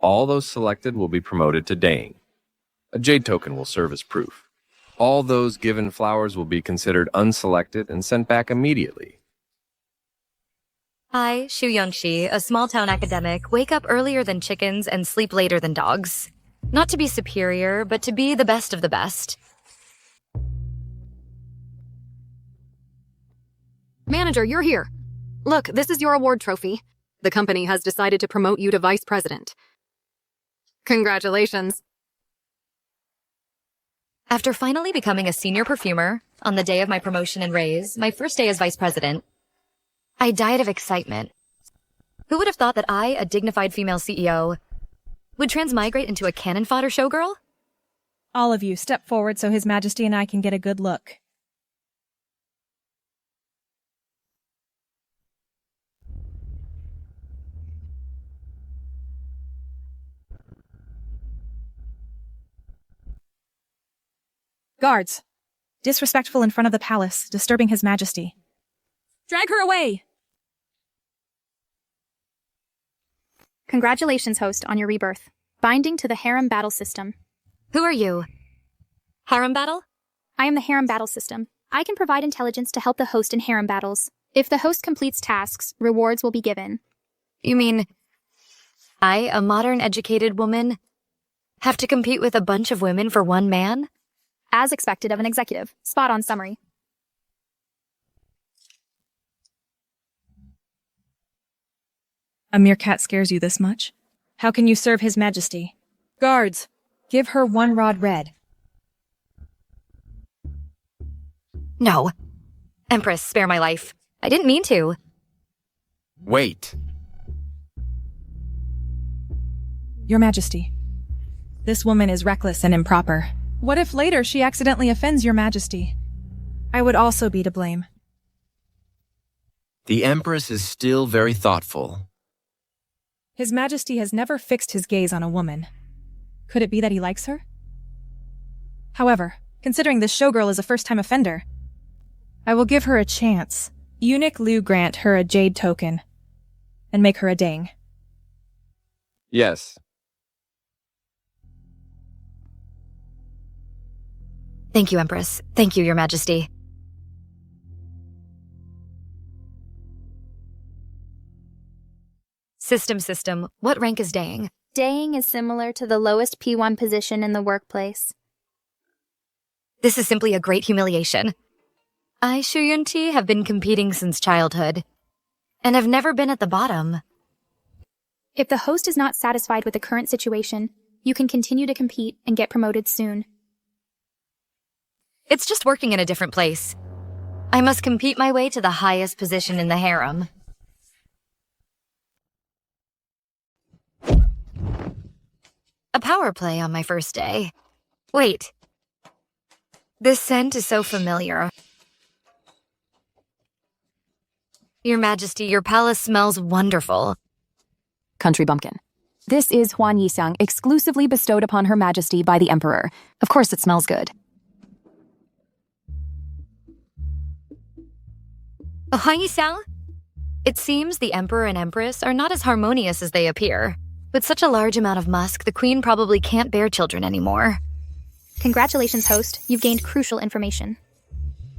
All those selected will be promoted to daying. A jade token will serve as proof. All those given flowers will be considered unselected and sent back immediately. I, Shu Youngshi, a small-town academic, wake up earlier than chickens and sleep later than dogs. Not to be superior, but to be the best of the best. Manager, you're here. Look, this is your award trophy. The company has decided to promote you to vice president. Congratulations. After finally becoming a senior perfumer, on the day of my promotion and raise, my first day as vice president, I died of excitement. Who would have thought that I, a dignified female CEO, would transmigrate into a cannon fodder showgirl? All of you, step forward so His Majesty and I can get a good look. Guards! Disrespectful in front of the palace, disturbing His Majesty. Drag her away! Congratulations, host, on your rebirth. Binding to the Harem battle system. Who are you? Harem battle? I am the Harem battle system. I can provide intelligence to help the host in Harem battles. If the host completes tasks, rewards will be given. You mean, I, a modern educated woman, have to compete with a bunch of women for one man? As expected of an executive. Spot on summary. A meerkat scares you this much? How can you serve His Majesty? Guards, give her 1 rod red. No. Empress, spare my life. I didn't mean to. Wait. Your Majesty, this woman is reckless and improper. What if later she accidentally offends Your Majesty? I would also be to blame. The Empress is still very thoughtful. His Majesty has never fixed his gaze on a woman. Could it be that he likes her? However, considering this showgirl is a first-time offender, I will give her a chance. Eunuch Liu grant her a jade token and make her a dang. Yes. Thank you, Empress. Thank you, Your Majesty. System. What rank is daying? Daying is similar to the lowest P1 position in the workplace. This is simply a great humiliation. I, Shu Yunti, have been competing since childhood, and have never been at the bottom. If the host is not satisfied with the current situation, you can continue to compete and get promoted soon. It's just working in a different place. I must compete my way to the highest position in the harem. A power play on my first day. Wait. This scent is so familiar. Your Majesty, your palace smells wonderful. Country bumpkin. This is Huan Yisang, exclusively bestowed upon Her Majesty by the Emperor. Of course it smells good. Huan Yisang? It seems the Emperor and Empress are not as harmonious as they appear. With such a large amount of musk, the Queen probably can't bear children anymore. Congratulations, host. You've gained crucial information.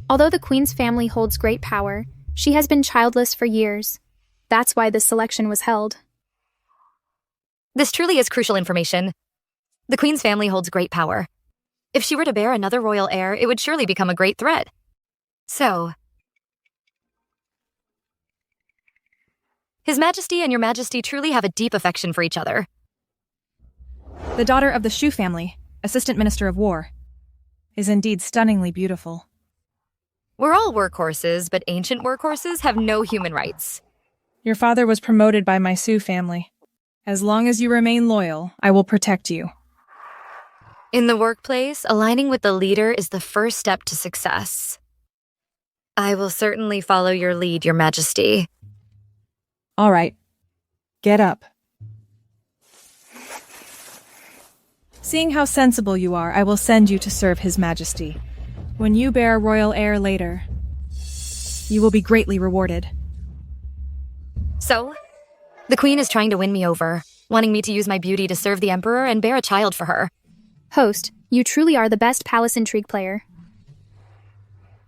Although the Queen's family holds great power, she has been childless for years. That's why this selection was held. This truly is crucial information. The Queen's family holds great power. If she were to bear another royal heir, it would surely become a great threat. So, His Majesty and Your Majesty truly have a deep affection for each other. The daughter of the Shu family, Assistant Minister of War, is indeed stunningly beautiful. We're all workhorses, but ancient workhorses have no human rights. Your father was promoted by my Su family. As long as you remain loyal, I will protect you. In the workplace, aligning with the leader is the first step to success. I will certainly follow your lead, Your Majesty. All right. Get up. Seeing how sensible you are, I will send you to serve His Majesty. When you bear royal heir later, you will be greatly rewarded. So, the Queen is trying to win me over. wanting me to use my beauty to serve the Emperor and bear a child for her. Host, you truly are the best palace intrigue player.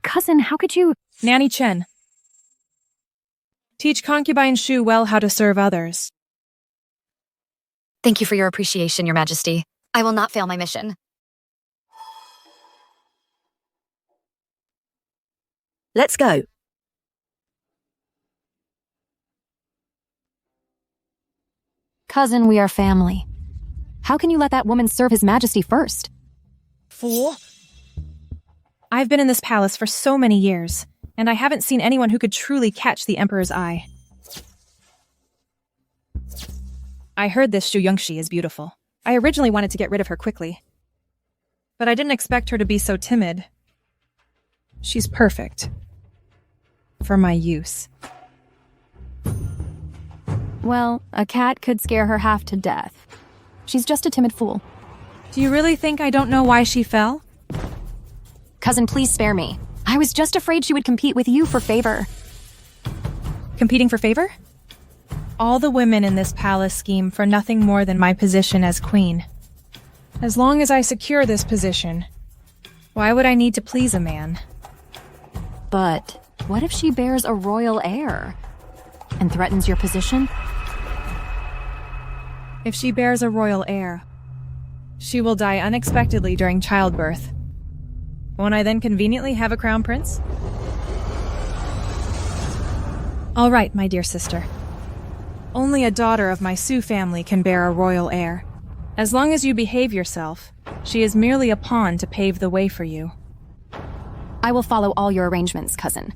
Cousin, how could you— Nanny Chen. Teach concubine Shu well how to serve others. Thank you for your appreciation, Your Majesty. I will not fail my mission. Let's go. Cousin, we are family. How can you let that woman serve His Majesty first? Fool. I've been in this palace for so many years, and I haven't seen anyone who could truly catch the Emperor's eye. I heard this Shu Yongxi is beautiful. I originally wanted to get rid of her quickly, but I didn't expect her to be so timid. She's perfect. For my use. Well, a cat could scare her half to death. She's just a timid fool. Do you really think I don't know why she fell? Cousin, please spare me. I was just afraid she would compete with you for favor. Competing for favor? All the women in this palace scheme for nothing more than my position as queen. As long as I secure this position, why would I need to please a man? But what if she bears a royal heir and threatens your position? If she bears a royal heir, she will die unexpectedly during childbirth. Won't I then conveniently have a crown prince? All right, my dear sister. Only a daughter of my Su family can bear a royal heir. As long as you behave yourself, she is merely a pawn to pave the way for you. I will follow all your arrangements, cousin.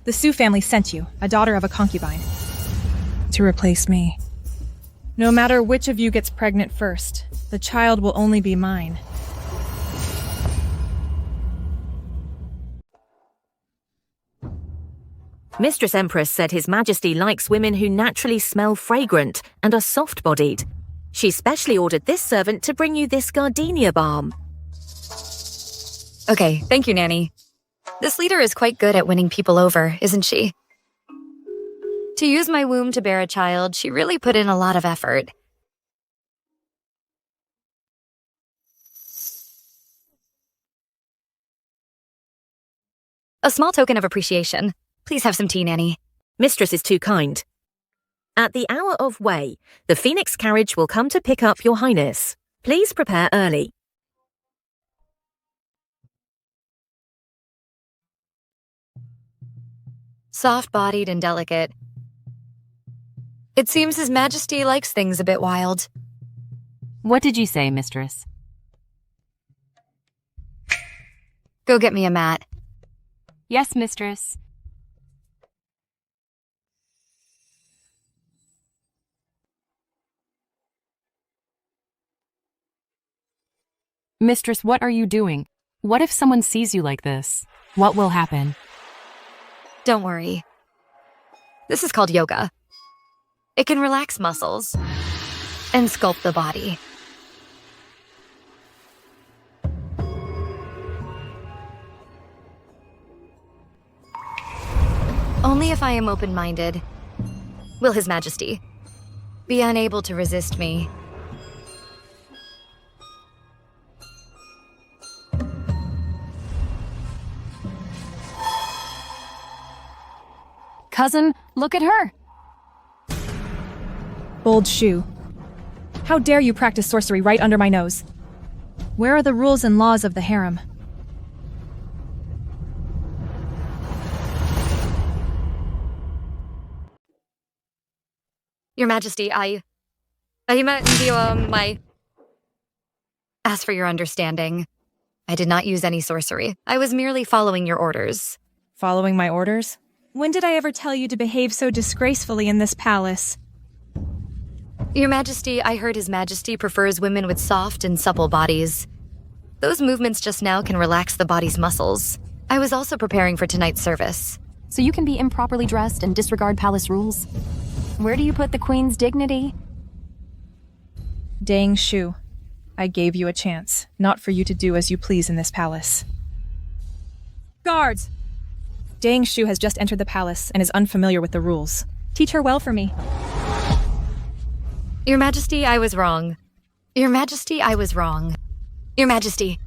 The Su family sent you, a daughter of a concubine, to replace me. No matter which of you gets pregnant first, the child will only be mine. Mistress Empress said His Majesty likes women who naturally smell fragrant and are soft-bodied. She specially ordered this servant to bring you this gardenia balm. Okay, thank you, Nanny. This leader is quite good at winning people over, isn't she? To use my womb to bear a child, she really put in a lot of effort. A small token of appreciation. Please have some tea, Nanny. Mistress is too kind. At the hour of Wei, the Phoenix carriage will come to pick up Your Highness. Please prepare early. Soft-bodied and delicate. It seems His Majesty likes things a bit wild. What did you say, mistress? Go get me a mat. Yes, mistress. Mistress, what are you doing? What if someone sees you like this? What will happen? Don't worry. This is called yoga. It can relax muscles and sculpt the body. Only if I am open-minded will His Majesty be unable to resist me. Cousin, look at her. Bold Shu. How dare you practice sorcery right under my nose? Where are the rules and laws of the harem? Your Majesty, I As for your understanding, I did not use any sorcery. I was merely following your orders. Following my orders? When did I ever tell you to behave so disgracefully in this palace? Your Majesty, I heard His Majesty prefers women with soft and supple bodies. Those movements just now can relax the body's muscles. I was also preparing for tonight's service. So you can be improperly dressed and disregard palace rules? Where do you put the queen's dignity? Dang Shu, I gave you a chance, not for you to do as you please in this palace. Guards! Dang Shu has just entered the palace and is unfamiliar with the rules. Teach her well for me. Your Majesty, I was wrong. Your Majesty, I was wrong. Your Majesty.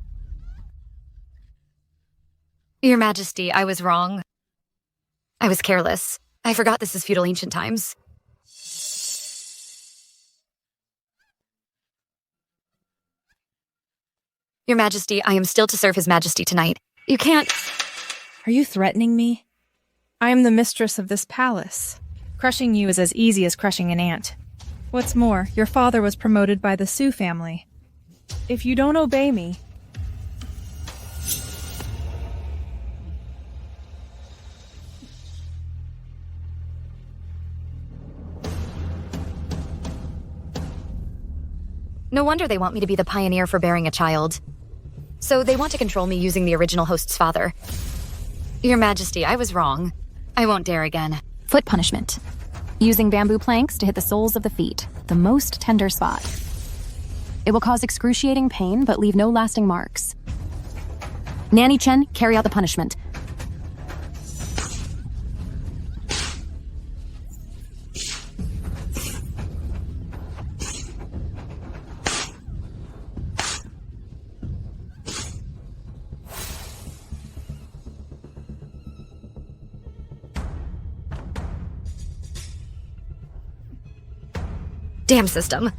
Your Majesty, I was wrong. I was careless. I forgot this is feudal ancient times. Your Majesty, I am still to serve His Majesty tonight. You can't— Are you threatening me? I am the mistress of this palace. Crushing you is as easy as crushing an ant. What's more, your father was promoted by the Sioux family. If you don't obey me— No wonder they want me to be the pioneer for bearing a child. So they want to control me using the original host's father. Your Majesty, I was wrong. I won't dare again. Foot punishment. Using bamboo planks to hit the soles of the feet, the most tender spot. It will cause excruciating pain, but leave no lasting marks. Nanny Chen, carry out the punishment. Damn system.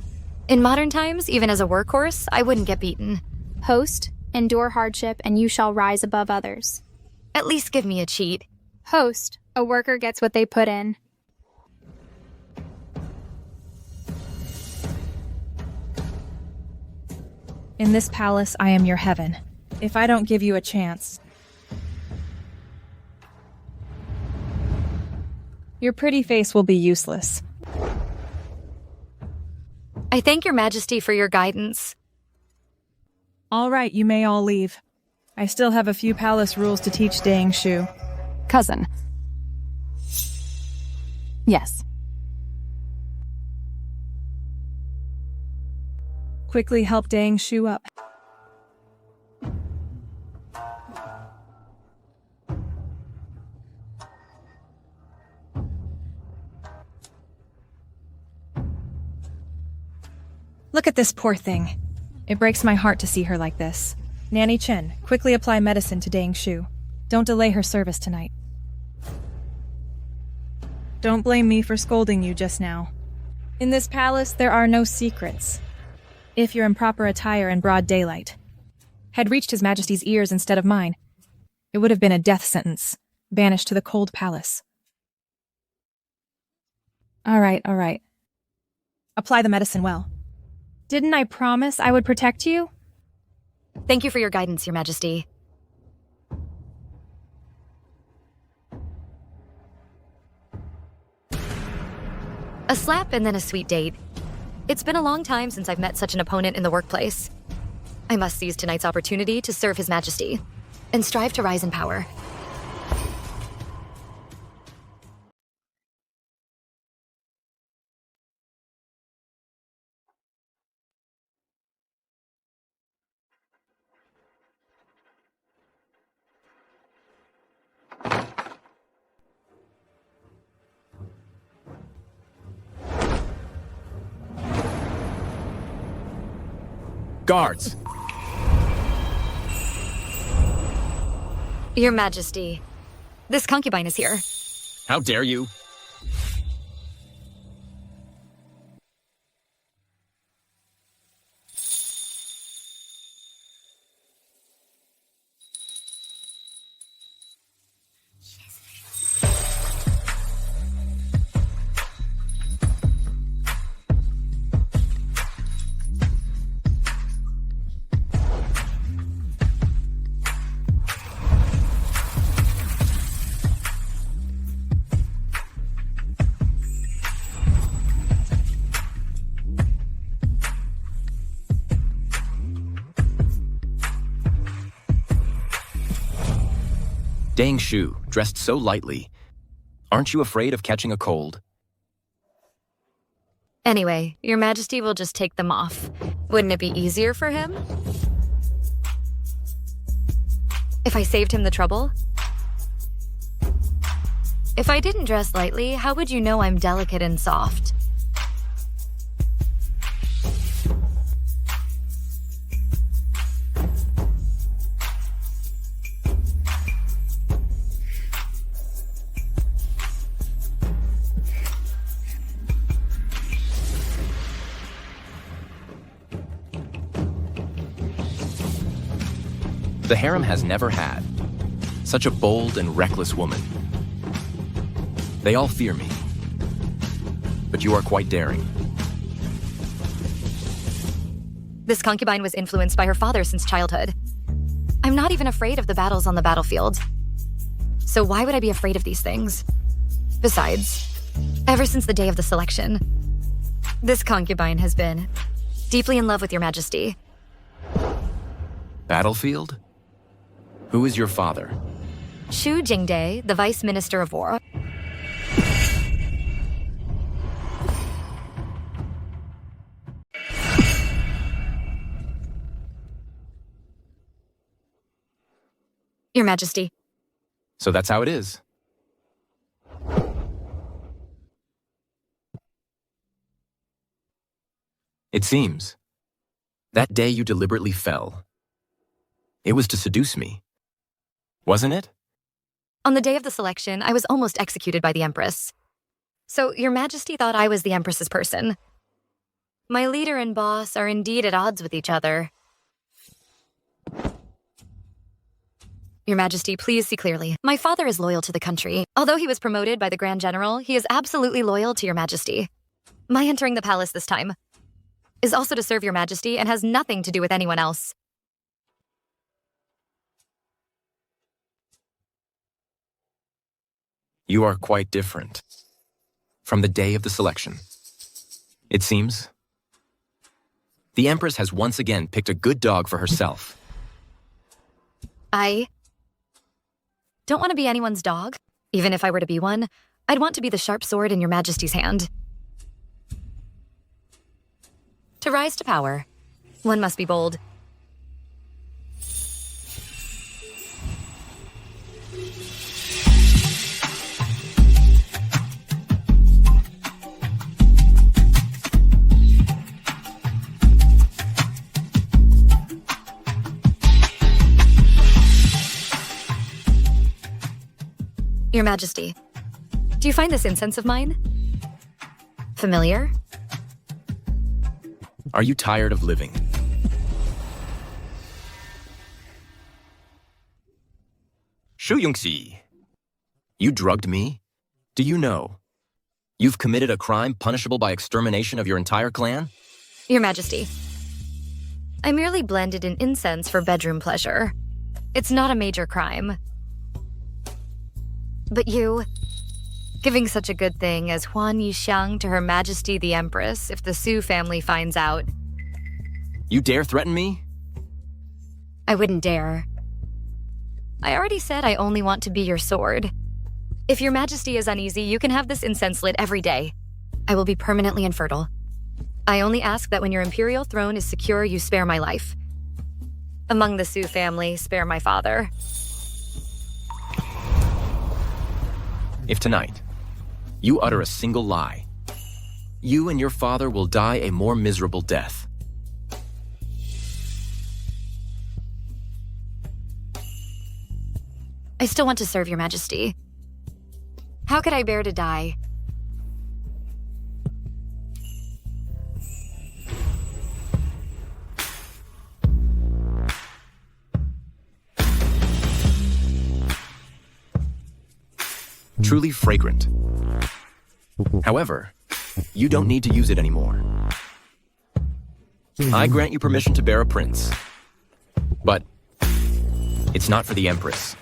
In modern times, even as a workhorse, I wouldn't get beaten. Host, endure hardship and you shall rise above others. At least give me a cheat. Host, a worker gets what they put in. In this palace, I am your heaven. If I don't give you a chance, your pretty face will be useless. I thank your Majesty for your guidance. All right, you may all leave. I still have a few palace rules to teach Dang Shu. Cousin. Yes. Quickly help Dang Shu up. Look at this poor thing. It breaks my heart to see her like this. Nanny Chen, quickly apply medicine to Dang Shu. Don't delay her service tonight. Don't blame me for scolding you just now. In this palace, there are no secrets. If your improper attire in broad daylight had reached His Majesty's ears instead of mine, it would have been a death sentence, banished to the cold palace. All right. Apply the medicine well. Didn't I promise I would protect you? Thank you for your guidance, Your Majesty. A slap and then a sweet date. It's been a long time since I've met such an opponent in the workplace. I must seize tonight's opportunity to serve His Majesty and strive to rise in power. Guards! Your Majesty, this concubine is here. How dare you? Dang Shu, dressed so lightly. Aren't you afraid of catching a cold? Anyway, Your Majesty will just take them off. Wouldn't it be easier for him if I saved him the trouble? If I didn't dress lightly, how would you know I'm delicate and soft? The harem has never had such a bold and reckless woman. They all fear me, but you are quite daring. This concubine was influenced by her father since childhood. I'm not even afraid of the battles on the battlefield. So why would I be afraid of these things? Besides, ever since the day of the selection, this concubine has been deeply in love with your majesty. Battlefield? Who is your father? Shu Jingde, the Vice Minister of War. Your Majesty. So that's how it is. It seems. That day you deliberately fell. It was to seduce me. Wasn't it? On the day of the selection, I was almost executed by the Empress. So your Majesty thought I was the Empress's person. My leader and boss are indeed at odds with each other. Your Majesty, please see clearly. My father is loyal to the country. Although he was promoted by the Grand General, he is absolutely loyal to your Majesty. My entering the palace this time is also to serve your Majesty and has nothing to do with anyone else. You are quite different from the day of the selection. It seems the Empress has once again picked a good dog for herself. I don't want to be anyone's dog. Even if I were to be one, I'd want to be the sharp sword in your Majesty's hand. To rise to power, one must be bold. Your Majesty, do you find this incense of mine familiar? Are you tired of living? Shu Yongxi, you drugged me? Do you know you've committed a crime punishable by extermination of your entire clan? Your Majesty, I merely blended in incense for bedroom pleasure. It's not a major crime. But you, giving such a good thing as Huan Yixiang to Her Majesty the Empress if the Su family finds out. You dare threaten me? I wouldn't dare. I already said I only want to be your sword. If your Majesty is uneasy, you can have this incense lit every day. I will be permanently infertile. I only ask that when your imperial throne is secure, you spare my life. Among the Su family, spare my father. If tonight you utter a single lie, you and your father will die a more miserable death. I still want to serve your Majesty. How could I bear to die? Truly fragrant. However, you don't need to use it anymore. I grant you permission to bear a prince, but it's not for the Empress,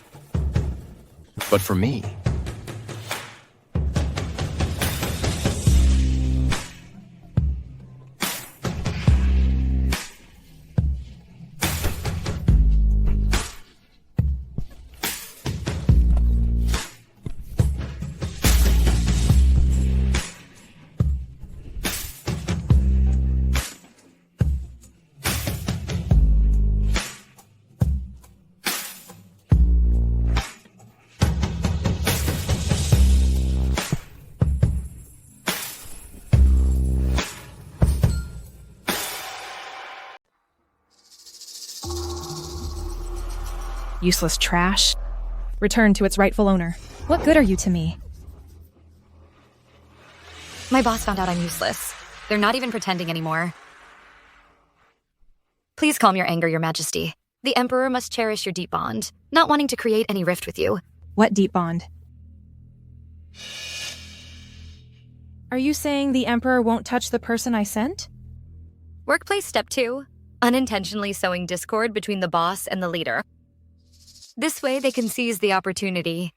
but for me. Useless trash. Returned to its rightful owner. What good are you to me? My boss found out I'm useless. They're not even pretending anymore. Please calm your anger, Your Majesty. The Emperor must cherish your deep bond, not wanting to create any rift with you. What deep bond? Are you saying the Emperor won't touch the person I sent? Workplace step 2. Unintentionally sowing discord between the boss and the leader. This way they can seize the opportunity.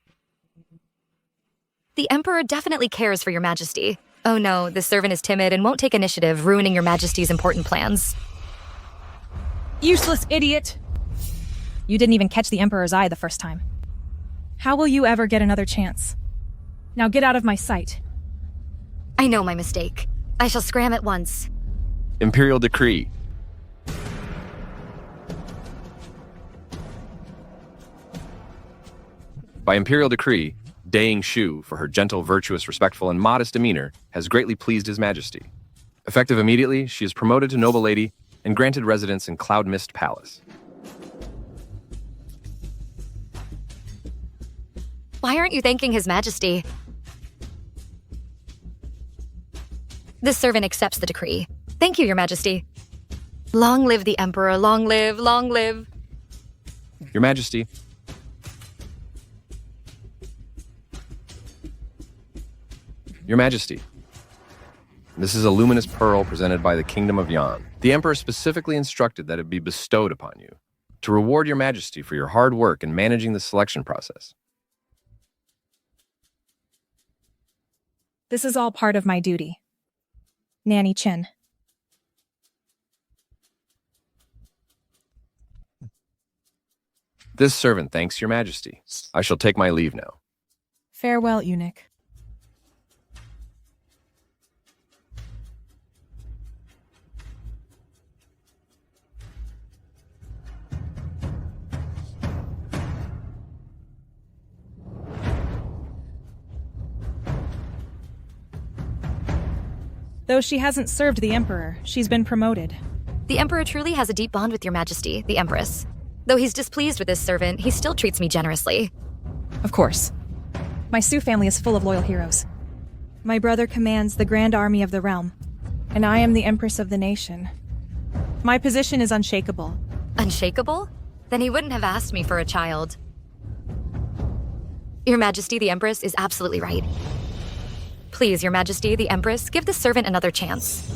The Emperor definitely cares for Your Majesty. Oh no, the servant is timid and won't take initiative, ruining Your Majesty's important plans. Useless idiot! You didn't even catch the Emperor's eye the first time. How will you ever get another chance? Now get out of my sight. I know my mistake. I shall scram at once. Imperial decree. By imperial decree, Daying Shu, for her gentle, virtuous, respectful, and modest demeanor, has greatly pleased His Majesty. Effective immediately, she is promoted to noble lady and granted residence in Cloud Mist Palace. Why aren't you thanking His Majesty? This servant accepts the decree. Thank you, Your Majesty. Long live the Emperor, long live, long live. Your Majesty. Your Majesty. This is a luminous pearl presented by the Kingdom of Yan. The Emperor specifically instructed that it be bestowed upon you to reward Your Majesty for your hard work in managing the selection process. This is all part of my duty. Nanny Chen. This servant thanks Your Majesty. I shall take my leave now. Farewell, eunuch. Though she hasn't served the Emperor, she's been promoted. The Emperor truly has a deep bond with Your Majesty, the Empress. Though he's displeased with this servant, he still treats me generously. Of course. My Su family is full of loyal heroes. My brother commands the Grand Army of the Realm, and I am the Empress of the nation. My position is unshakable. Unshakable? Then he wouldn't have asked me for a child. Your Majesty, the Empress, is absolutely right. Please, Your Majesty, the Empress, give this servant another chance.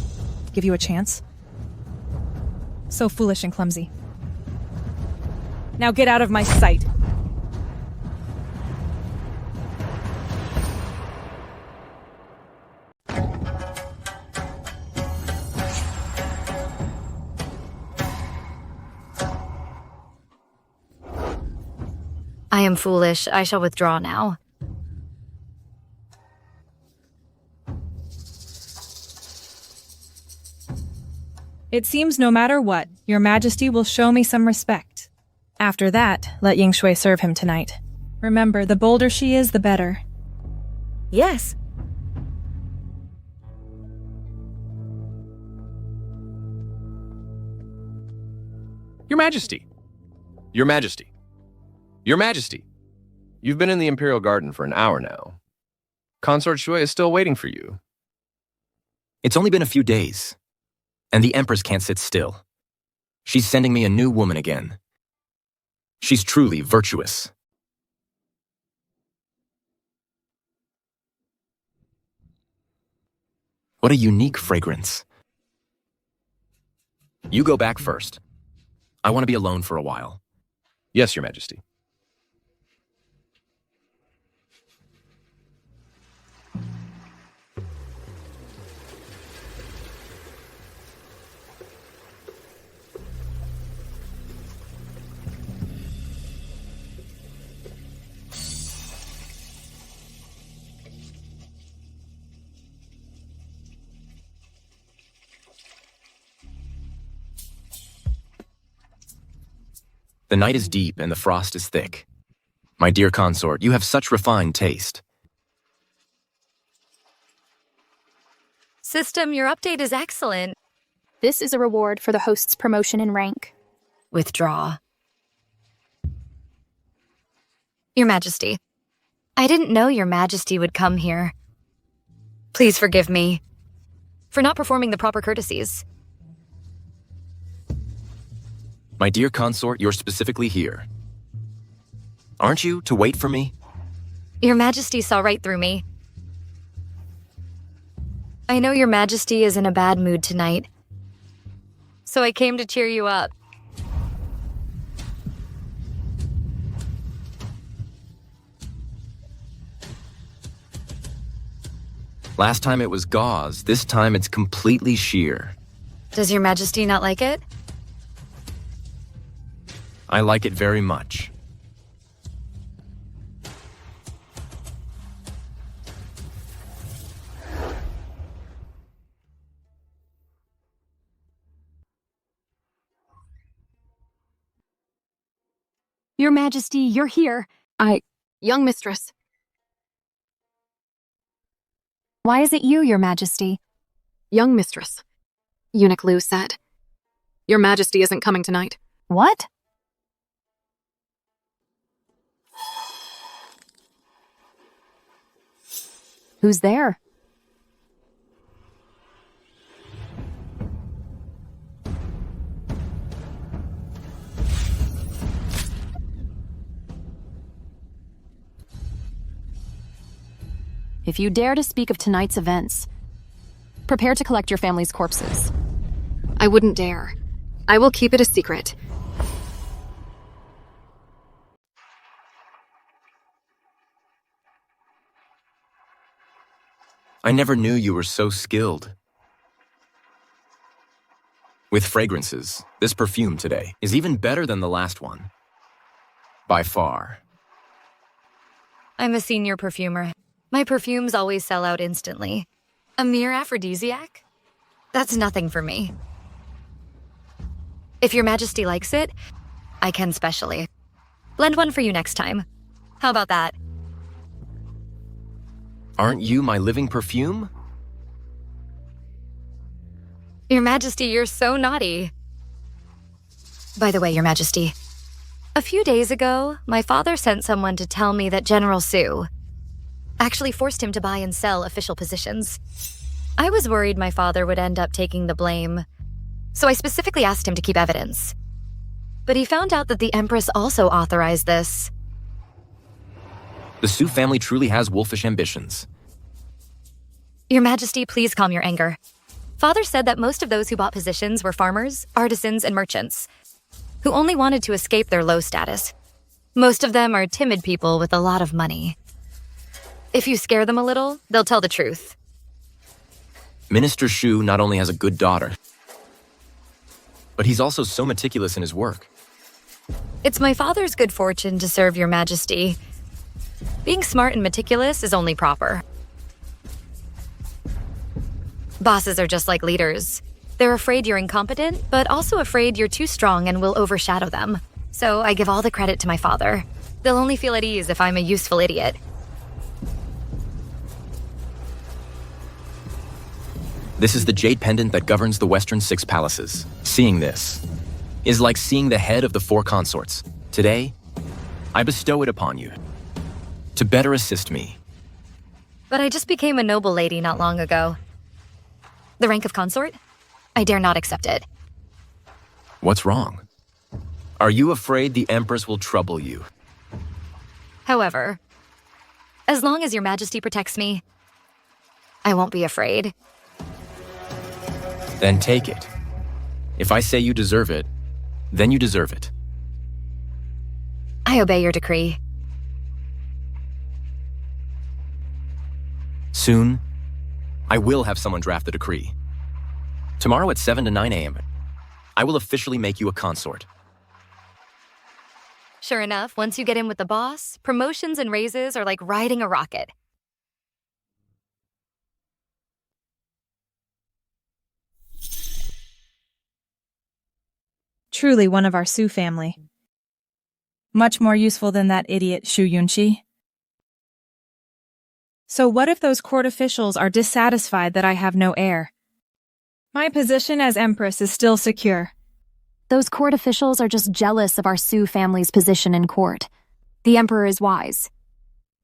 Give you a chance? So foolish and clumsy. Now get out of my sight. I am foolish. I shall withdraw now. It seems no matter what, Your Majesty will show me some respect. After that, let Ying Shui serve him tonight. Remember, the bolder she is, the better. Yes. Your Majesty. Your Majesty. Your Majesty. You've been in the Imperial Garden for an hour now. Consort Shui is still waiting for you. It's only been a few days, and the Empress can't sit still. She's sending me a new woman again. She's truly virtuous. What a unique fragrance. You go back first. I want to be alone for a while. Yes, Your Majesty. The night is deep and the frost is thick. My dear consort, you have such refined taste. System, your update is excellent. This is a reward for the host's promotion in rank. Withdraw. Your Majesty, I didn't know Your Majesty would come here. Please forgive me for not performing the proper courtesies. My dear consort, you're specifically here. Aren't you to wait for me? Your Majesty saw right through me. I know Your Majesty is in a bad mood tonight, so I came to cheer you up. Last time it was gauze, this time it's completely sheer. Does Your Majesty not like it? I like it very much. Your Majesty, you're here. Young mistress. Why is it you, Your Majesty? Young mistress. Eunuch Lu said. Your Majesty isn't coming tonight. What? Who's there? If you dare to speak of tonight's events, prepare to collect your family's corpses. I wouldn't dare. I will keep it a secret. I never knew you were so skilled. With fragrances, this perfume today is even better than the last one. By far. I'm a senior perfumer. My perfumes always sell out instantly. A mere aphrodisiac? That's nothing for me. If Your Majesty likes it, I can specially. Lend one for you next time. How about that? Aren't you my living perfume? Your Majesty, you're so naughty. By the way, Your Majesty, a few days ago, my father sent someone to tell me that General Sue actually forced him to buy and sell official positions. I was worried my father would end up taking the blame, so I specifically asked him to keep evidence. But he found out that the Empress also authorized this. The Sue family truly has wolfish ambitions. Your Majesty, please calm your anger. Father said that most of those who bought positions were farmers, artisans, and merchants, who only wanted to escape their low status. Most of them are timid people with a lot of money. If you scare them a little, they'll tell the truth. Minister Shu not only has a good daughter, but he's also so meticulous in his work. It's my father's good fortune to serve Your Majesty. Being smart and meticulous is only proper. Bosses are just like leaders. They're afraid you're incompetent, but also afraid you're too strong and will overshadow them. So I give all the credit to my father. They'll only feel at ease if I'm a useful idiot. This is the jade pendant that governs the Western Six Palaces. Seeing this is like seeing the head of the four consorts. Today, I bestow it upon you to better assist me. But I just became a noble lady not long ago. The rank of consort? I dare not accept it. What's wrong? Are you afraid the Empress will trouble you? However, as long as Your Majesty protects me, I won't be afraid. Then take it. If I say you deserve it, then you deserve it. I obey your decree. Soon, I will have someone draft the decree. Tomorrow at 7 to 9 a.m., I will officially make you a consort. Sure enough, once you get in with the boss, promotions and raises are like riding a rocket. Truly one of our Sue family. Much more useful than that idiot Shu Yunqi. So what if those court officials are dissatisfied that I have no heir? My position as Empress is still secure. Those court officials are just jealous of our Sue family's position in court. The Emperor is wise.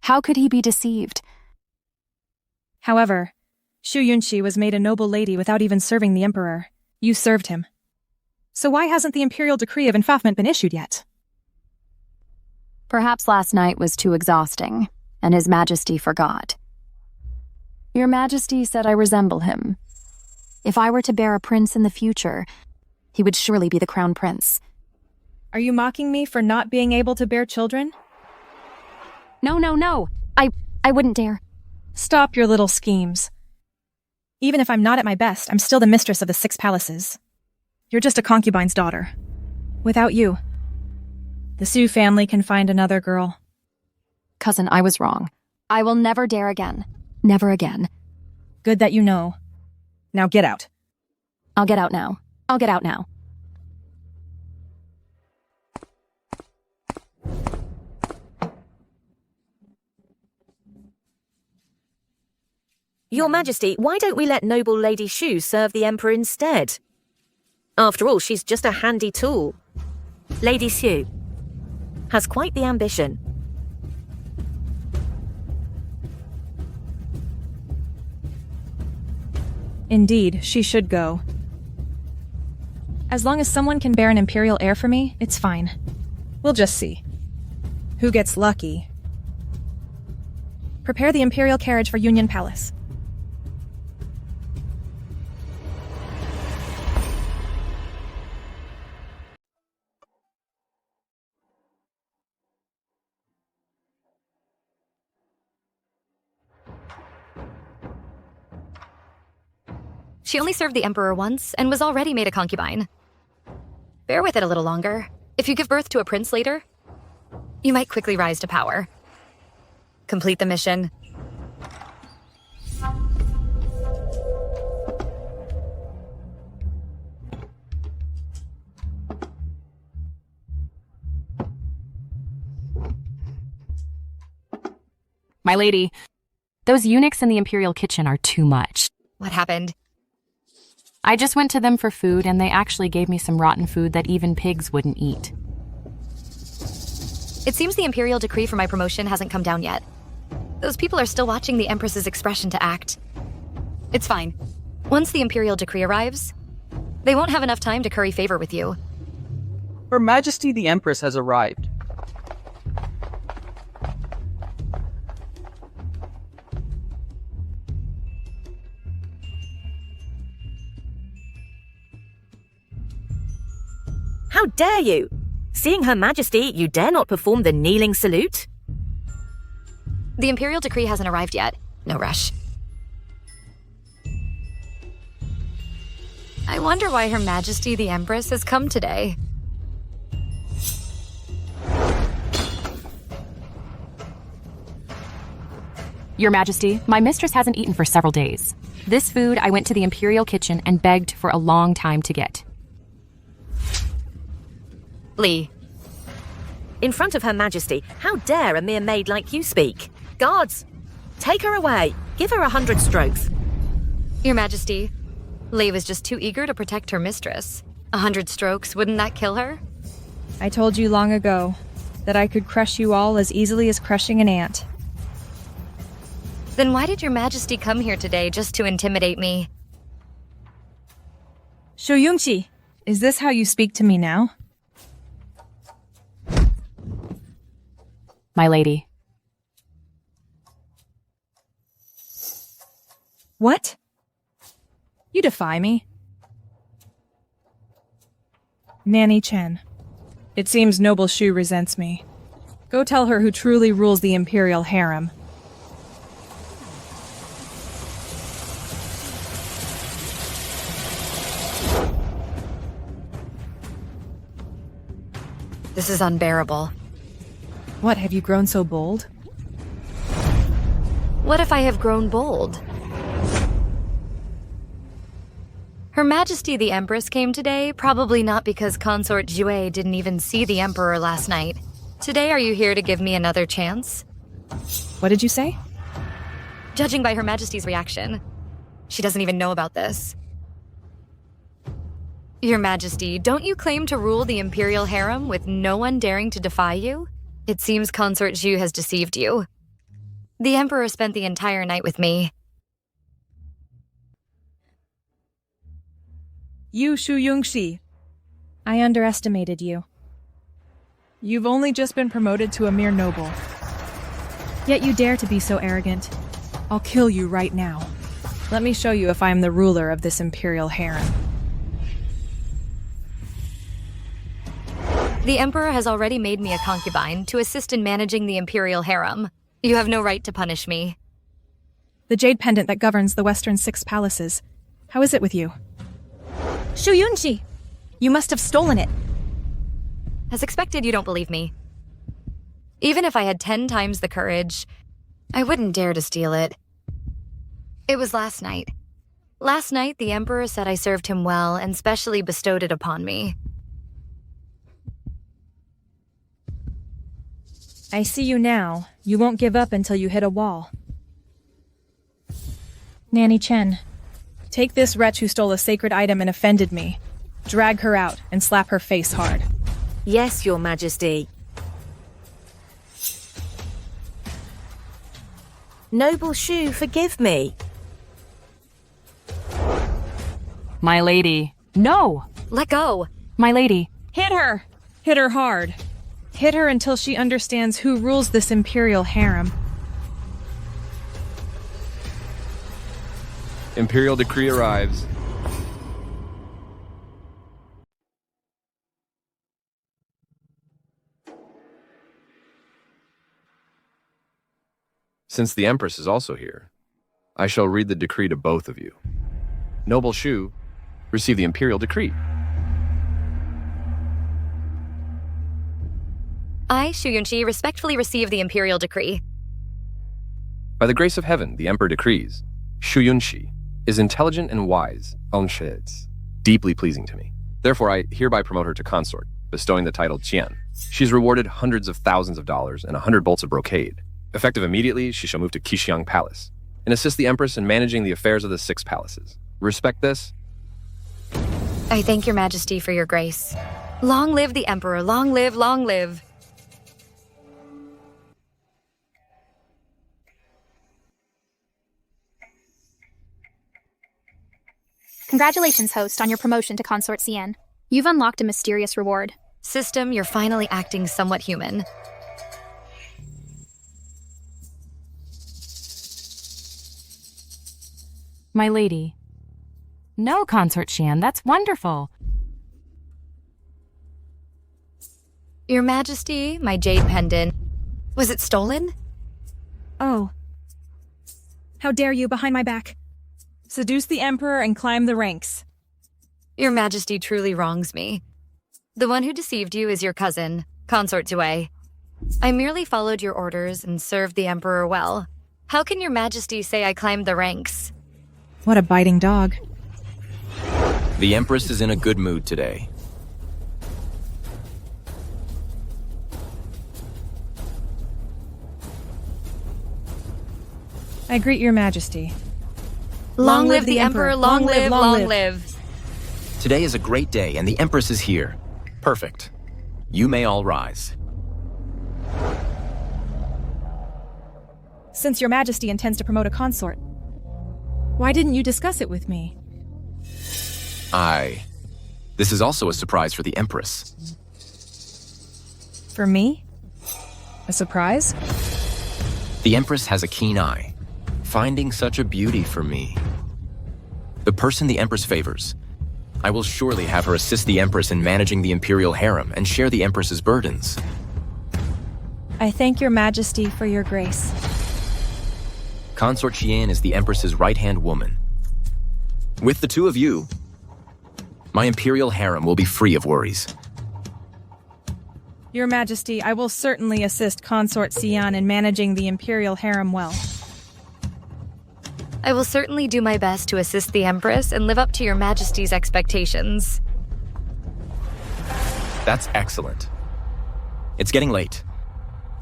How could he be deceived? However, Shu Yunxi was made a noble lady without even serving the Emperor. You served him. So why hasn't the imperial decree of enfranchisement been issued yet? Perhaps last night was too exhausting, and His Majesty forgot. Your Majesty said I resemble him. If I were to bear a prince in the future, he would surely be the crown prince. Are you mocking me for not being able to bear children? No. I wouldn't dare. Stop your little schemes. Even if I'm not at my best, I'm still the mistress of the 6 palaces. You're just a concubine's daughter. Without you, the Su family can find another girl. Cousin, I was wrong. I will never dare again. Never again. Good that you know. Now get out. I'll get out now. I'll get out now. Your Majesty, why don't we let noble Lady Shu serve the Emperor instead? After all, she's just a handy tool. Lady Shu has quite the ambition. Indeed, she should go. As long as someone can bear an imperial heir for me, it's fine. We'll just see. Who gets lucky? Prepare the imperial carriage for Union Palace. She only served the Emperor once and was already made a concubine. Bear with it a little longer. If you give birth to a prince later, you might quickly rise to power. Complete the mission. My lady, those eunuchs in the Imperial kitchen are too much. What happened? I just went to them for food, and they actually gave me some rotten food that even pigs wouldn't eat. It seems the imperial decree for my promotion hasn't come down yet. Those people are still watching the Empress's expression to act. It's fine. Once the imperial decree arrives, they won't have enough time to curry favor with you. Her Majesty the Empress has arrived. How dare you? Seeing Her Majesty, you dare not perform the kneeling salute? The imperial decree hasn't arrived yet. No rush. I wonder why Her Majesty the Empress has come today. Your Majesty, my mistress hasn't eaten for several days. This food I went to the Imperial kitchen and begged for a long time to get. Lee. In front of Her Majesty, how dare a mere maid like you speak? Guards, take her away. Give her 100 strokes. Your Majesty, Lee was just too eager to protect her mistress. 100 strokes, wouldn't that kill her? I told you long ago that I could crush you all as easily as crushing an ant. Then why did Your Majesty come here today just to intimidate me? Shu Yunxi, is this how you speak to me now? My lady. What? You defy me? Nanny Chen. It seems noble Shu resents me. Go tell her who truly rules the imperial harem. This is unbearable. What, have you grown so bold? What if I have grown bold? Her Majesty the Empress came today, probably not because Consort Jue didn't even see the Emperor last night. Today, are you here to give me another chance? What did you say? Judging by Her Majesty's reaction, she doesn't even know about this. Your Majesty, don't you claim to rule the Imperial Harem with no one daring to defy you? It seems Consort Zhu has deceived you. The Emperor spent the entire night with me. You Shu Yongxi. I underestimated you. You've only just been promoted to a mere noble. Yet you dare to be so arrogant. I'll kill you right now. Let me show you if I am the ruler of this imperial harem. The Emperor has already made me a concubine to assist in managing the imperial harem. You have no right to punish me. The jade pendant that governs the Western 6 palaces. How is it with you? Shu Yunqi! You must have stolen it. As expected, you don't believe me. Even if I had 10 times the courage, I wouldn't dare to steal it. It was last night. Last night, the Emperor said I served him well and specially bestowed it upon me. I see you now. You won't give up until you hit a wall. Nanny Chen, take this wretch who stole a sacred item and offended me. Drag her out and slap her face hard. Yes, Your Majesty. Noble Shu, forgive me. My lady. No! Let go! My lady. Hit her! Hit her hard. Hit her until she understands who rules this imperial harem. Imperial decree arrives. Since the Empress is also here, I shall read the decree to both of you. Noble Shu, receive the Imperial decree. I, Shu Yunqi, respectfully receive the Imperial decree. By the grace of heaven, the Emperor decrees, Shu Yunqi is intelligent and wise, deeply pleasing to me. Therefore, I hereby promote her to consort, bestowing the title Qian. She's rewarded hundreds of thousands of dollars and 100 bolts of brocade. Effective immediately, she shall move to Qixiang Palace and assist the Empress in managing the affairs of the 6 palaces. Respect this? I thank your Majesty for your grace. Long live the Emperor, long live, long live. Congratulations, host, on your promotion to Consort CN. You've unlocked a mysterious reward. System, you're finally acting somewhat human. My lady. No, Consort Qian, that's wonderful. Your Majesty, my jade pendant. Was it stolen? Oh. How dare you behind my back? Seduce the Emperor and climb the ranks. Your Majesty truly wrongs me. The one who deceived you is your cousin, Consort Dowager. I merely followed your orders and served the Emperor well. How can your Majesty say I climbed the ranks? What a biting dog. The Empress is in a good mood today. I greet your Majesty. Long live the Emperor, long live, long live. Today is a great day and the Empress is here. Perfect. You may all rise. Since your Majesty intends to promote a consort, why didn't you discuss it with me? This is also a surprise for the Empress. For me? A surprise? The Empress has a keen eye, finding such a beauty for me. The person the Empress favors. I will surely have her assist the Empress in managing the Imperial Harem and share the Empress's burdens. I thank your Majesty for your grace. Consort Qian is the Empress's right-hand woman. With the two of you, my Imperial Harem will be free of worries. Your Majesty, I will certainly assist Consort Xian in managing the Imperial Harem well. I will certainly do my best to assist the Empress and live up to your Majesty's expectations. That's excellent. It's getting late.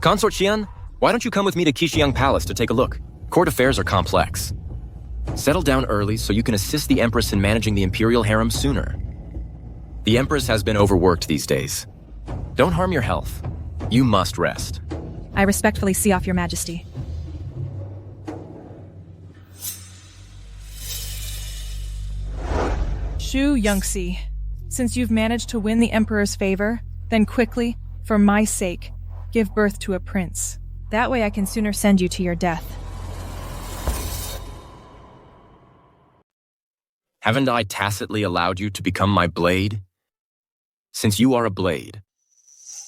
Consort Qian, why don't you come with me to Qixiang Palace to take a look? Court affairs are complex. Settle down early so you can assist the Empress in managing the Imperial Harem sooner. The Empress has been overworked these days. Don't harm your health. You must rest. I respectfully see off, Your Majesty. Shu Yongxi, since you've managed to win the Emperor's favor, then quickly, for my sake, give birth to a prince. That way I can sooner send you to your death. Haven't I tacitly allowed you to become my blade? Since you are a blade,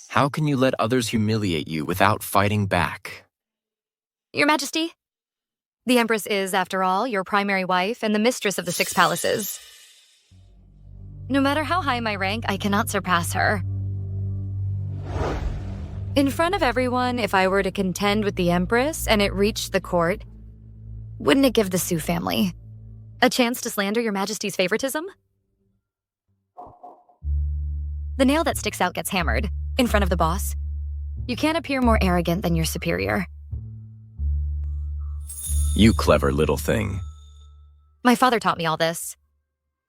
how can you let others humiliate you without fighting back? Your Majesty, the Empress is, after all, your primary wife and the mistress of the Six Palaces. No matter how high my rank, I cannot surpass her. In front of everyone, if I were to contend with the Empress and it reached the court, wouldn't it give the Su family a chance to slander Your Majesty's favoritism? The nail that sticks out gets hammered in front of the boss. You can't appear more arrogant than your superior. You clever little thing. My father taught me all this.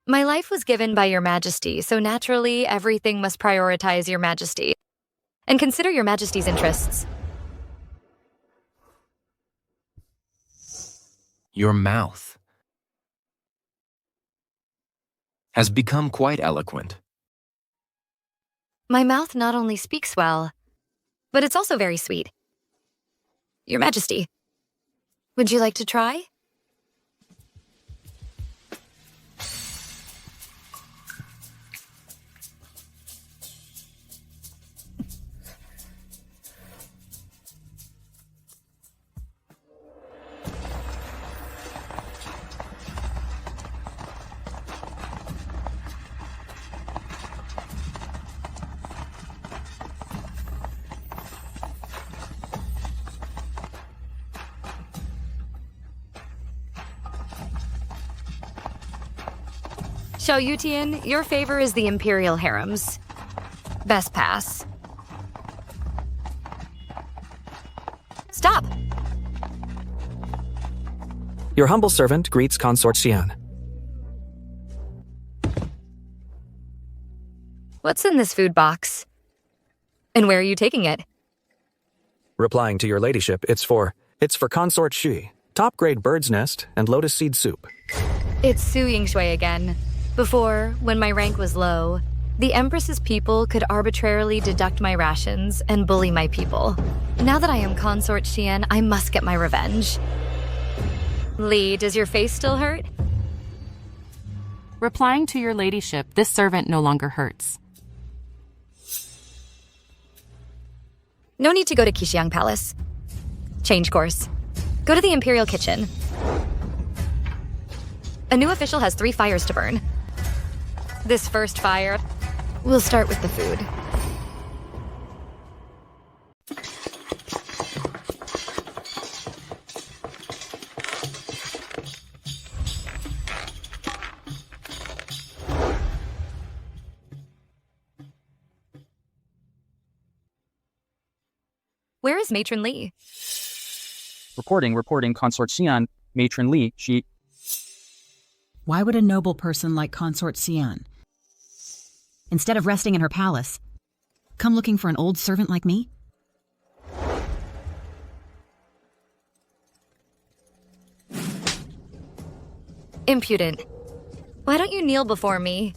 My life was given by Your Majesty, so naturally everything must prioritize Your Majesty and consider Your Majesty's interests. Your mouth has become quite eloquent. My mouth not only speaks well, but it's also very sweet. Your Majesty, would you like to try? Xiao Yutian, your favor is the imperial harems. Best pass. Stop! Your humble servant greets Consort Xian. What's in this food box? And where are you taking it? Replying to your ladyship, it's for Consort Xi, top-grade bird's nest and lotus seed soup. It's Su Yingshui again. Before, when my rank was low, the Empress's people could arbitrarily deduct my rations and bully my people. Now that I am Consort Xian, I must get my revenge. Li, does your face still hurt? Replying to your ladyship, this servant no longer hurts. No need to go to Qixiang Palace. Change course. Go to the Imperial Kitchen. A new official has 3 fires to burn. This first fire, we'll start with the food. Where is Matron Li? Reporting, Consort Xian, Matron Li, she... Why would a noble person like Consort Xian, instead of resting in her palace, come looking for an old servant like me? Impudent. Why don't you kneel before me?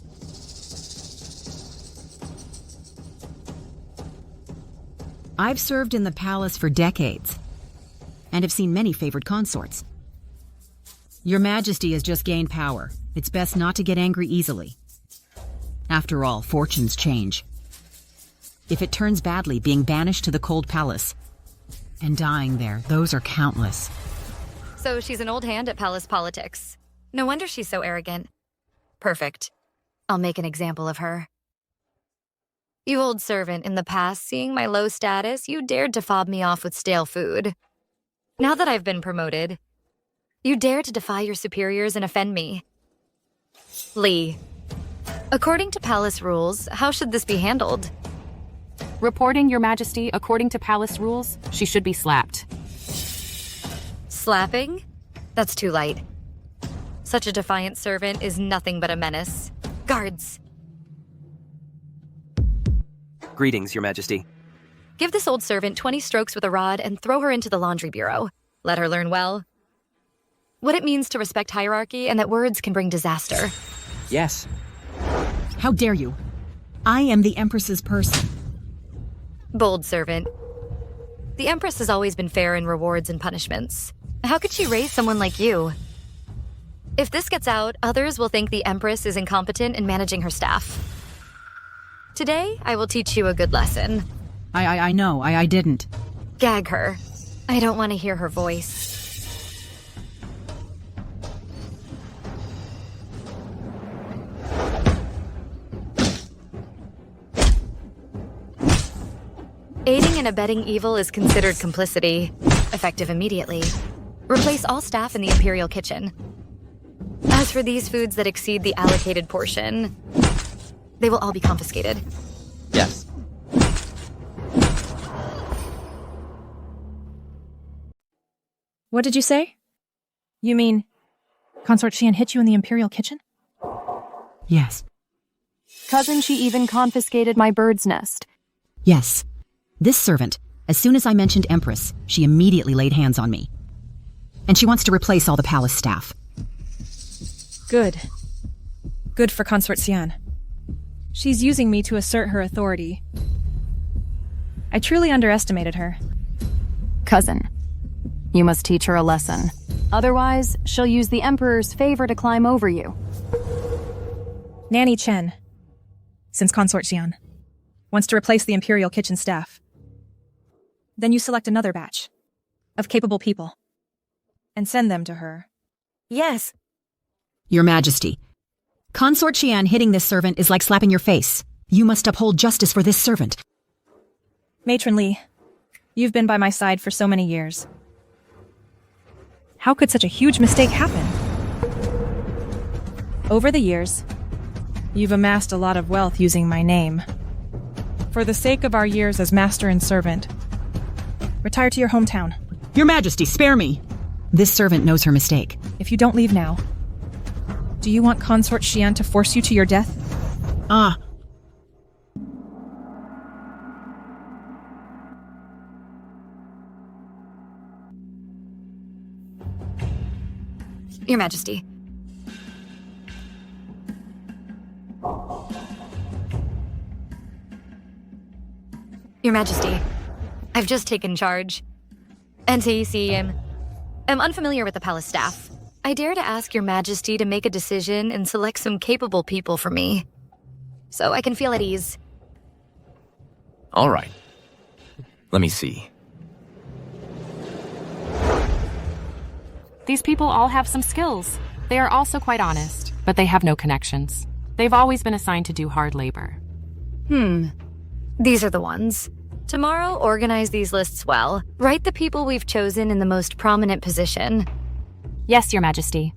I've served in the palace for decades, and have seen many favored consorts. Your Majesty has just gained power. It's best not to get angry easily. After all, fortunes change. If it turns badly, being banished to the cold palace and dying there, those are countless. So she's an old hand at palace politics. No wonder she's so arrogant. Perfect. I'll make an example of her. You old servant, in the past, seeing my low status, you dared to fob me off with stale food. Now that I've been promoted, you dare to defy your superiors and offend me. Li, according to palace rules, how should this be handled? Reporting, Your Majesty, according to palace rules, she should be slapped. Slapping? That's too light. Such a defiant servant is nothing but a menace. Guards! Greetings, Your Majesty. Give this old servant 20 strokes with a rod and throw her into the laundry bureau. Let her learn well what it means to respect hierarchy and that words can bring disaster. Yes. How dare you? I am the Empress's person. Bold servant. The Empress has always been fair in rewards and punishments. How could she raise someone like you? If this gets out, others will think the Empress is incompetent in managing her staff. Today, I will teach you a good lesson. I know, I didn't. Gag her. I don't want to hear her voice. Aiding and abetting evil is considered complicity, effective immediately. Replace all staff in the Imperial kitchen. As for these foods that exceed the allocated portion, they will all be confiscated. Yes. What did you say? You mean Consort Xian hit you in the Imperial kitchen? Yes. Cousin, she even confiscated my bird's nest. Yes. This servant, as soon as I mentioned Empress, she immediately laid hands on me. And she wants to replace all the palace staff. Good. Good for Consort Xian. She's using me to assert her authority. I truly underestimated her. Cousin, you must teach her a lesson. Otherwise, she'll use the Emperor's favor to climb over you. Nanny Chen, since Consort Xian, wants to replace the Imperial kitchen staff. Then you select another batch of capable people and send them to her. Yes. Your Majesty, Consort Xian hitting this servant is like slapping your face. You must uphold justice for this servant. Matron Li, you've been by my side for so many years. How could such a huge mistake happen? Over the years, you've amassed a lot of wealth using my name. For the sake of our years as master and servant, retire to your hometown. Your Majesty, spare me! This servant knows her mistake. If you don't leave now, do you want Consort Xian to force you to your death? Ah. Your Majesty. Your Majesty, I've just taken charge. I'm unfamiliar with the palace staff. I dare to ask Your Majesty to make a decision and select some capable people for me, so I can feel at ease. All right. Let me see. These people all have some skills. They are also quite honest, but they have no connections. They've always been assigned to do hard labor. These are the ones. Tomorrow, organize these lists well. Write the people we've chosen in the most prominent position. Yes, Your Majesty.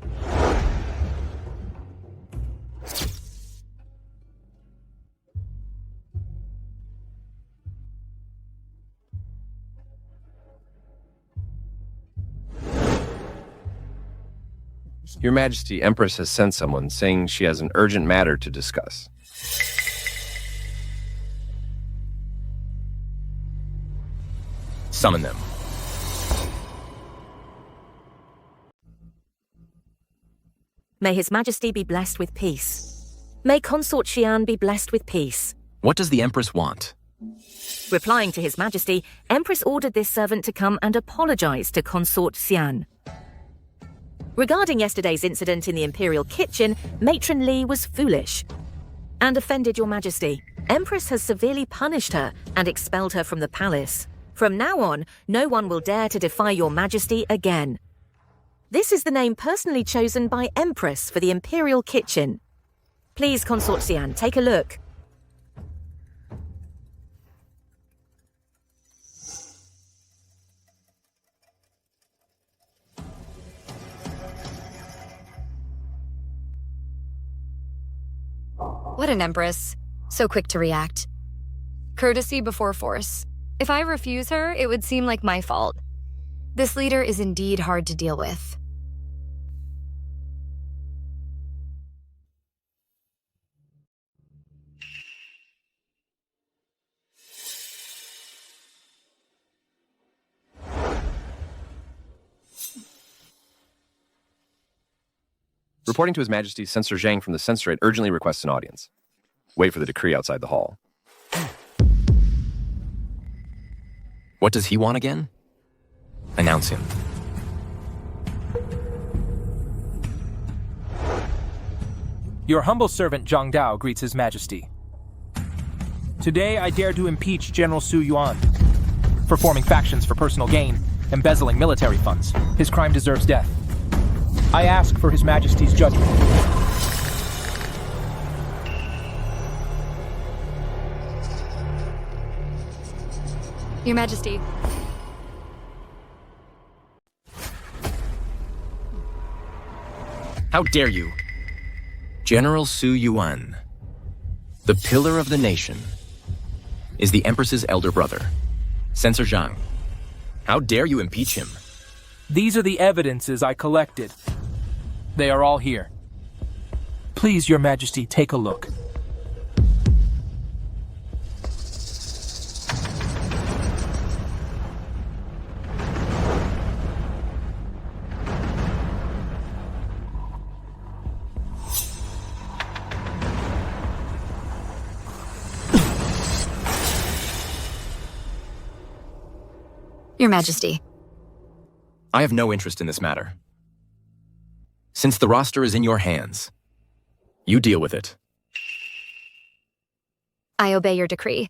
Your Majesty, Empress has sent someone saying she has an urgent matter to discuss. Summon them. May His Majesty be blessed with peace. May Consort Xian be blessed with peace. What does the Empress want? Replying to His Majesty, Empress ordered this servant to come and apologize to Consort Xian. Regarding yesterday's incident in the Imperial kitchen, Matron Li was foolish and offended Your Majesty. Empress has severely punished her and expelled her from the palace. From now on, no one will dare to defy Your Majesty again. This is the name personally chosen by Empress for the Imperial kitchen. Please, Consort Xian, take a look. What an Empress. So quick to react. Courtesy before force. If I refuse her, it would seem like my fault. This leader is indeed hard to deal with. Reporting to His Majesty, Censor Zhang from the Censorate urgently requests an audience. Wait for the decree outside the hall. What does he want again? Announce him. Your humble servant Zhang Dao greets His Majesty. Today I dare to impeach General Su Yuan for forming factions for personal gain, embezzling military funds. His crime deserves death. I ask for His Majesty's judgment. Your Majesty. How dare you? General Su Yuan, the pillar of the nation, is the Empress's elder brother, Censor Zhang. How dare you impeach him? These are the evidences I collected. They are all here. Please, Your Majesty, take a look. Your Majesty. I have no interest in this matter. Since the roster is in your hands, you deal with it. I obey your decree.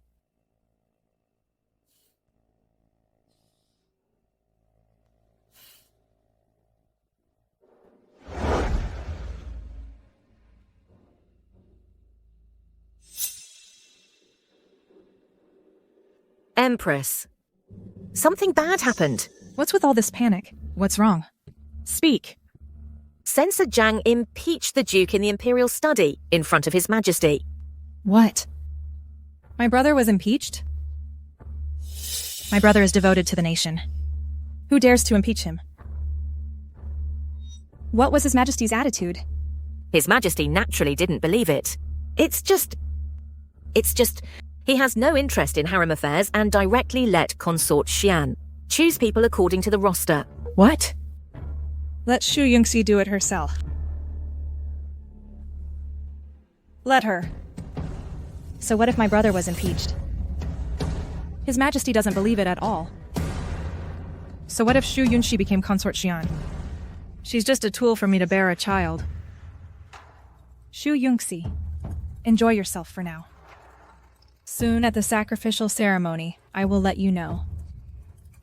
Empress. Something bad happened. What's with all this panic? What's wrong? Speak. Censor Zhang impeached the Duke in the Imperial study in front of His Majesty. What? My brother was impeached? My brother is devoted to the nation. Who dares to impeach him? What was His Majesty's attitude? His Majesty naturally didn't believe it. It's just, he has no interest in harem affairs and directly let Consort Xian choose people according to the roster. What? Let Xu Yingxi do it herself. Let her. So what if my brother was impeached? His Majesty doesn't believe it at all. So what if Xu Yunxi became Consort Xian? She's just a tool for me to bear a child. Xu Yunxi, enjoy yourself for now. Soon at the sacrificial ceremony, I will let you know.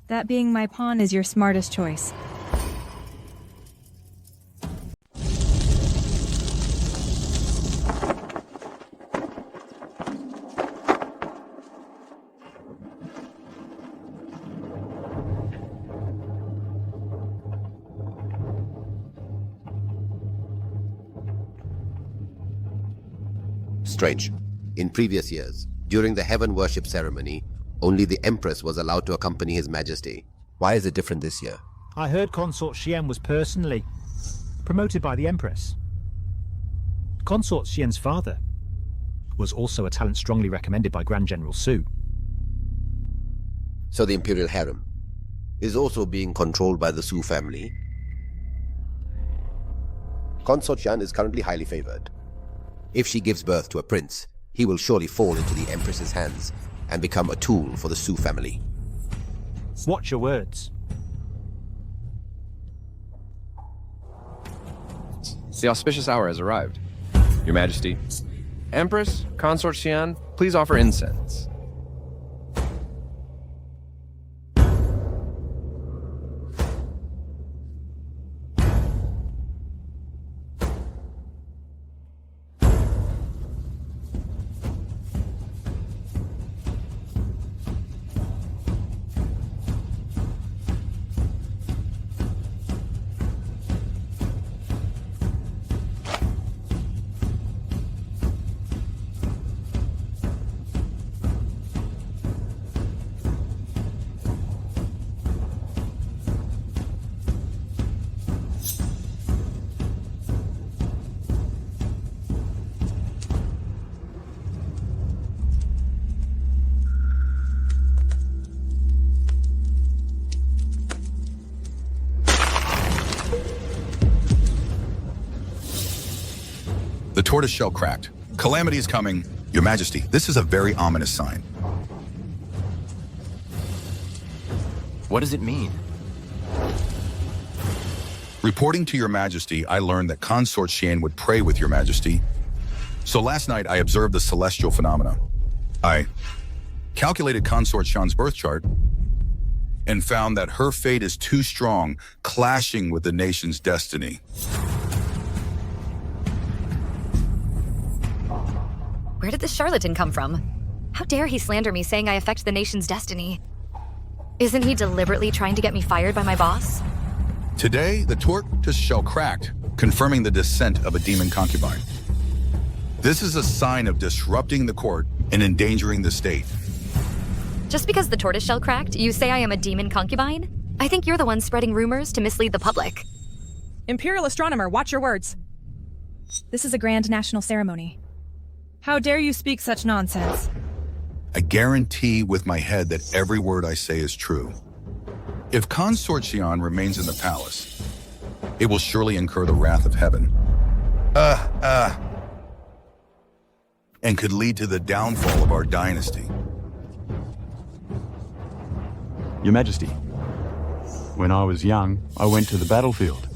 That being my pawn is your smartest choice. Strange. In previous years, during the heaven worship ceremony, only the Empress was allowed to accompany His Majesty. Why is it different this year? I heard Consort Xian was personally promoted by the Empress. Consort Xian's father was also a talent strongly recommended by Grand General Su. So the Imperial Harem is also being controlled by the Su family. Consort Xian is currently highly favored. If she gives birth to a prince, he will surely fall into the Empress's hands and become a tool for the Su family. Watch your words. The auspicious hour has arrived. Your Majesty. Empress, Consort Xian, please offer incense. The tortoise shell cracked. Calamity is coming. Your Majesty, this is a very ominous sign. What does it mean? Reporting to Your Majesty, I learned that Consort Xian would pray with Your Majesty. So last night, I observed the celestial phenomena. I calculated Consort Xian's birth chart and found that her fate is too strong, clashing with the nation's destiny. Where did this charlatan come from? How dare he slander me saying I affect the nation's destiny? Isn't he deliberately trying to get me fired by my boss? Today, the tortoise shell cracked, confirming the descent of a demon concubine. This is a sign of disrupting the court and endangering the state. Just because the tortoiseshell cracked, you say I am a demon concubine? I think you're the one spreading rumors to mislead the public. Imperial astronomer, watch your words. This is a grand national ceremony. How dare you speak such nonsense? I guarantee with my head that every word I say is true. If Consort Xian remains in the palace, it will surely incur the wrath of heaven. And could lead to the downfall of our dynasty. Your Majesty, when I was young, I went to the battlefield.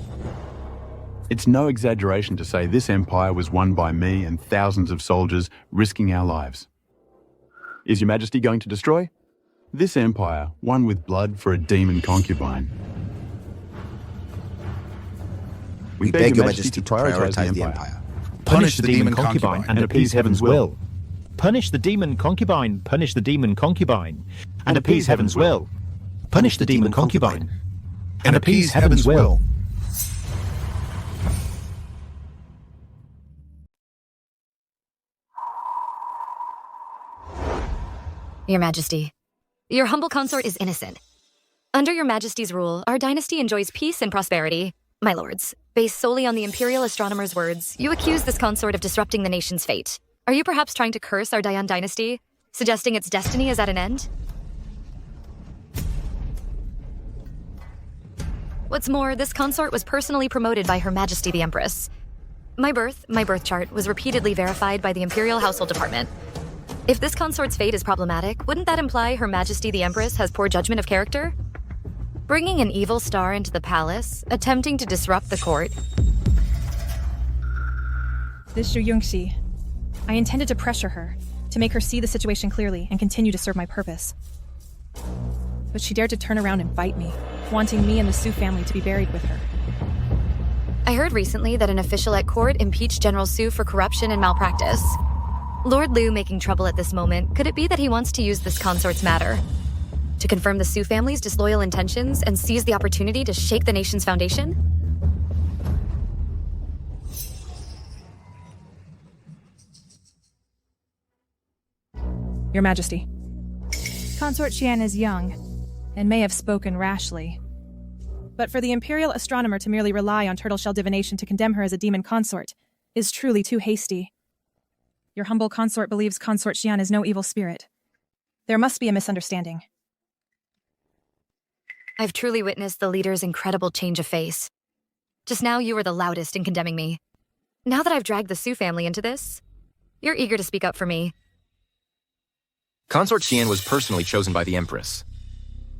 It's no exaggeration to say this empire was won by me and thousands of soldiers risking our lives. Is Your Majesty going to destroy this empire, won with blood for a demon concubine? We beg Your Majesty to prioritize the empire. Punish the demon concubine and appease heaven's will. Punish the demon concubine, punish the demon concubine, and appease heaven's will. Punish the demon concubine, and appease heaven's will. Your Majesty, your humble consort is innocent. Under Your Majesty's rule, our dynasty enjoys peace and prosperity. My lords, based solely on the imperial astronomer's words, you accuse this consort of disrupting the nation's fate. Are you perhaps trying to curse our Dayan dynasty, suggesting its destiny is at an end? What's more, this consort was personally promoted by Her Majesty the Empress. My birth chart, was repeatedly verified by the Imperial Household Department. If this consort's fate is problematic, wouldn't that imply Her Majesty the Empress has poor judgment of character? Bringing an evil star into the palace, attempting to disrupt the court. This Zhu Yongxi. I intended to pressure her, to make her see the situation clearly and continue to serve my purpose. But she dared to turn around and bite me, wanting me and the Su family to be buried with her. I heard recently that an official at court impeached General Su for corruption and malpractice. Lord Liu making trouble at this moment, could it be that he wants to use this consort's matter to confirm the Su family's disloyal intentions and seize the opportunity to shake the nation's foundation? Your Majesty, Consort Xian is young and may have spoken rashly. But for the Imperial astronomer to merely rely on turtle-shell divination to condemn her as a demon consort is truly too hasty. Your humble consort believes Consort Xian is no evil spirit. There must be a misunderstanding. I've truly witnessed the leader's incredible change of face. Just now you were the loudest in condemning me. Now that I've dragged the Su family into this, you're eager to speak up for me. Consort Xian was personally chosen by the Empress.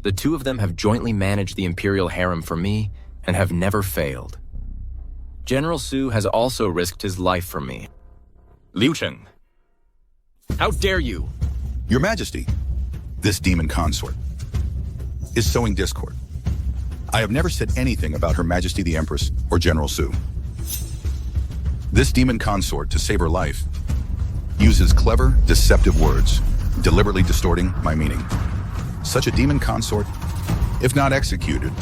The two of them have jointly managed the Imperial Harem for me and have never failed. General Su has also risked his life for me. Liu Chen, how dare you? Your Majesty, this demon consort is sowing discord. I have never said anything about Her Majesty the Empress or General Su. This demon consort, to save her life, uses clever, deceptive words, deliberately distorting my meaning. Such a demon consort, if not executed,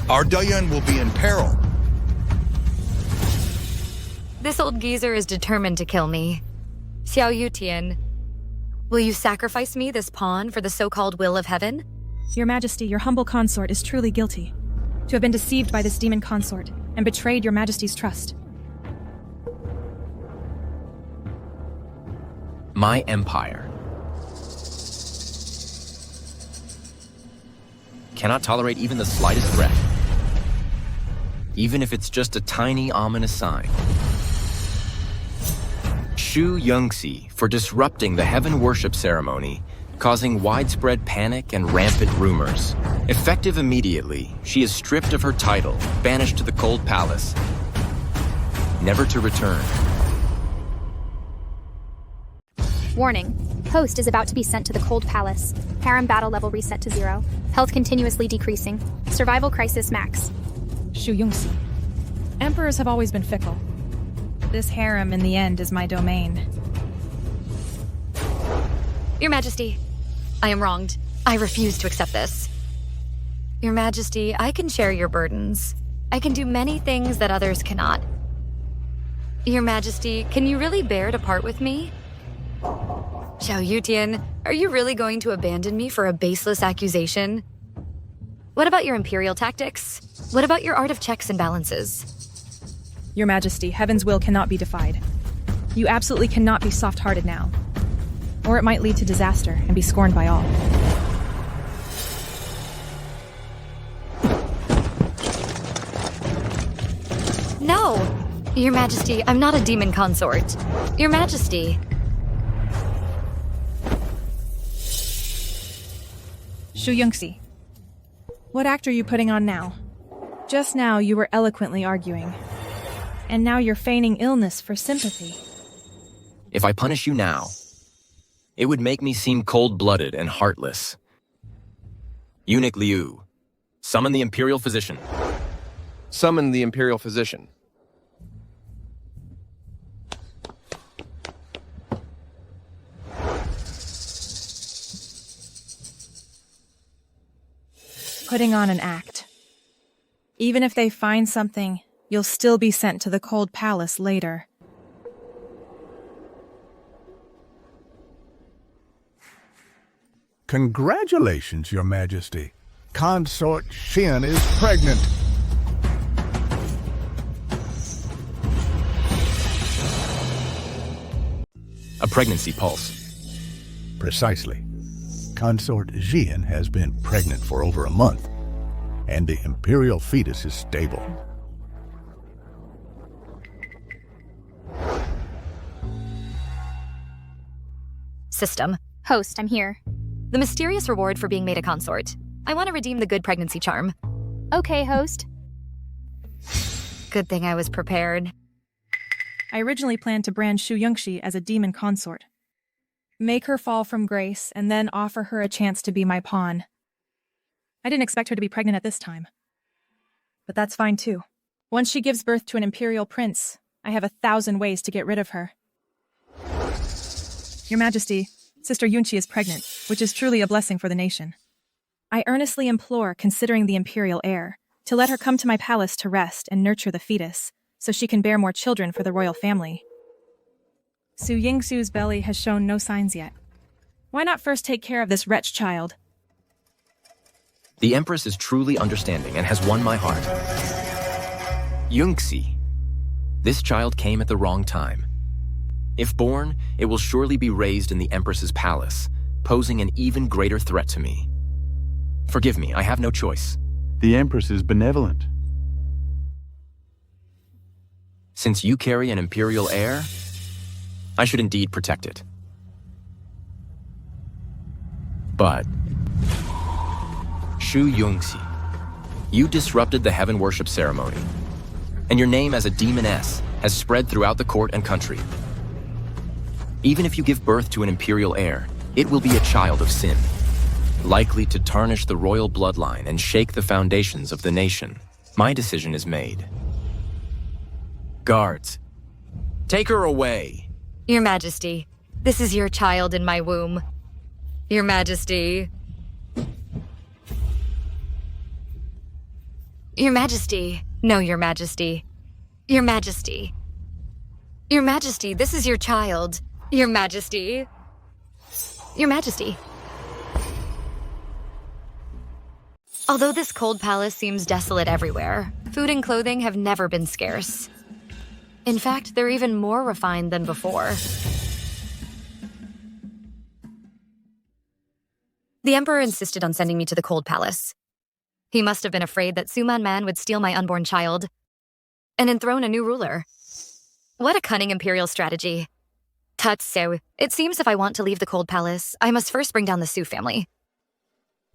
our Dayan will be in peril. This old geezer is determined to kill me. Xiao Yutian, will you sacrifice me, this pawn, for the so-called will of heaven? Your Majesty, your humble consort is truly guilty to have been deceived by this demon consort and betrayed Your Majesty's trust. My empire cannot tolerate even the slightest threat, even if it's just a tiny, ominous sign. Shu Yongxi for disrupting the heaven worship ceremony, causing widespread panic and rampant rumors. Effective immediately, she is stripped of her title, banished to the Cold Palace, never to return. Warning. Host is about to be sent to the Cold Palace. Harem battle level reset to 0. Health continuously decreasing. Survival crisis max. Shu Yongxi. Emperors have always been fickle. This harem, in the end, is my domain. Your Majesty, I am wronged. I refuse to accept this. Your Majesty, I can share your burdens. I can do many things that others cannot. Your Majesty, can you really bear to part with me? Xiao Yutian, are you really going to abandon me for a baseless accusation? What about your imperial tactics? What about your art of checks and balances? Your Majesty, Heaven's will cannot be defied. You absolutely cannot be soft-hearted now. Or it might lead to disaster and be scorned by all. No! Your Majesty, I'm not a demon consort. Your Majesty. Shu Yongxi, what act are you putting on now? Just now you were eloquently arguing. And now you're feigning illness for sympathy. If I punish you now, it would make me seem cold-blooded and heartless. Eunuch Liu, summon the Imperial Physician. Summon the Imperial Physician. Putting on an act. Even if they find something, you'll still be sent to the Cold Palace later. Congratulations, Your Majesty. Consort Shin is pregnant. A pregnancy pulse. Precisely. Consort Xian has been pregnant for over a month, and the imperial fetus is stable. System. Host, I'm here. The mysterious reward for being made a consort. I want to redeem the good pregnancy charm. Okay, host. Good thing I was prepared. I originally planned to brand Shu Yongxi as a demon consort. Make her fall from grace, and then offer her a chance to be my pawn. I didn't expect her to be pregnant at this time. But that's fine too. Once she gives birth to an imperial prince, I have 1,000 ways to get rid of her. Your Majesty, Sister Yunqi is pregnant, which is truly a blessing for the nation. I earnestly implore, considering the imperial heir, to let her come to my palace to rest and nurture the fetus, so she can bear more children for the royal family. Su Yingxu's belly has shown no signs yet. Why not first take care of this wretched child? The Empress is truly understanding and has won my heart. Yungxi. This child came at the wrong time. If born, it will surely be raised in the Empress's palace, posing an even greater threat to me. Forgive me, I have no choice. The Empress is benevolent. Since you carry an imperial heir, I should indeed protect it. But Shu Yongxi, you disrupted the heaven worship ceremony, and your name as a demoness has spread throughout the court and country. Even if you give birth to an imperial heir, it will be a child of sin, likely to tarnish the royal bloodline and shake the foundations of the nation. My decision is made. Guards, take her away. Your Majesty, this is your child in my womb. Your Majesty. Your Majesty. No, Your Majesty. Your Majesty. Your Majesty, this is your child. Your Majesty. Your Majesty. Although this cold palace seems desolate everywhere, food and clothing have never been scarce. In fact, they're even more refined than before. The Emperor insisted on sending me to the Cold Palace. He must have been afraid that Suman Man would steal my unborn child and enthrone a new ruler. What a cunning imperial strategy. Tutsu, it seems if I want to leave the Cold Palace, I must first bring down the Su family.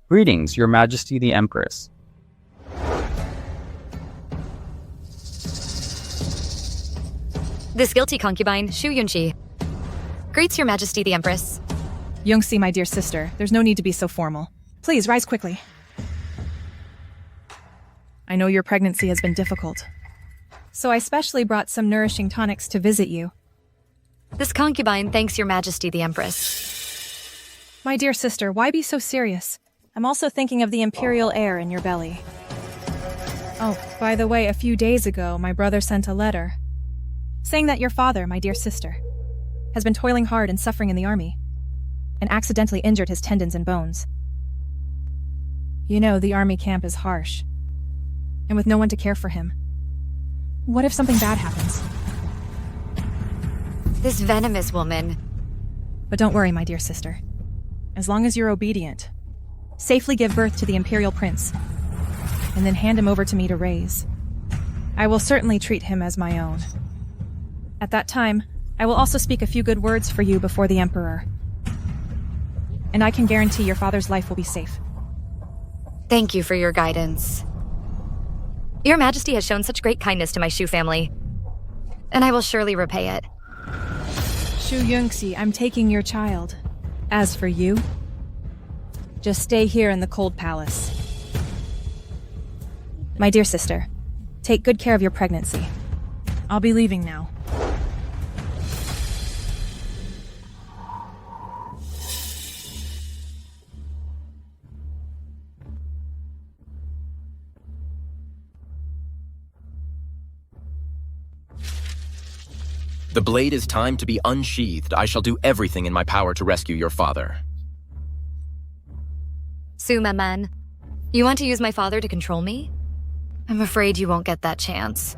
Greetings, Your Majesty the Empress. This guilty concubine, Shu Yunqi. Greets Your Majesty the Empress. Yungsi, my dear sister, there's no need to be so formal. Please, rise quickly. I know your pregnancy has been difficult, so I specially brought some nourishing tonics to visit you. This concubine thanks Your Majesty the Empress. My dear sister, why be so serious? I'm also thinking of the imperial heir in your belly. Oh, by the way, a few days ago, my brother sent a letter saying that your father, my dear sister, has been toiling hard and suffering in the army, and accidentally injured his tendons and bones. You know, the army camp is harsh, and with no one to care for him. What if something bad happens? This venomous woman. But don't worry, my dear sister. As long as you're obedient, safely give birth to the imperial prince, and then hand him over to me to raise, I will certainly treat him as my own. At that time, I will also speak a few good words for you before the Emperor. And I can guarantee your father's life will be safe. Thank you for your guidance. Your Majesty has shown such great kindness to my Shu family, and I will surely repay it. Shu Yungsi, I'm taking your child. As for you, just stay here in the Cold Palace. My dear sister, take good care of your pregnancy. I'll be leaving now. The blade is time to be unsheathed. I shall do everything in my power to rescue your father. Su Man, you want to use my father to control me? I'm afraid you won't get that chance.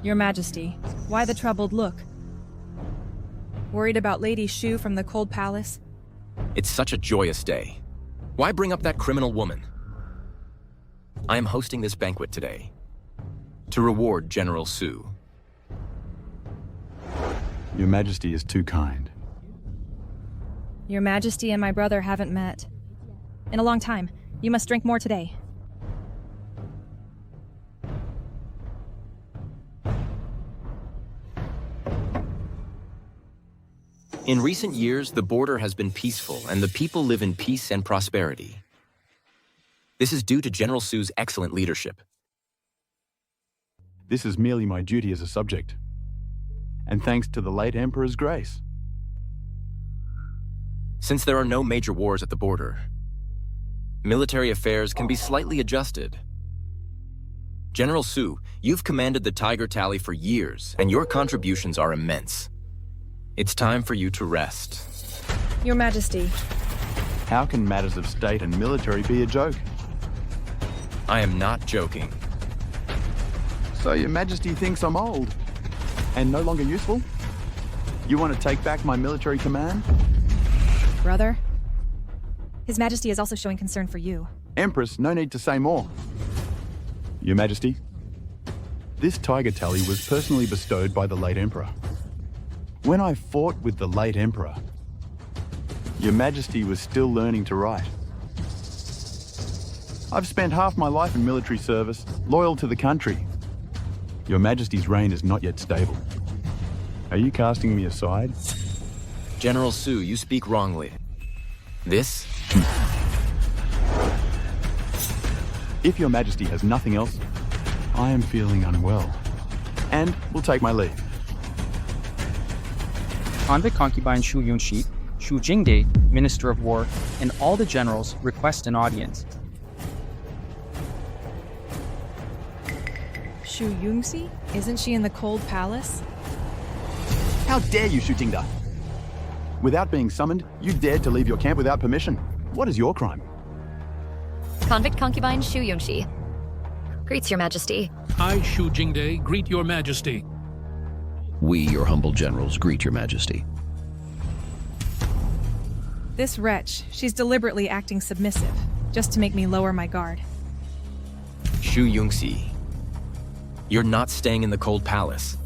Your Majesty, why the troubled look? Worried about Lady Shu from the Cold Palace? It's such a joyous day. Why bring up that criminal woman? I am hosting this banquet today to reward General Su. Your Majesty is too kind. Your Majesty and my brother haven't met in a long time. You must drink more today. In recent years, the border has been peaceful and the people live in peace and prosperity. This is due to General Su's excellent leadership. This is merely my duty as a subject, and thanks to the late Emperor's grace. Since there are no major wars at the border, military affairs can be slightly adjusted. General Su, you've commanded the Tiger Tally for years, and your contributions are immense. It's time for you to rest. Your Majesty. How can matters of state and military be a joke? I am not joking. So Your Majesty thinks I'm old and no longer useful? You want to take back my military command? Brother, His Majesty is also showing concern for you. Empress, no need to say more. Your Majesty, this Tiger Tally was personally bestowed by the late Emperor. When I fought with the late Emperor, Your Majesty was still learning to write. I've spent half my life in military service, loyal to the country. Your Majesty's reign is not yet stable. Are you casting me aside? General Su, you speak wrongly. This? If Your Majesty has nothing else, I am feeling unwell, and will take my leave. Convict concubine Shu Yunqi, Shu Jingde, Minister of War, and all the generals request an audience. Shu Yungsi? Isn't she in the Cold Palace? How dare you, Shu Jingde? Without being summoned, you dared to leave your camp without permission. What is your crime? Convict concubine Shu Yongxi. Greets your majesty. I, Shu Jingde, greet your majesty. We, your humble generals, greet your majesty. This wretch, she's deliberately acting submissive, just to make me lower my guard. Shu Yongxi, you're not staying in the cold palace,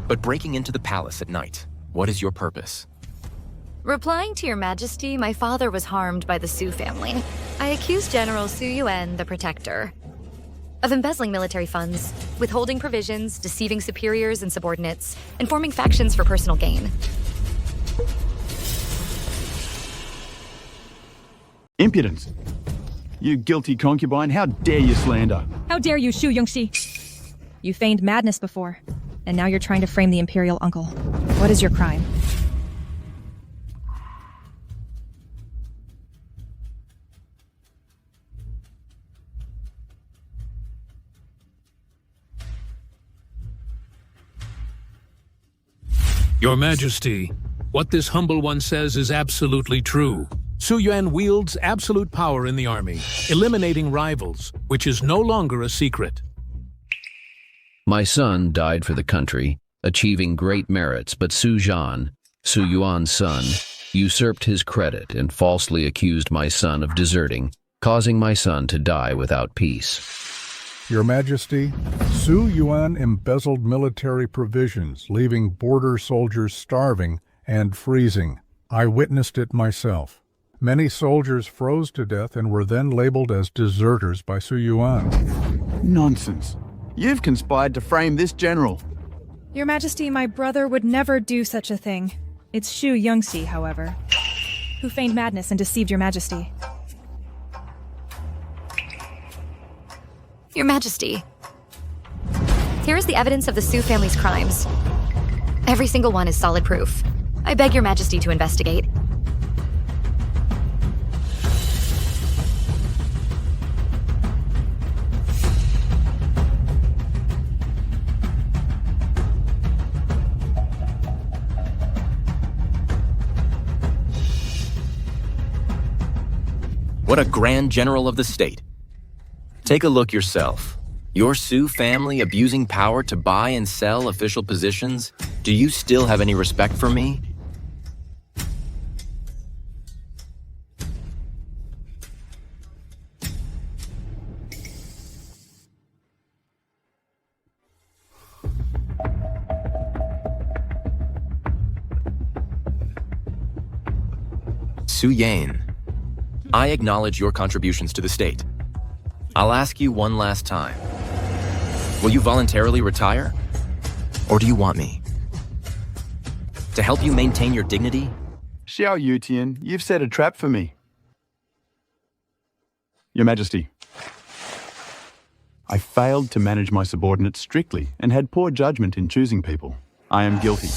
but breaking into the palace at night. What is your purpose? Replying to your majesty, my father was harmed by the Su family. I accuse General Su Yuan, the protector, of embezzling military funds, withholding provisions, deceiving superiors and subordinates, and forming factions for personal gain. Impudence! You guilty concubine, how dare you slander? How dare you, Shu Yongxi? You feigned madness before, and now you're trying to frame the imperial uncle. What is your crime? Your Majesty, what this humble one says is absolutely true. Su Yuan wields absolute power in the army, eliminating rivals, which is no longer a secret. My son died for the country, achieving great merits, but Su Zhan, Su Yuan's son, usurped his credit and falsely accused my son of deserting, causing my son to die without peace. Your Majesty, Su Yuan embezzled military provisions, leaving border soldiers starving and freezing. I witnessed it myself. Many soldiers froze to death and were then labeled as deserters by Su Yuan. Nonsense. You've conspired to frame this general. Your Majesty, my brother would never do such a thing. It's Shu Yongxi, however, who feigned madness and deceived your Majesty. Your Majesty, here is the evidence of the Su family's crimes. Every single one is solid proof. I beg your Majesty to investigate. What a grand general of the state. Take a look yourself. Your Su family abusing power to buy and sell official positions? Do you still have any respect for me? Su Yan, I acknowledge your contributions to the state. I'll ask you one last time. Will you voluntarily retire? Or do you want me to help you maintain your dignity? Xiao Yutian, you've set a trap for me. Your Majesty, I failed to manage my subordinates strictly and had poor judgment in choosing people. I am guilty.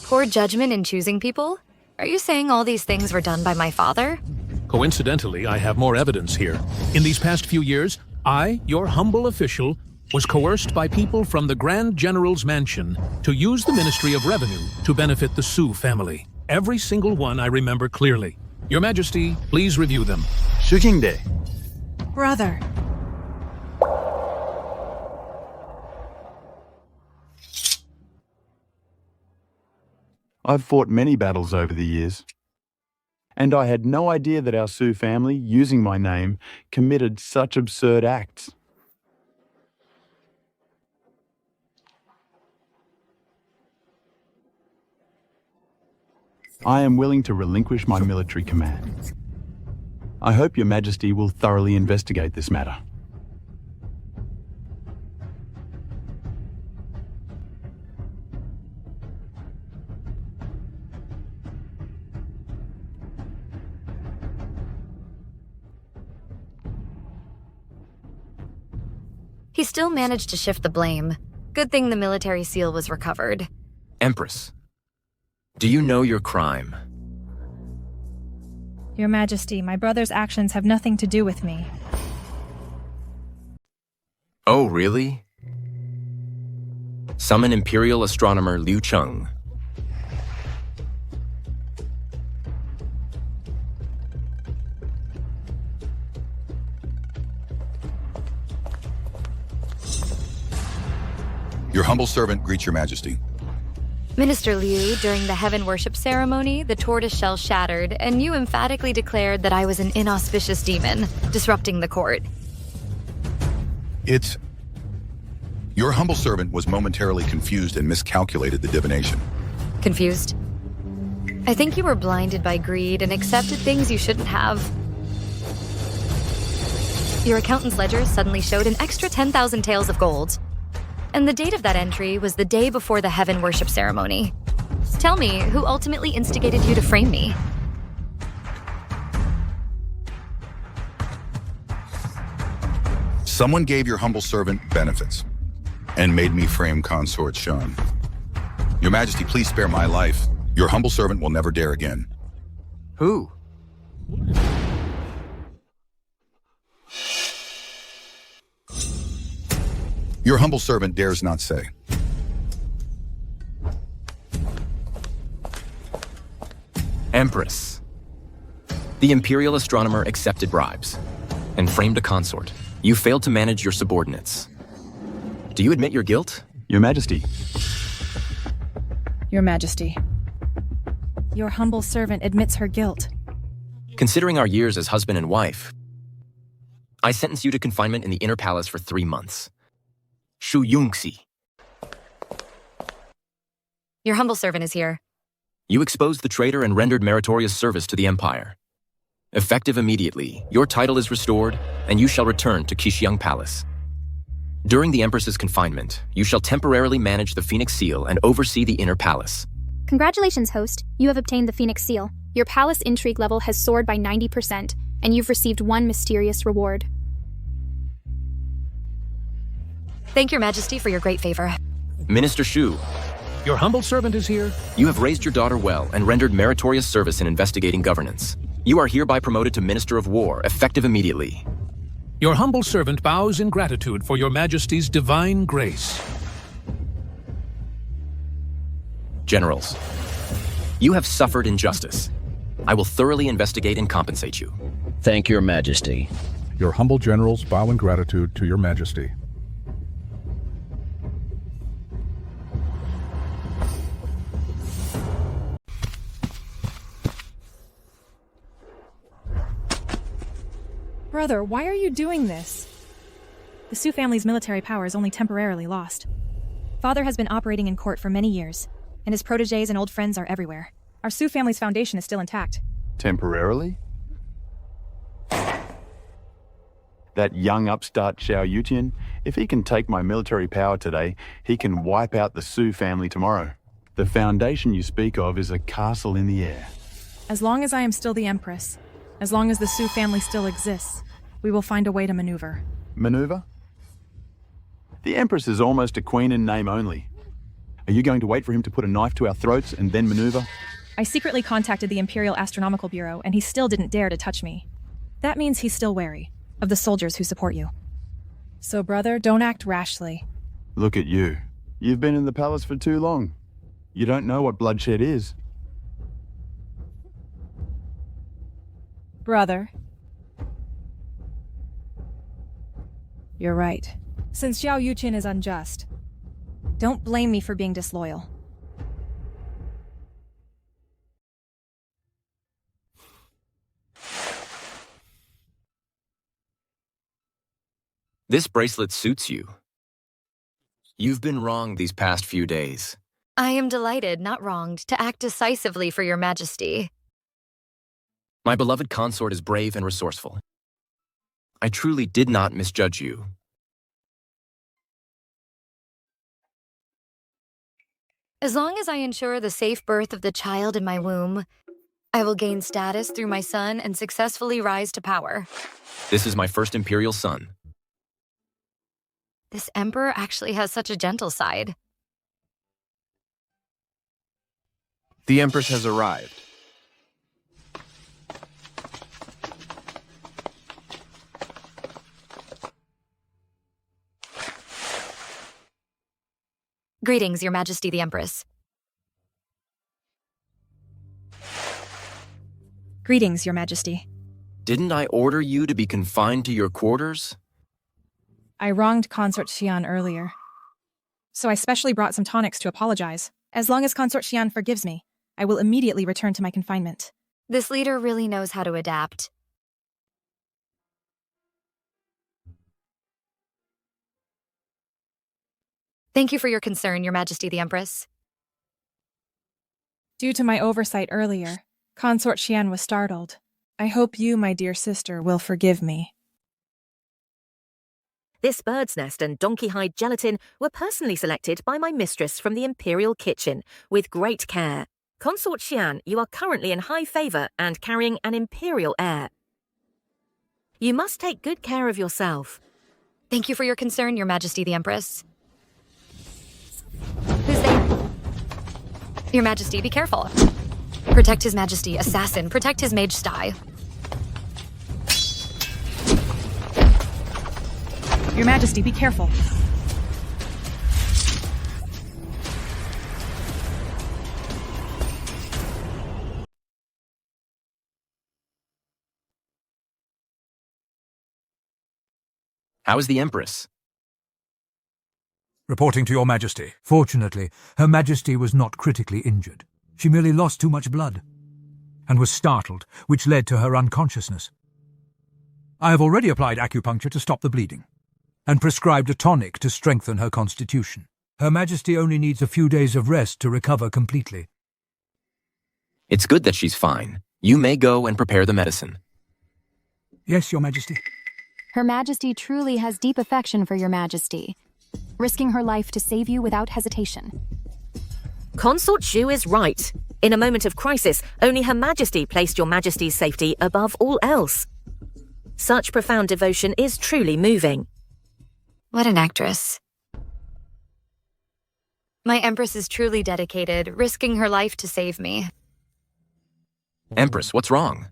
Poor judgment in choosing people? Are you saying all these things were done by my father? Coincidentally, I have more evidence here. In these past few years, I, your humble official, was coerced by people from the Grand General's mansion to use the Ministry of Revenue to benefit the Su family. Every single one I remember clearly. Your Majesty, please review them. Shukingde. Brother. I've fought many battles over the years, and I had no idea that our Su family, using my name, committed such absurd acts. I am willing to relinquish my military command. I hope Your Majesty will thoroughly investigate this matter. He still managed to shift the blame. Good thing the military seal was recovered. Empress, do you know your crime? Your Majesty, my brother's actions have nothing to do with me. Oh, really? Summon Imperial astronomer Liu Cheng. Your humble servant greets your majesty. Minister Liu, during the heaven worship ceremony, the tortoise shell shattered, and you emphatically declared that I was an inauspicious demon, disrupting the court. Your humble servant was momentarily confused and miscalculated the divination. Confused? I think you were blinded by greed and accepted things you shouldn't have. Your accountant's ledger suddenly showed an extra 10,000 taels of gold. And the date of that entry was the day before the heaven worship ceremony. Tell me, who ultimately instigated you to frame me? Someone gave your humble servant benefits and made me frame Consort Sean. Your Majesty, please spare my life. Your humble servant will never dare again. Who? Your humble servant dares not say. Empress. The imperial astronomer accepted bribes and framed a consort. You failed to manage your subordinates. Do you admit your guilt? Your Majesty. Your Majesty. Your humble servant admits her guilt. Considering our years as husband and wife, I sentence you to confinement in the inner palace for 3 months. Shu Yungxi. Your humble servant is here. You exposed the traitor and rendered meritorious service to the Empire. Effective immediately, your title is restored, and you shall return to Qixing Palace. During the Empress's confinement, you shall temporarily manage the Phoenix Seal and oversee the inner palace. Congratulations, host. You have obtained the Phoenix Seal. Your palace intrigue level has soared by 90%, and you've received one mysterious reward. Thank your Majesty for your great favor. Minister Shu. Your humble servant is here. You have raised your daughter well and rendered meritorious service in investigating governance. You are hereby promoted to Minister of War, effective immediately. Your humble servant bows in gratitude for your Majesty's divine grace. Generals, you have suffered injustice. I will thoroughly investigate and compensate you. Thank your Majesty. Your humble generals bow in gratitude to your Majesty. Brother, why are you doing this? The Su family's military power is only temporarily lost. Father has been operating in court for many years, and his protégés and old friends are everywhere. Our Su family's foundation is still intact. Temporarily? That young upstart Xiao Yutian, if he can take my military power today, he can wipe out the Su family tomorrow. The foundation you speak of is a castle in the air. As long as I am still the Empress, as long as the Su family still exists, we will find a way to maneuver. Maneuver? The Empress is almost a queen in name only. Are you going to wait for him to put a knife to our throats and then maneuver? I secretly contacted the Imperial Astronomical Bureau, and he still didn't dare to touch me. That means he's still wary of the soldiers who support you. So, brother, don't act rashly. Look at you. You've been in the palace for too long. You don't know what bloodshed is. Brother. You're right. Since Xiao Yuqin is unjust, don't blame me for being disloyal. This bracelet suits you. You've been wrong these past few days. I am delighted, not wronged, to act decisively for your Majesty. My beloved consort is brave and resourceful. I truly did not misjudge you. As long as I ensure the safe birth of the child in my womb, I will gain status through my son and successfully rise to power. This is my first imperial son. This emperor actually has such a gentle side. The Empress has arrived. Greetings, Your Majesty the Empress. Greetings, Your Majesty. Didn't I order you to be confined to your quarters? I wronged Consort Xian earlier. So I specially brought some tonics to apologize. As long as Consort Xian forgives me, I will immediately return to my confinement. This leader really knows how to adapt. Thank you for your concern, Your Majesty the Empress. Due to my oversight earlier, Consort Xian was startled. I hope you, my dear sister, will forgive me. This bird's nest and donkey hide gelatin were personally selected by my mistress from the imperial kitchen with great care. Consort Xian, you are currently in high favor and carrying an imperial heir. You must take good care of yourself. Thank you for your concern, Your Majesty the Empress. Who's there? Your Majesty, be careful. Protect His Majesty, assassin. Protect his mage sty. Your Majesty, be careful. How is the Empress? Reporting to Your Majesty. Fortunately, Her Majesty was not critically injured. She merely lost too much blood and was startled, which led to her unconsciousness. I have already applied acupuncture to stop the bleeding and prescribed a tonic to strengthen her constitution. Her Majesty only needs a few days of rest to recover completely. It's good that she's fine. You may go and prepare the medicine. Yes, Your Majesty. Her Majesty truly has deep affection for Your Majesty, risking her life to save you without hesitation. Consort Shu is right. In a moment of crisis, only Her Majesty placed Your Majesty's safety above all else. Such profound devotion is truly moving. What an actress. My Empress is truly dedicated, risking her life to save me. Empress, what's wrong?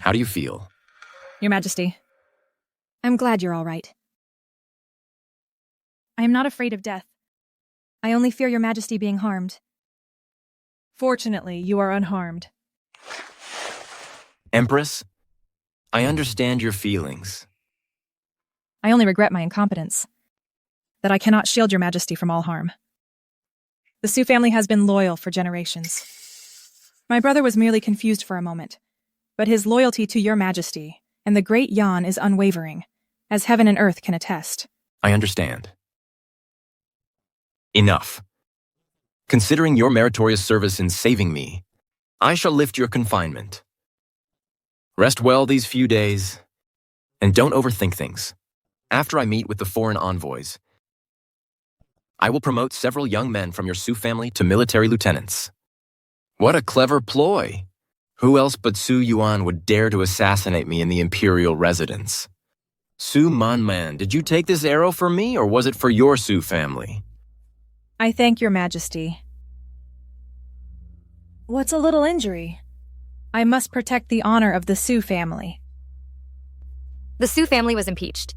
How do you feel? Your Majesty, I'm glad you're all right. I am not afraid of death. I only fear Your Majesty being harmed. Fortunately, you are unharmed. Empress, I understand your feelings. I only regret my incompetence, that I cannot shield Your Majesty from all harm. The Su family has been loyal for generations. My brother was merely confused for a moment, but his loyalty to Your Majesty and the great Yan is unwavering, as heaven and earth can attest. I understand. Enough. Considering your meritorious service in saving me, I shall lift your confinement. Rest well these few days, and don't overthink things. After I meet with the foreign envoys, I will promote several young men from your Su family to military lieutenants. What a clever ploy! Who else but Su Yuan would dare to assassinate me in the imperial residence? Su Man, did you take this arrow for me, or was it for your Su family? I thank Your Majesty. What's a little injury? I must protect the honor of the Su family. The Su family was impeached,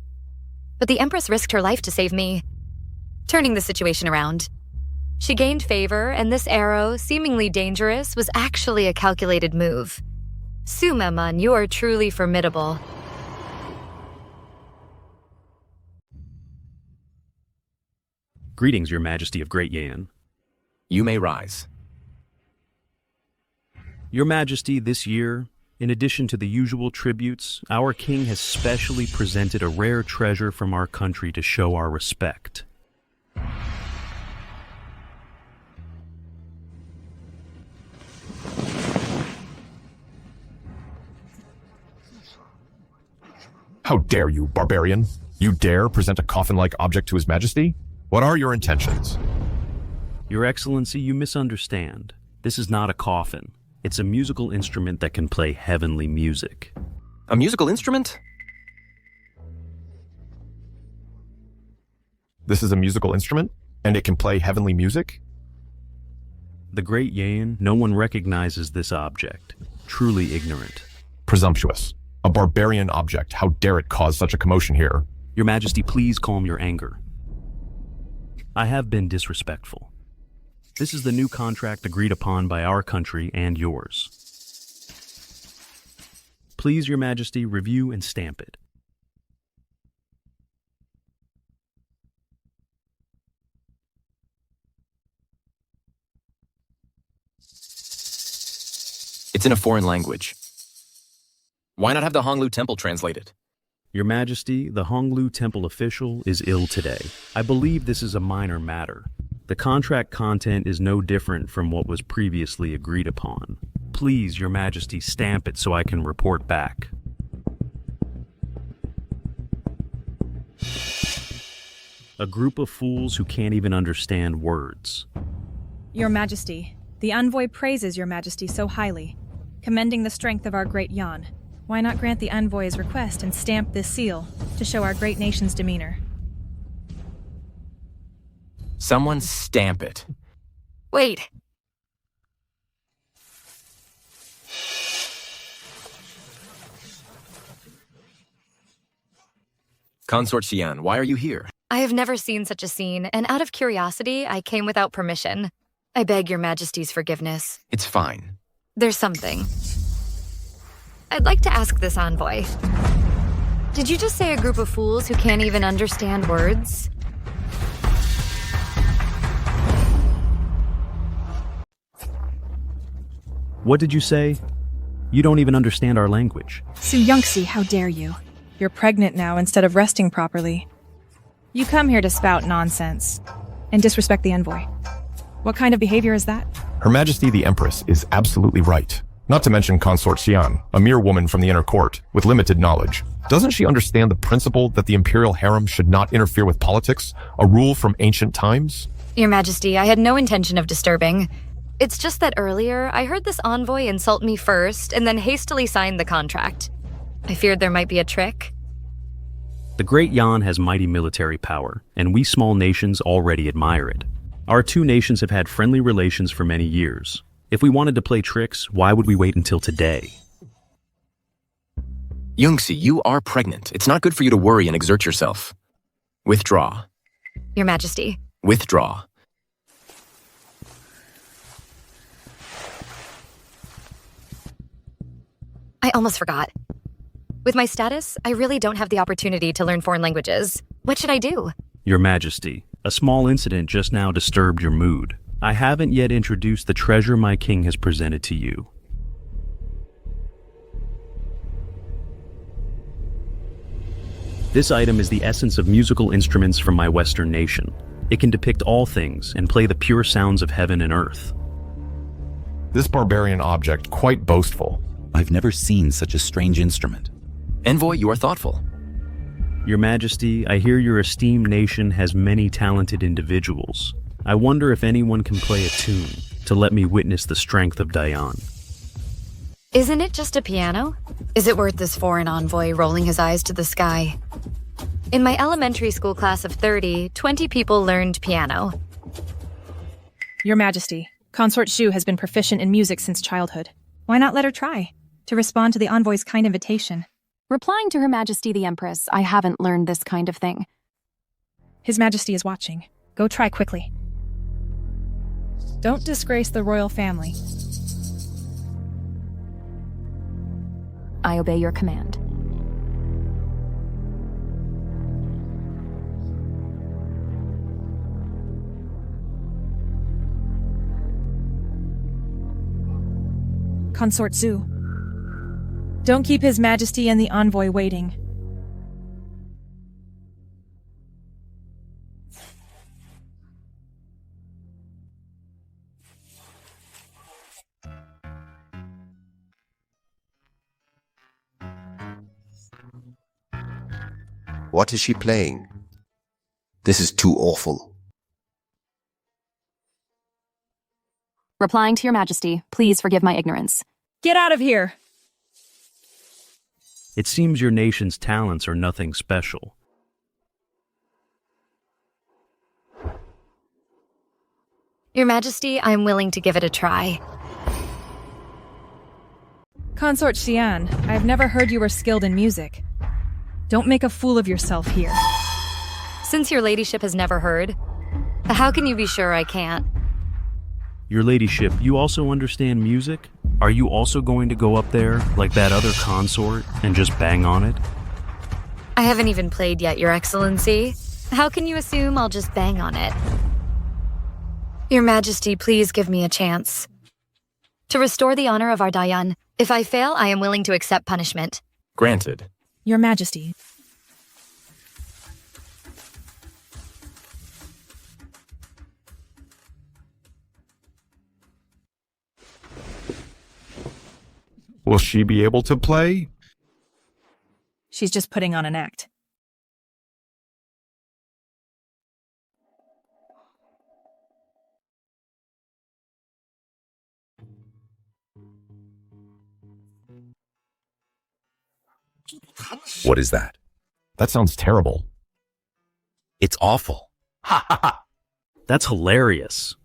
but the Empress risked her life to save me, turning the situation around. She gained favor, and this arrow, seemingly dangerous, was actually a calculated move. Su Man, you are truly formidable. Greetings, Your Majesty of Great Yan. You may rise. Your Majesty, this year, in addition to the usual tributes, our king has specially presented a rare treasure from our country to show our respect. How dare you, barbarian? You dare present a coffin-like object to His Majesty? What are your intentions? Your Excellency, you misunderstand. This is not a coffin. It's a musical instrument that can play heavenly music. A musical instrument? This is a musical instrument, and it can play heavenly music? The Great Yan, no one recognizes this object. Truly ignorant. Presumptuous. A barbarian object. How dare it cause such a commotion here? Your Majesty, please calm your anger. I have been disrespectful. This is the new contract agreed upon by our country and yours. Please, Your Majesty, review and stamp it. in a foreign language. Why not have the Honglu Temple translated? Your Majesty, the Honglu Temple official is ill today. I believe this is a minor matter. The contract content is no different from what was previously agreed upon. Please, Your Majesty, stamp it so I can report back. A group of fools who can't even understand words. Your Majesty, the envoy praises Your Majesty so highly, commending the strength of our great Yan. Why not grant the envoy's request and stamp this seal to show our great nation's demeanor? Someone stamp it. Wait. Consort Xian, why are you here? I have never seen such a scene, and out of curiosity, I came without permission. I beg Your Majesty's forgiveness. It's fine. There's something. I'd like to ask this envoy. Did you just say a group of fools who can't even understand words? What did you say? You don't even understand our language. Su Yongxi, how dare you? You're pregnant now instead of resting properly. You come here to spout nonsense and disrespect the envoy. What kind of behavior is that? Her Majesty the Empress is absolutely right. Not to mention Consort Xian, a mere woman from the inner court, with limited knowledge. Doesn't she understand the principle that the imperial harem should not interfere with politics, a rule from ancient times? Your Majesty, I had no intention of disturbing. It's just that earlier, I heard this envoy insult me first and then hastily signed the contract. I feared there might be a trick. The Great Yan has mighty military power, and we small nations already admire it. Our two nations have had friendly relations for many years. If we wanted to play tricks, why would we wait until today? Yongxi, you are pregnant. It's not good for you to worry and exert yourself. Withdraw. Your Majesty. Withdraw. I almost forgot. With my status, I really don't have the opportunity to learn foreign languages. What should I do? Your Majesty, a small incident just now disturbed your mood. I haven't yet introduced the treasure my king has presented to you. This item is the essence of musical instruments from my Western nation. It can depict all things and play the pure sounds of heaven and earth. This barbarian object quite boastful. I've never seen such a strange instrument. Envoy, you are thoughtful. Your Majesty, I hear your esteemed nation has many talented individuals. I wonder if anyone can play a tune to let me witness the strength of Dayan. Isn't it just a piano? Is it worth this foreign envoy rolling his eyes to the sky? In my elementary school class of 30, 20 people learned piano. Your Majesty, Consort Shu has been proficient in music since childhood. Why not let her try to respond to the envoy's kind invitation? Replying to Her Majesty the Empress, I haven't learned this kind of thing. His Majesty is watching. Go try quickly. Don't disgrace the royal family. I obey your command. Consort Zu. Don't keep His Majesty and the envoy waiting. What is she playing? This is too awful. Replying to Your Majesty, please forgive my ignorance. Get out of here! It seems your nation's talents are nothing special. Your Majesty, I am willing to give it a try. Consort Xian, I have never heard you were skilled in music. Don't make a fool of yourself here. Since your ladyship has never heard, how can you be sure I can't? Your ladyship, you also understand music? Are you also going to go up there, like that other consort, and just bang on it? I haven't even played yet, Your Excellency. How can you assume I'll just bang on it? Your Majesty, please give me a chance. To restore the honor of our Dayan. If I fail, I am willing to accept punishment. Granted. Your Majesty. Will she be able to play? She's just putting on an act. What is that? That sounds terrible. It's awful. That's hilarious.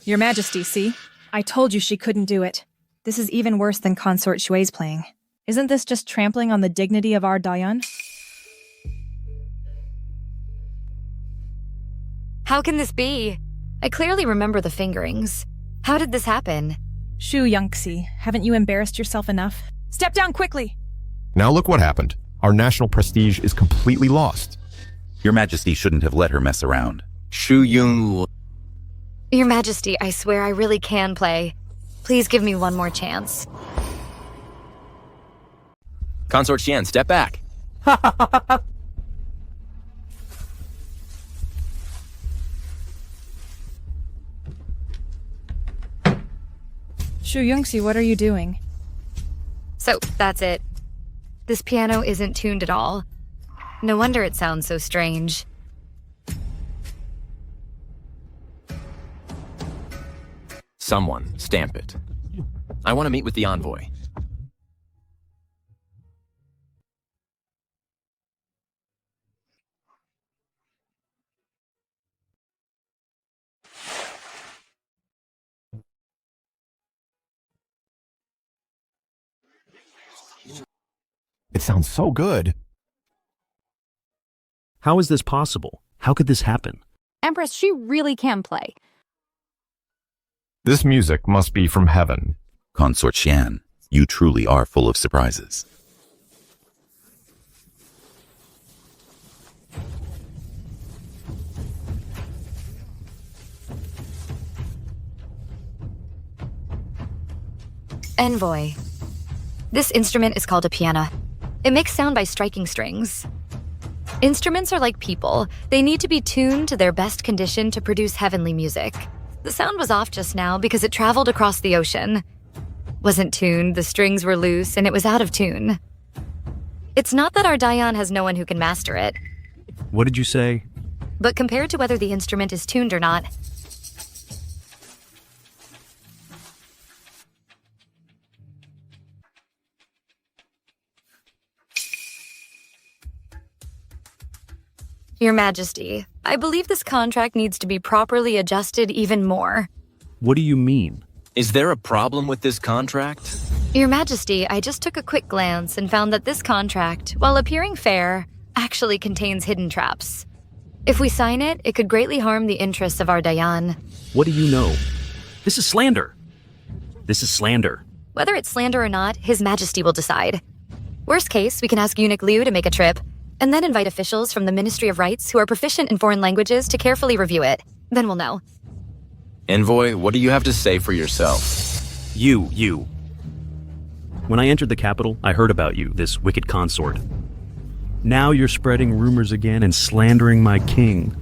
Your Majesty, see? I told you she couldn't do it. This is even worse than Consort Shui's playing. Isn't this just trampling on the dignity of our Dayan? How can this be? I clearly remember the fingerings. How did this happen? Shu Yangxi, haven't you embarrassed yourself enough? Step down quickly! Now look what happened. Our national prestige is completely lost. Your Majesty shouldn't have let her mess around. Shu Yung. Your Majesty, I swear I really can play. Please give me one more chance. Consort Xian, step back. Shu Yangxi, what are you doing? So, that's it. This piano isn't tuned at all. No wonder it sounds so strange. Someone, stamp it. I want to meet with the envoy. It sounds so good. How is this possible? How could this happen? Empress, she really can play. This music must be from heaven. Consort Xian, you truly are full of surprises. Envoy. This instrument is called a piano. It makes sound by striking strings. Instruments are like people. They need to be tuned to their best condition to produce heavenly music. The sound was off just now because it traveled across the ocean. Wasn't tuned, the strings were loose, and it was out of tune. It's not that our Dayan has no one who can master it, What did you say? but compared to whether the instrument is tuned or not, Your Majesty, I believe this contract needs to be properly adjusted even more. What do you mean? Is there a problem with this contract? Your Majesty, I just took a quick glance and found that this contract, while appearing fair, actually contains hidden traps. If we sign it, it could greatly harm the interests of our Dayan. What do you know? This is slander. This is slander. Whether it's slander or not, His Majesty will decide. Worst case, we can ask Eunuch Liu to make a trip, and then invite officials from the Ministry of Rights who are proficient in foreign languages to carefully review it. Then we'll know. Envoy, what do you have to say for yourself? You. When I entered the capital, I heard about you, this wicked consort. Now you're spreading rumors again and slandering my king.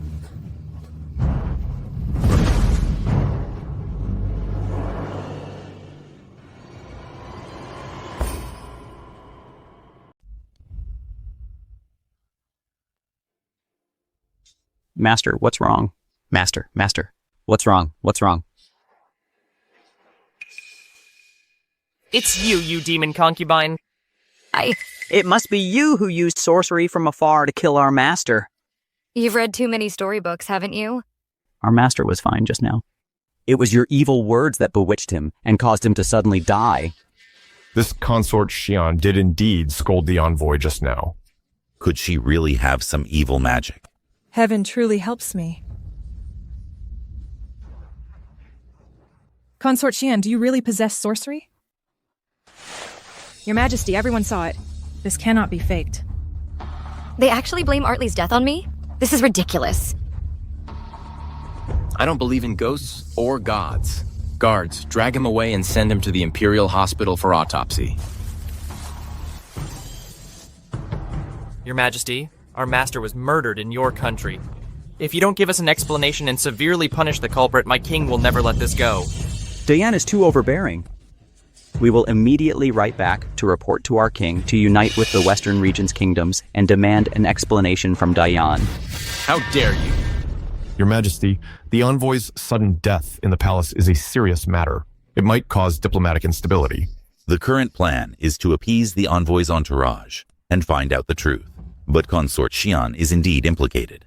Master, what's wrong? Master, what's wrong? What's wrong? It's you, you demon concubine. I... It must be you who used sorcery from afar to kill our master. You've read too many storybooks, haven't you? Our master was fine just now. It was your evil words that bewitched him and caused him to suddenly die. This Consort Xian did indeed scold the envoy just now. Could she really have some evil magic? Heaven truly helps me. Consort Xian, do you really possess sorcery? Your Majesty, everyone saw it. This cannot be faked. They actually blame Artley's death on me? This is ridiculous. I don't believe in ghosts or gods. Guards, drag him away and send him to the Imperial Hospital for autopsy. Your Majesty, our master was murdered in your country. If you don't give us an explanation and severely punish the culprit, my king will never let this go. Diane is too overbearing. We will immediately write back to report to our king to unite with the Western region's kingdoms and demand an explanation from Diane. How dare you? Your Majesty, the envoy's sudden death in the palace is a serious matter. It might cause diplomatic instability. The current plan is to appease the envoy's entourage and find out the truth. But Consort Xian is indeed implicated.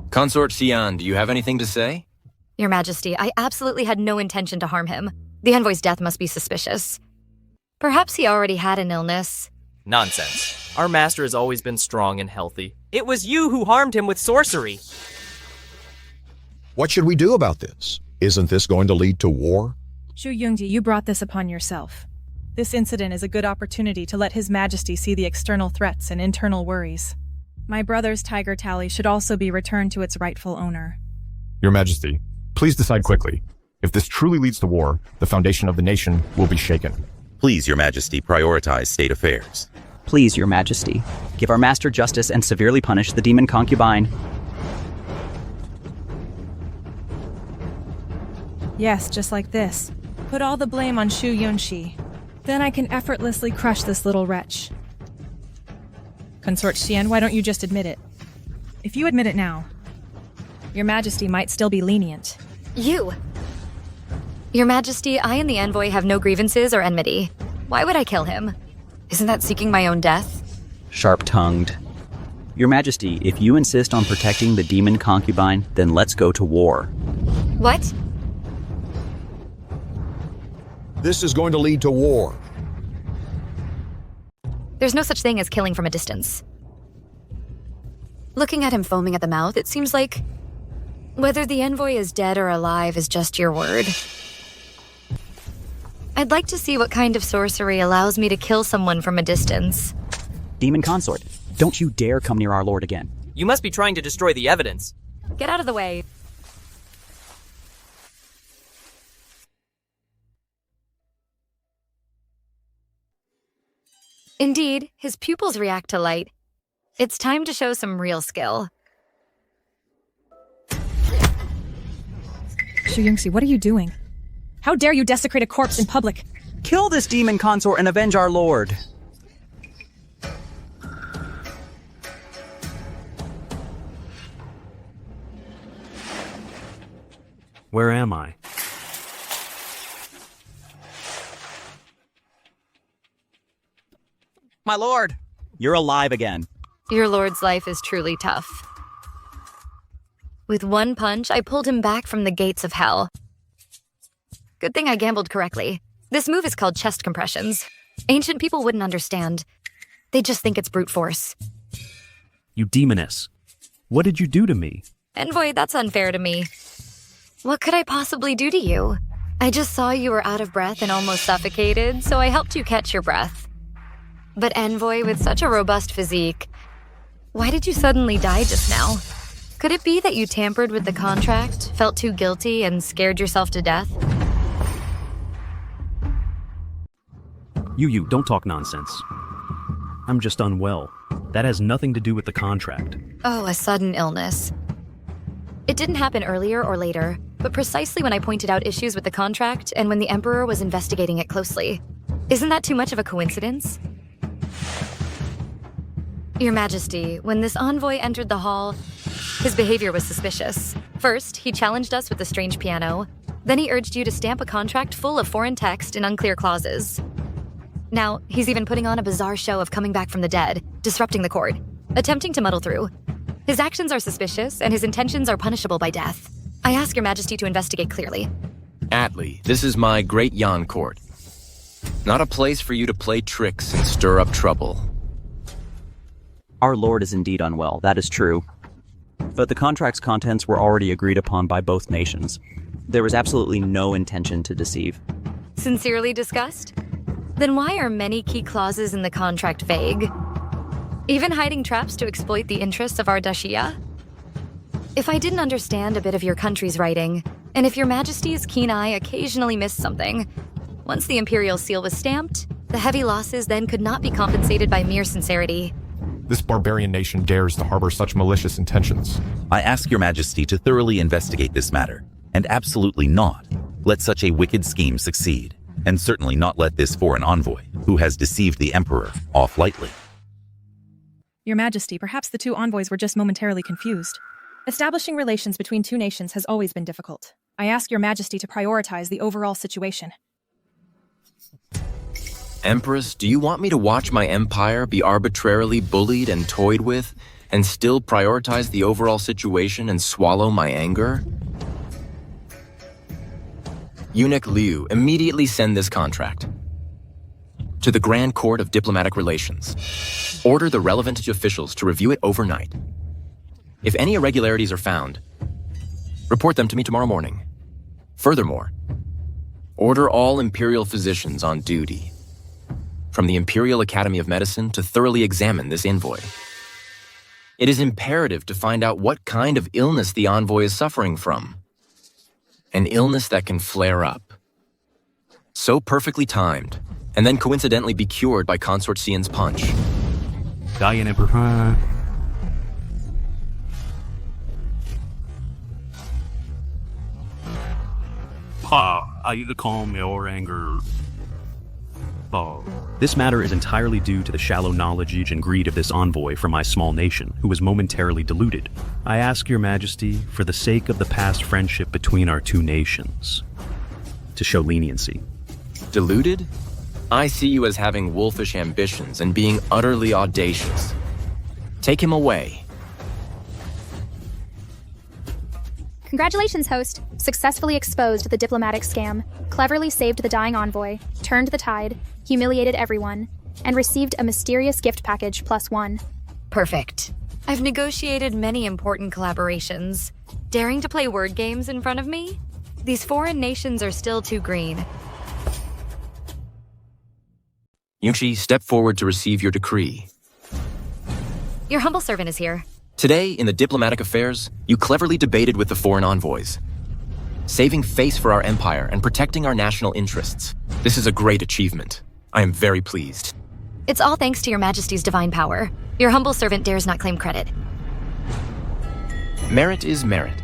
Consort Xian, do you have anything to say? Your Majesty, I absolutely had no intention to harm him. The envoy's death must be suspicious. Perhaps he already had an illness. Nonsense. Our master has always been strong and healthy. It was you who harmed him with sorcery. What should we do about this? Isn't this going to lead to war? Shu Yongji, you brought this upon yourself. This incident is a good opportunity to let His Majesty see the external threats and internal worries. My brother's tiger tally should also be returned to its rightful owner. Your Majesty, please decide quickly. If this truly leads to war, the foundation of the nation will be shaken. Please, Your Majesty, prioritize state affairs. Please, Your Majesty, give our master justice and severely punish the demon concubine. Yes, just like this. Put all the blame on Shu Yunxi. Then I can effortlessly crush this little wretch. Consort Xian, why don't you just admit it? If you admit it now, Your Majesty might still be lenient. You! Your Majesty, I and the envoy have no grievances or enmity. Why would I kill him? Isn't that seeking my own death? Sharp-tongued. Your Majesty, if you insist on protecting the demon concubine, then let's go to war. What? This is going to lead to war. There's no such thing as killing from a distance. Looking at him foaming at the mouth, it seems like whether the envoy is dead or alive is just your word. I'd like to see what kind of sorcery allows me to kill someone from a distance. Demon consort, don't you dare come near our lord again. You must be trying to destroy the evidence. Get out of the way. Indeed, his pupils react to light. It's time to show some real skill. Shu Yongxi, what are you doing? How dare you desecrate a corpse in public? Kill this demon consort and avenge our lord. Where am I? My lord! You're alive again. Your lord's life is truly tough. With one punch, I pulled him back from the gates of hell. Good thing I gambled correctly. This move is called chest compressions. Ancient people wouldn't understand. They just think it's brute force. You demoness. What did you do to me? Envoy, that's unfair to me. What could I possibly do to you? I just saw you were out of breath and almost suffocated, so I helped you catch your breath. But Envoy, with such a robust physique, why did you suddenly die just now? Could it be that you tampered with the contract, felt too guilty, and scared yourself to death? You, don't talk nonsense. I'm just unwell. That has nothing to do with the contract. Oh, a sudden illness. It didn't happen earlier or later, but precisely when I pointed out issues with the contract and when the Emperor was investigating it closely. Isn't that too much of a coincidence? Your Majesty, when this envoy entered the hall, his behavior was suspicious. First, he challenged us with a strange piano. Then he urged you to stamp a contract full of foreign text and unclear clauses. Now, he's even putting on a bizarre show of coming back from the dead, disrupting the court, attempting to muddle through. His actions are suspicious, and his intentions are punishable by death. I ask Your Majesty to investigate clearly. Atli, this is my great Yan court. Not a place for you to play tricks and stir up trouble. Our lord is indeed unwell, that is true. But the contract's contents were already agreed upon by both nations. There was absolutely no intention to deceive. Sincerely discussed? Then why are many key clauses in the contract vague? Even hiding traps to exploit the interests of our Daxia? If I didn't understand a bit of your country's writing, And if your Majesty's keen eye occasionally missed something, once the Imperial seal was stamped, the heavy losses then could not be compensated by mere sincerity. This barbarian nation dares to harbor such malicious intentions. I ask your majesty to thoroughly investigate this matter, and absolutely not let such a wicked scheme succeed, and certainly not let this foreign envoy, who has deceived the Emperor, off lightly. Your Majesty, perhaps the two envoys were just momentarily confused. Establishing relations between two nations has always been difficult. I ask your Majesty to prioritize the overall situation. Empress, do you want me to watch my empire be arbitrarily bullied and toyed with, and still prioritize the overall situation and swallow my anger? Eunuch Liu, immediately send this contract to the Grand Court of Diplomatic Relations. Order the relevant officials to review it overnight. If any irregularities are found, report them to me tomorrow morning. Furthermore, order all Imperial physicians on duty from the Imperial Academy of Medicine to thoroughly examine this envoy. It is imperative to find out what kind of illness the envoy is suffering from. An illness that can flare up. So perfectly timed, and then coincidentally be cured by Consort Xian's punch. Diane Emperor. I either calm your anger. This matter is entirely due to the shallow knowledge and greed of this envoy from my small nation, who was momentarily deluded. I ask your majesty, for the sake of the past friendship between our two nations, to show leniency. Deluded? I see you as having wolfish ambitions and being utterly audacious. Take him away. Congratulations, host. Successfully exposed the diplomatic scam, cleverly saved the dying envoy, turned the tide, humiliated everyone, and received a mysterious gift package +1. Perfect. I've negotiated many important collaborations. Daring to play word games in front of me? These foreign nations are still too green. Yunqi, step forward to receive your decree. Your humble servant is here. Today, in the diplomatic affairs, you cleverly debated with the foreign envoys, saving face for our empire and protecting our national interests. This is a great achievement. I am very pleased. It's all thanks to your Majesty's divine power. Your humble servant dares not claim credit. Merit is merit.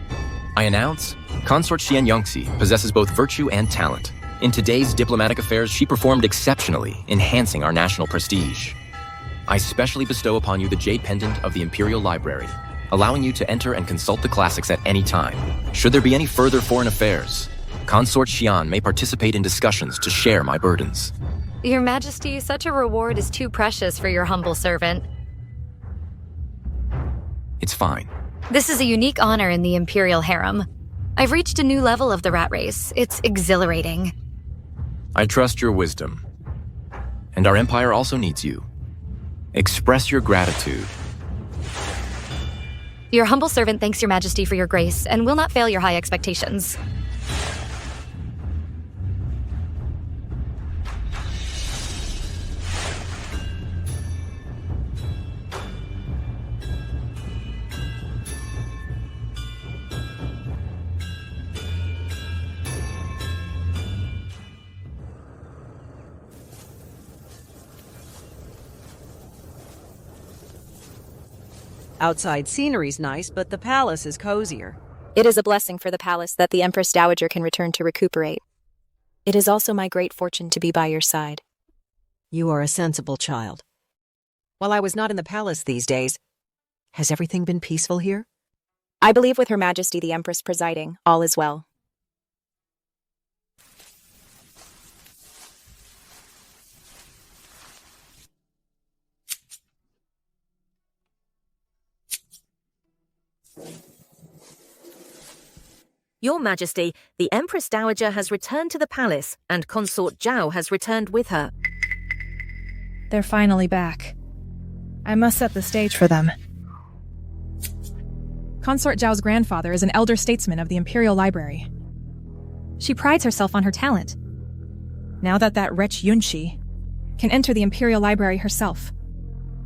I announce, Consort Xian Yongxi possesses both virtue and talent. In today's diplomatic affairs, she performed exceptionally, enhancing our national prestige. I specially bestow upon you the Jade Pendant of the Imperial Library, allowing you to enter and consult the classics at any time. Should there be any further foreign affairs, Consort Xian may participate in discussions to share my burdens. Your Majesty, such a reward is too precious for your humble servant. It's fine. This is a unique honor in the Imperial Harem. I've reached a new level of the rat race. It's exhilarating. I trust your wisdom. And our empire also needs you. Express your gratitude. Your humble servant thanks your Majesty for your grace and will not fail your high expectations. Outside scenery's nice, but the palace is cozier. It is a blessing for the palace that the Empress Dowager can return to recuperate. It is also my great fortune to be by your side. You are a sensible child. While I was not in the palace these days, has everything been peaceful here? I believe with Her Majesty the Empress presiding, all is well. Your Majesty, the Empress Dowager has returned to the palace, and Consort Zhao has returned with her. They're finally back. I must set the stage for them. Consort Zhao's grandfather is an elder statesman of the Imperial Library. She prides herself on her talent. Now that wretch Yunqi can enter the Imperial Library herself,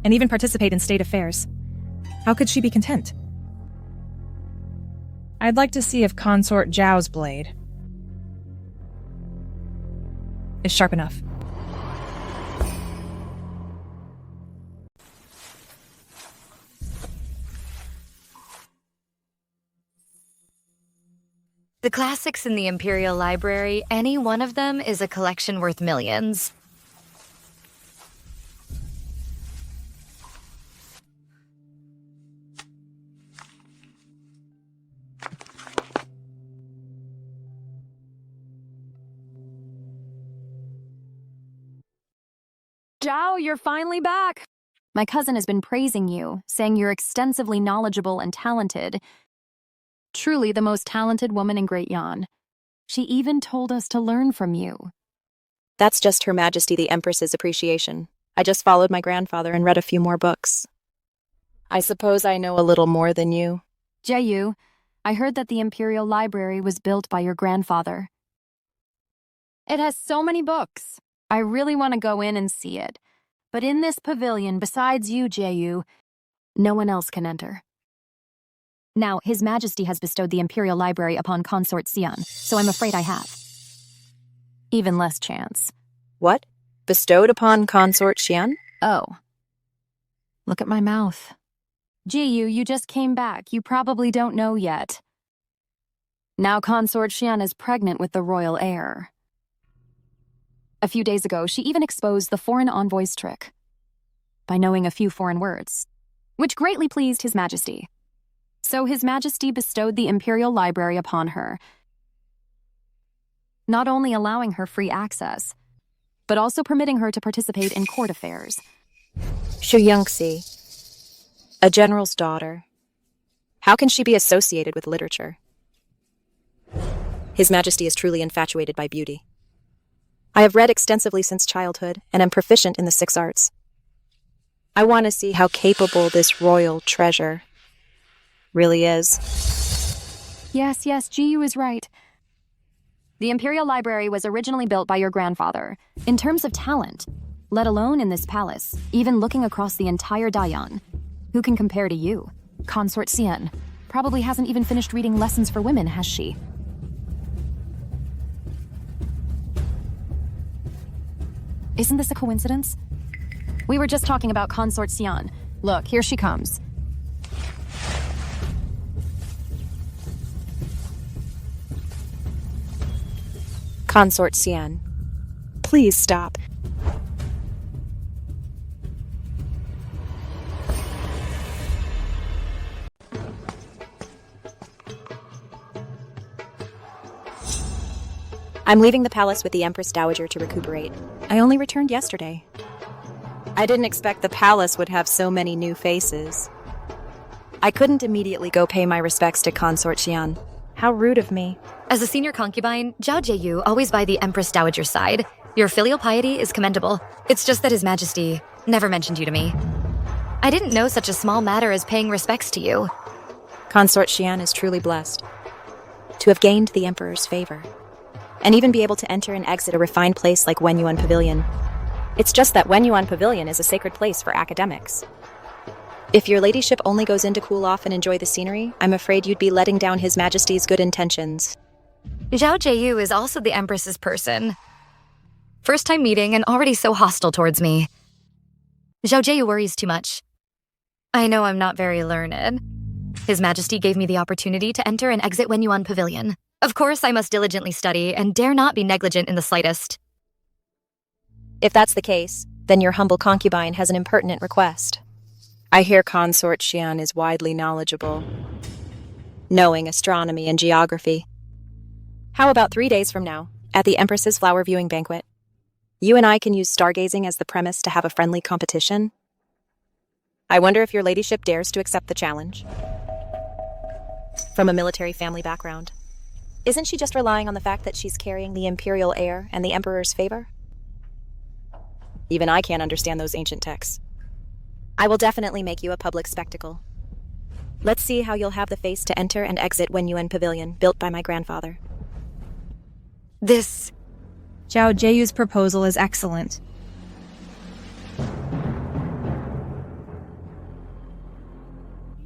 and even participate in state affairs, how could she be content? I'd like to see if Consort Zhao's blade is sharp enough. The classics in the Imperial Library, any one of them is a collection worth millions. Zhao, you're finally back. My cousin has been praising you, saying you're extensively knowledgeable and talented. Truly the most talented woman in Great Yan. She even told us to learn from you. That's just Her Majesty the Empress's appreciation. I just followed my grandfather and read a few more books. I suppose I know a little more than you. Jayu, I heard that the Imperial Library was built by your grandfather. It has so many books. I really want to go in and see it. But in this pavilion, besides you, Jayu, no one else can enter. Now, His Majesty has bestowed the Imperial Library upon Consort Xian, so I'm afraid I have even less chance. What? Bestowed upon Consort Xian? Oh. Look at my mouth. Jiyu, you just came back. You probably don't know yet. Now Consort Xian is pregnant with the royal heir. A few days ago, she even exposed the foreign envoy's trick by knowing a few foreign words, which greatly pleased His Majesty. So His Majesty bestowed the Imperial Library upon her, not only allowing her free access, but also permitting her to participate in court affairs. Xu Yangxi, a general's daughter. How can she be associated with literature? His Majesty is truly infatuated by beauty. I have read extensively since childhood and am proficient in the 6 arts. I want to see how capable this royal treasure really is. Yes, Jiyu is right. The Imperial Library was originally built by your grandfather. In terms of talent, let alone in this palace, even looking across the entire Dayan, who can compare to you? Consort Xian probably hasn't even finished reading Lessons for Women, has she? Isn't this a coincidence? We were just talking about Consort Xian. Look, here she comes. Consort Xian, please stop. I'm leaving the palace with the Empress Dowager to recuperate. I only returned yesterday. I didn't expect the palace would have so many new faces. I couldn't immediately go pay my respects to Consort Xian. How rude of me. As a senior concubine, Zhao Jieyu always by the Empress Dowager's side. Your filial piety is commendable. It's just that His Majesty never mentioned you to me. I didn't know such a small matter as paying respects to you. Consort Xian is truly blessed to have gained the Emperor's favor, and even be able to enter and exit a refined place like Wenyuan Pavilion. It's just that Wenyuan Pavilion is a sacred place for academics. If your ladyship only goes in to cool off and enjoy the scenery, I'm afraid you'd be letting down His Majesty's good intentions. Zhao Jieyu is also the Empress's person. First time meeting and already so hostile towards me. Zhao Jieyu worries too much. I know I'm not very learned. His Majesty gave me the opportunity to enter and exit Wenyuan Pavilion. Of course, I must diligently study and dare not be negligent in the slightest. If that's the case, then your humble concubine has an impertinent request. I hear Consort Xian is widely knowledgeable, knowing astronomy and geography. How about 3 days from now, at the Empress's flower viewing banquet? You and I can use stargazing as the premise to have a friendly competition. I wonder if your ladyship dares to accept the challenge. From a military family background, isn't she just relying on the fact that she's carrying the imperial heir and the Emperor's favor? Even I can't understand those ancient texts. I will definitely make you a public spectacle. Let's see how you'll have the face to enter and exit Wenyuan Pavilion, built by my grandfather. This... Zhao Jieyu's proposal is excellent.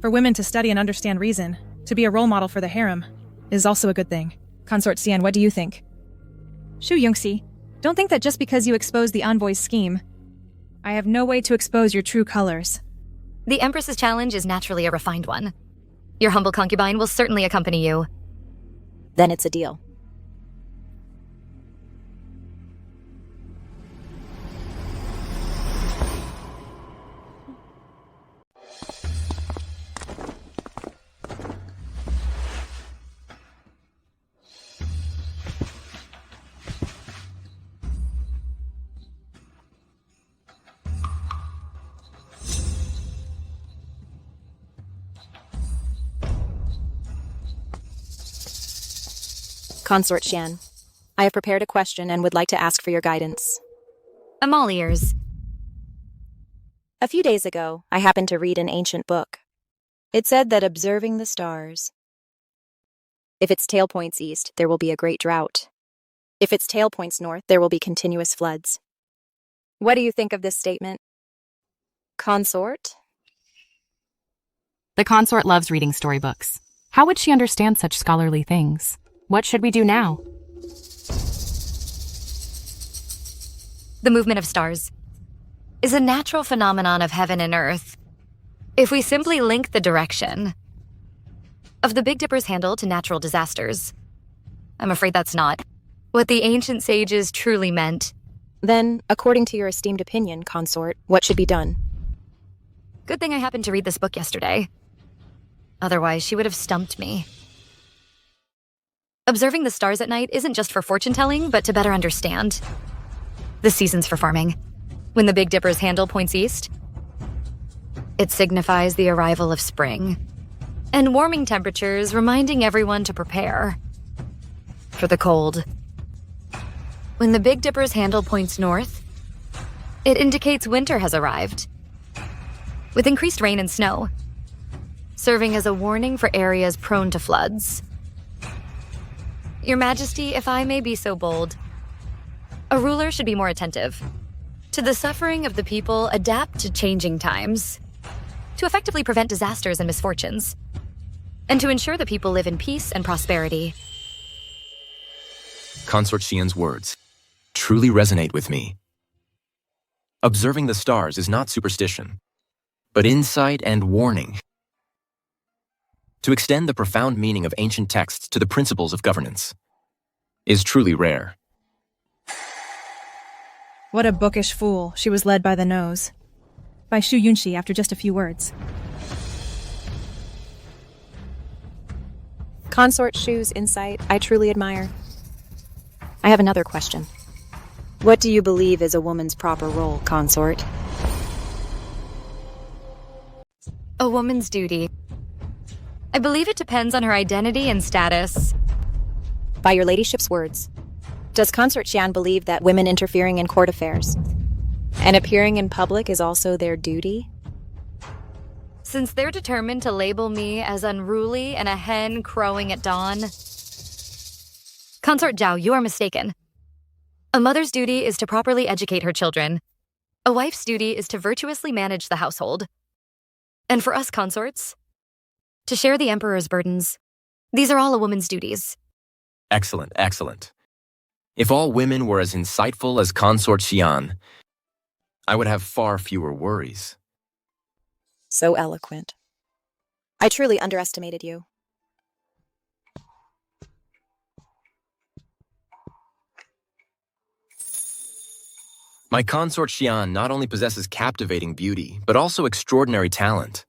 For women to study and understand reason, To be a role model for the harem is also a good thing. Consort Xian, what do you think? Shu Yongxi, don't think that just because you expose the envoy's scheme, I have no way to expose your true colors. The Empress's challenge is naturally a refined one. Your humble concubine will certainly accompany you. Then it's a deal. Consort Xian, I have prepared a question and would like to ask for your guidance. I'm all ears. A few days ago, I happened to read an ancient book. It said that observing the stars. If its tail points east, there will be a great drought. If its tail points north, there will be continuous floods. What do you think of this statement? Consort? The consort loves reading storybooks. How would she understand such scholarly things? What should we do now? The movement of stars is a natural phenomenon of heaven and earth. If we simply link the direction of the Big Dipper's handle to natural disasters, I'm afraid that's not what the ancient sages truly meant. Then, according to your esteemed opinion, Consort, what should be done? Good thing I happened to read this book yesterday. Otherwise, she would have stumped me. Observing the stars at night isn't just for fortune-telling, but to better understand the seasons for farming. When the Big Dipper's handle points east, it signifies the arrival of spring, and warming temperatures reminding everyone to prepare for the cold. When the Big Dipper's handle points north, it indicates winter has arrived, with increased rain and snow, serving as a warning for areas prone to floods. Your Majesty, if I may be so bold, a ruler should be more attentive to the suffering of the people, adapt to changing times, to effectively prevent disasters and misfortunes, and to ensure the people live in peace and prosperity. Consort Xian's words truly resonate with me. Observing the stars is not superstition, but insight and warning. To extend the profound meaning of ancient texts to the principles of governance is truly rare. What a bookish fool. She was led by the nose. By Shu Yunxi after just a few words. Consort Shu's insight I truly admire. I have another question. What do you believe is a woman's proper role, Consort? A woman's duty. I believe it depends on her identity and status. By your ladyship's words, does Consort Xian believe that women interfering in court affairs and appearing in public is also their duty? Since they're determined to label me as unruly and a hen crowing at dawn, Consort Zhao, you are mistaken. A mother's duty is to properly educate her children. A wife's duty is to virtuously manage the household. And for us consorts, to share the Emperor's burdens. These are all a woman's duties. Excellent, excellent. If all women were as insightful as Consort Xian, I would have far fewer worries. So eloquent. I truly underestimated you. My Consort Xian not only possesses captivating beauty, but also extraordinary talent.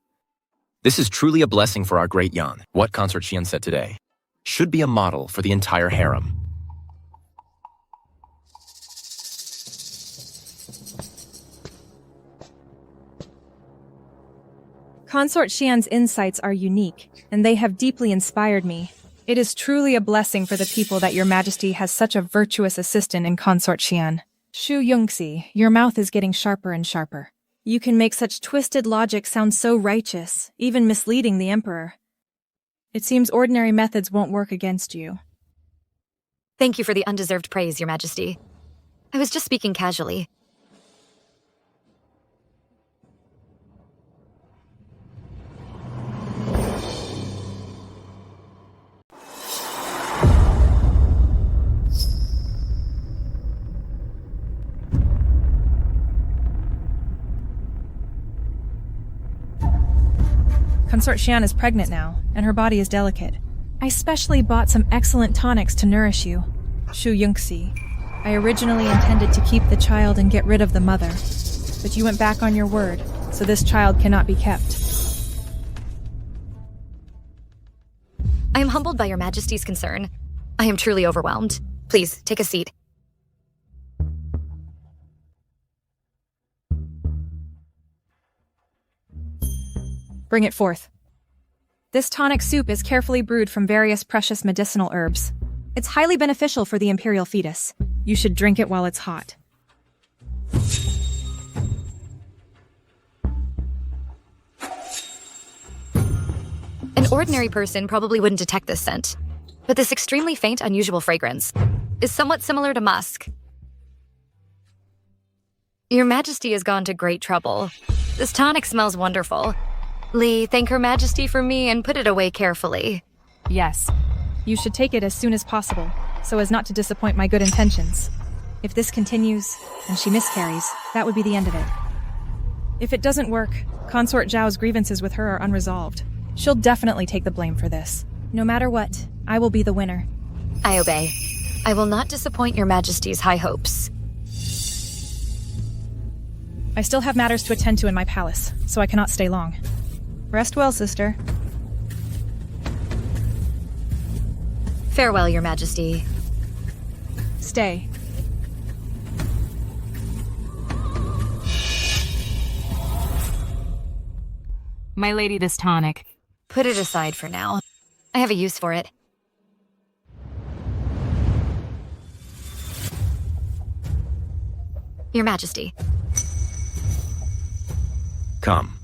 This is truly a blessing for our great Yan. What Consort Xian said today should be a model for the entire harem. Consort Xian's insights are unique, and they have deeply inspired me. It is truly a blessing for the people that your Majesty has such a virtuous assistant in Consort Xian. Shu Yongxi, your mouth is getting sharper and sharper. You can make such twisted logic sound so righteous, even misleading the Emperor. It seems ordinary methods won't work against you. Thank you for the undeserved praise, Your Majesty. I was just speaking casually. Consort Xian is pregnant now, and her body is delicate. I specially bought some excellent tonics to nourish you. Shu Yunxi. I originally intended to keep the child and get rid of the mother, but you went back on your word, so this child cannot be kept. I am humbled by your Majesty's concern. I am truly overwhelmed. Please, take a seat. Bring it forth. This tonic soup is carefully brewed from various precious medicinal herbs. It's highly beneficial for the imperial fetus. You should drink it while it's hot. An ordinary person probably wouldn't detect this scent, but this extremely faint, unusual fragrance is somewhat similar to musk. Your Majesty has gone to great trouble. This tonic smells wonderful. Lee, thank Her Majesty for me and put it away carefully. Yes. You should take it as soon as possible, so as not to disappoint my good intentions. If this continues, and she miscarries, that would be the end of it. If it doesn't work, Consort Zhao's grievances with her are unresolved. She'll definitely take the blame for this. No matter what, I will be the winner. I obey. I will not disappoint Your Majesty's high hopes. I still have matters to attend to in my palace, so I cannot stay long. Rest well, sister. Farewell, Your Majesty. Stay. My lady, this tonic. Put it aside for now. I have a use for it. Your Majesty. Come.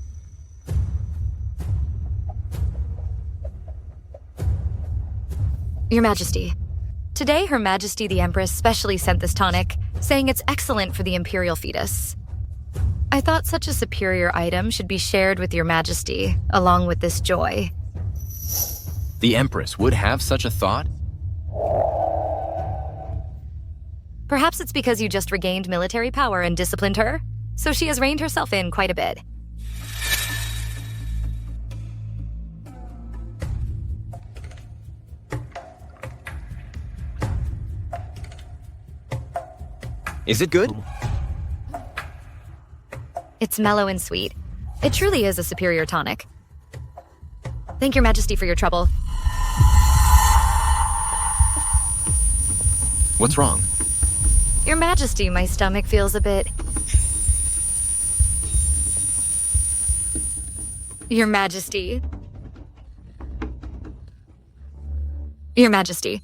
Your Majesty. Today, Her Majesty the Empress specially sent this tonic, saying it's excellent for the imperial fetus. I thought such a superior item should be shared with Your Majesty, along with this joy. The Empress would have such a thought? Perhaps it's because you just regained military power and disciplined her, so she has reined herself in quite a bit. Is it good? It's mellow and sweet. It truly is a superior tonic. Thank Your Majesty for your trouble. What's wrong? Your Majesty, my stomach feels a bit... Your Majesty. Your Majesty.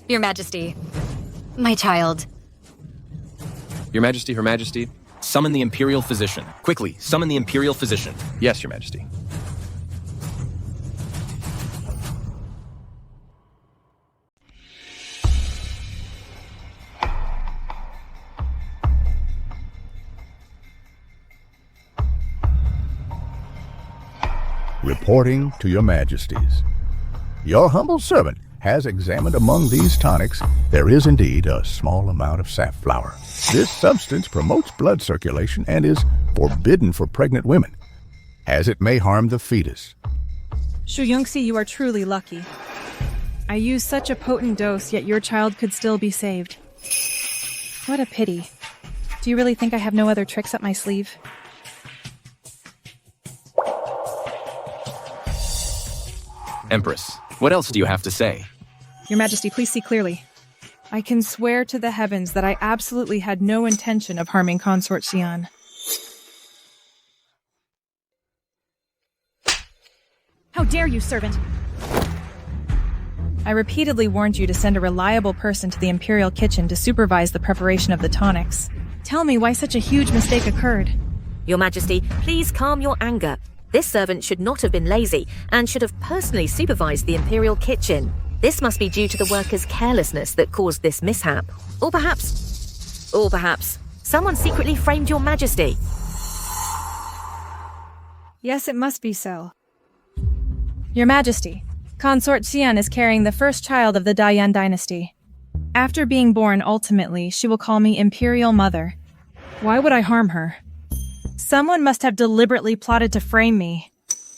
Your Majesty. My child. Your Majesty, Her Majesty. Summon the Imperial Physician. Quickly, summon the Imperial Physician. Yes, Your Majesty. Reporting to your majesties. Your humble servant has examined among these tonics. There is indeed a small amount of safflower. This substance promotes blood circulation and is forbidden for pregnant women, as it may harm the fetus. Shu Yunxi, you are truly lucky. I used such a potent dose, yet your child could still be saved. What a pity. Do you really think I have no other tricks up my sleeve? Empress, what else do you have to say? Your Majesty, please see clearly. I can swear to the heavens that I absolutely had no intention of harming Consort Xian. How dare you, servant! I repeatedly warned you to send a reliable person to the Imperial kitchen to supervise the preparation of the tonics. Tell me why such a huge mistake occurred. Your Majesty, please calm your anger. This servant should not have been lazy and should have personally supervised the Imperial kitchen. This must be due to the workers' carelessness that caused this mishap. Or perhaps, someone secretly framed Your Majesty. Yes, it must be so. Your Majesty, Consort Xian is carrying the first child of the Dayan dynasty. After being born, ultimately, she will call me Imperial Mother. Why would I harm her? Someone must have deliberately plotted to frame me.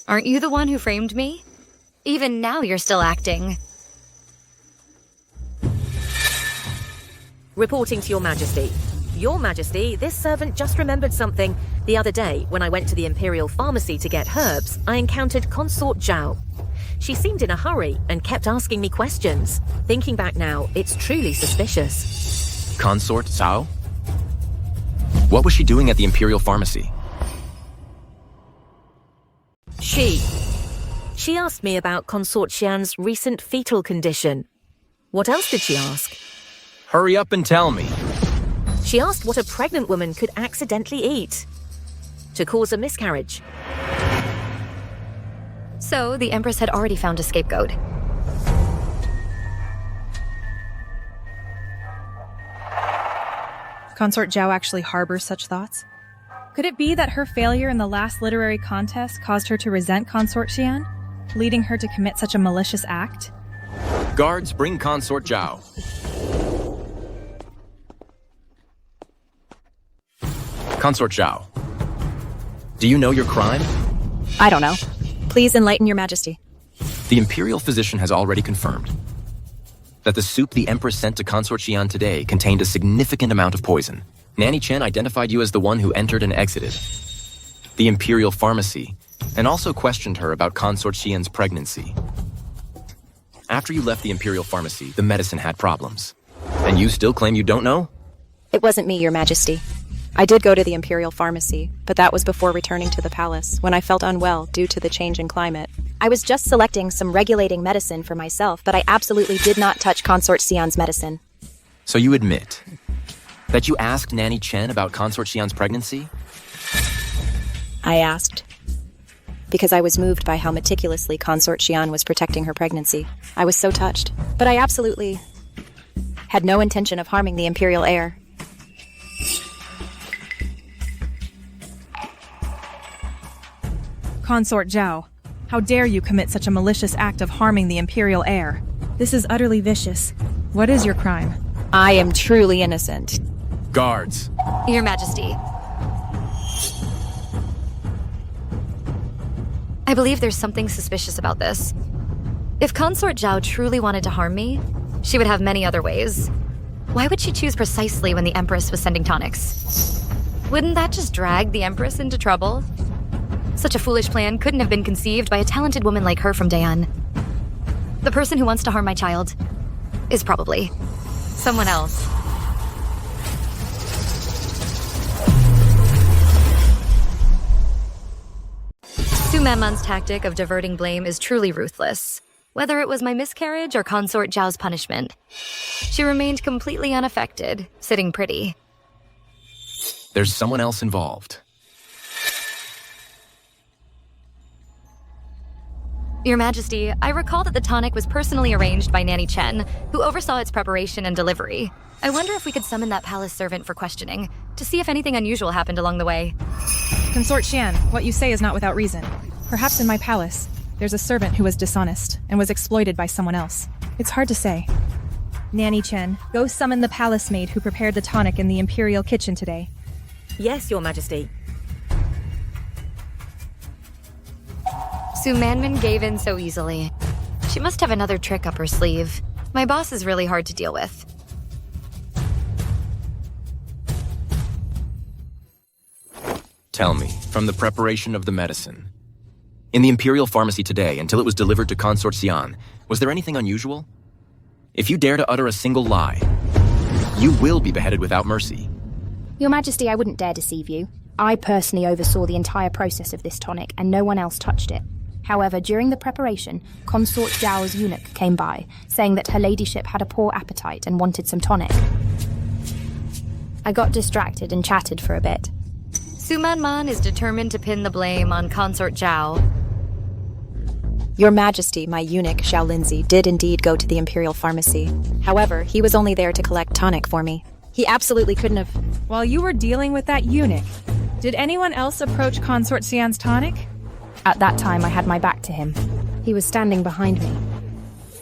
Aren't you the one who framed me? Even now you're still acting. Reporting to Your Majesty. Your Majesty, this servant just remembered something. The other day, when I went to the Imperial Pharmacy to get herbs, I encountered Consort Zhao. She seemed in a hurry and kept asking me questions. Thinking back now, it's truly suspicious. Consort Zhao? What was she doing at the Imperial Pharmacy? She asked me about Consort Xian's recent fetal condition. What else did she ask? Hurry up and tell me. She asked what a pregnant woman could accidentally eat to cause a miscarriage. So, the Empress had already found a scapegoat. Consort Zhao actually harbors such thoughts? Could it be that her failure in the last literary contest caused her to resent Consort Xian, leading her to commit such a malicious act? Guards, bring Consort Zhao. Consort Zhao, do you know your crime? I don't know. Please enlighten Your Majesty. The Imperial physician has already confirmed that the soup the Empress sent to Consort Xian today contained a significant amount of poison. Nanny Chen identified you as the one who entered and exited the Imperial Pharmacy, and also questioned her about Consort Xian's pregnancy. After you left the Imperial Pharmacy, the medicine had problems. And you still claim you don't know? It wasn't me, Your Majesty. I did go to the Imperial Pharmacy, but that was before returning to the palace, when I felt unwell due to the change in climate. I was just selecting some regulating medicine for myself, but I absolutely did not touch Consort Xian's medicine. So you admit that you asked Nanny Chen about Consort Xian's pregnancy? I asked. Because I was moved by how meticulously Consort Xian was protecting her pregnancy. I was so touched. But I absolutely had no intention of harming the Imperial heir. Consort Zhao, how dare you commit such a malicious act of harming the Imperial heir? This is utterly vicious. What is your crime? I am truly innocent. Guards. Your Majesty. I believe there's something suspicious about this. If Consort Zhao truly wanted to harm me, she would have many other ways. Why would she choose precisely when the Empress was sending tonics? Wouldn't that just drag the Empress into trouble? Such a foolish plan couldn't have been conceived by a talented woman like her from Dayan. The person who wants to harm my child is probably someone else. Su Manman's tactic of diverting blame is truly ruthless. Whether it was my miscarriage or Consort Zhao's punishment, she remained completely unaffected, sitting pretty. There's someone else involved. Your Majesty, I recall that the tonic was personally arranged by Nanny Chen, who oversaw its preparation and delivery. I wonder if we could summon that palace servant for questioning, to see if anything unusual happened along the way. Consort Xian, what you say is not without reason. Perhaps in my palace, there's a servant who was dishonest and was exploited by someone else. It's hard to say. Nanny Chen, go summon the palace maid who prepared the tonic in the Imperial kitchen today. Yes, Your Majesty. Su Manman gave in so easily. She must have another trick up her sleeve. My boss is really hard to deal with. Tell me, from the preparation of the medicine, in the Imperial Pharmacy today, until it was delivered to Consort Xian, was there anything unusual? If you dare to utter a single lie, you will be beheaded without mercy. Your Majesty, I wouldn't dare deceive you. I personally oversaw the entire process of this tonic, and no one else touched it. However, during the preparation, Consort Zhao's eunuch came by, saying that her ladyship had a poor appetite and wanted some tonic. I got distracted and chatted for a bit. Su Manman is determined to pin the blame on Consort Zhao. Your Majesty, my eunuch, Xiao Lindsay, did indeed go to the Imperial Pharmacy. However, he was only there to collect tonic for me. He absolutely couldn't have... While you were dealing with that eunuch, did anyone else approach Consort Xian's tonic? At that time, I had my back to him. He was standing behind me,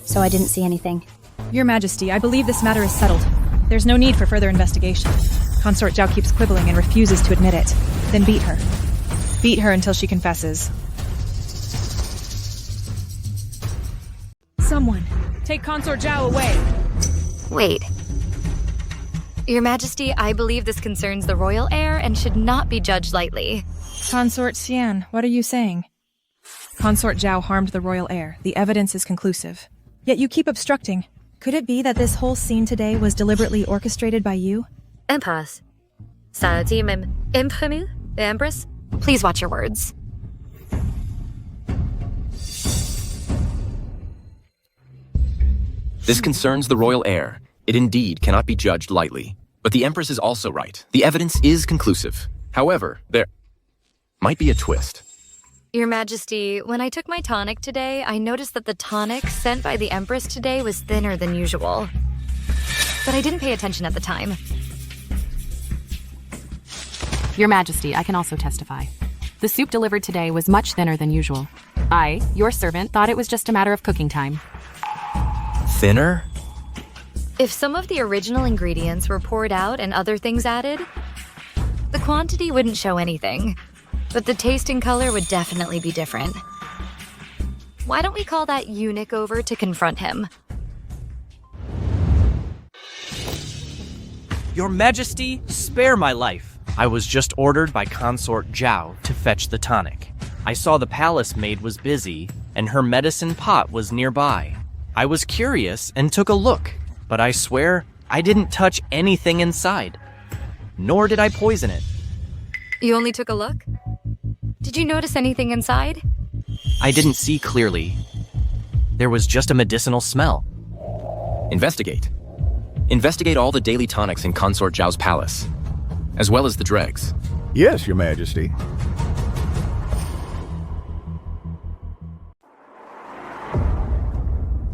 so I didn't see anything. Your Majesty, I believe this matter is settled. There's no need for further investigation. Consort Zhao keeps quibbling and refuses to admit it. Then beat her. Beat her until she confesses. Someone, take Consort Zhao away. Wait. Your Majesty, I believe this concerns the royal heir and should not be judged lightly. Consort Xian, what are you saying? Consort Zhao harmed the royal heir. The evidence is conclusive. Yet you keep obstructing. Could it be that this whole scene today was deliberately orchestrated by you? Empress. Imperial? The Empress? Please watch your words. This concerns the royal heir. It indeed cannot be judged lightly. But the Empress is also right. The evidence is conclusive. However, there might be a twist. Your Majesty, when I took my tonic today, I noticed that the tonic sent by the Empress today was thinner than usual. But I didn't pay attention at the time. Your Majesty, I can also testify. The soup delivered today was much thinner than usual. I, your servant, thought it was just a matter of cooking time. Thinner? If some of the original ingredients were poured out and other things added, the quantity wouldn't show anything. But the taste and color would definitely be different. Why don't we call that eunuch over to confront him? Your Majesty, spare my life. I was just ordered by Consort Zhao to fetch the tonic. I saw the palace maid was busy, and her medicine pot was nearby. I was curious and took a look, but I swear I didn't touch anything inside. Nor did I poison it. You only took a look? Did you notice anything inside? I didn't see clearly. There was just a medicinal smell. Investigate. Investigate all the daily tonics in Consort Zhao's palace, as well as the dregs. Yes, Your Majesty.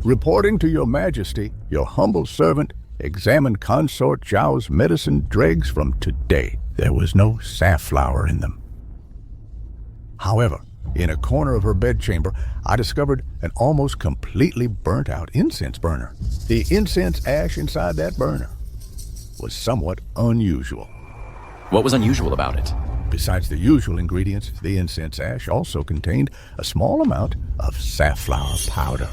Reporting to Your Majesty, your humble servant examined Consort Zhao's medicine dregs from today. There was no safflower in them. However, in a corner of her bedchamber, I discovered an almost completely burnt-out incense burner. The incense ash inside that burner was somewhat unusual. What was unusual about it? Besides the usual ingredients, the incense ash also contained a small amount of safflower powder.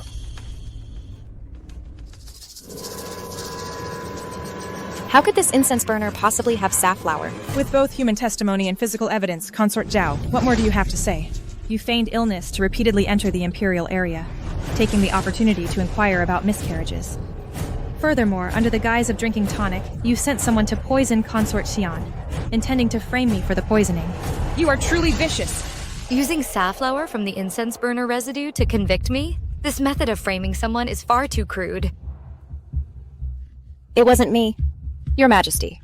How could this incense burner possibly have safflower? With both human testimony and physical evidence, Consort Zhao, what more do you have to say? You feigned illness to repeatedly enter the imperial area, taking the opportunity to inquire about miscarriages. Furthermore, under the guise of drinking tonic, you sent someone to poison Consort Xian, intending to frame me for the poisoning. You are truly vicious! Using safflower from the incense burner residue to convict me? This method of framing someone is far too crude. It wasn't me. Your Majesty.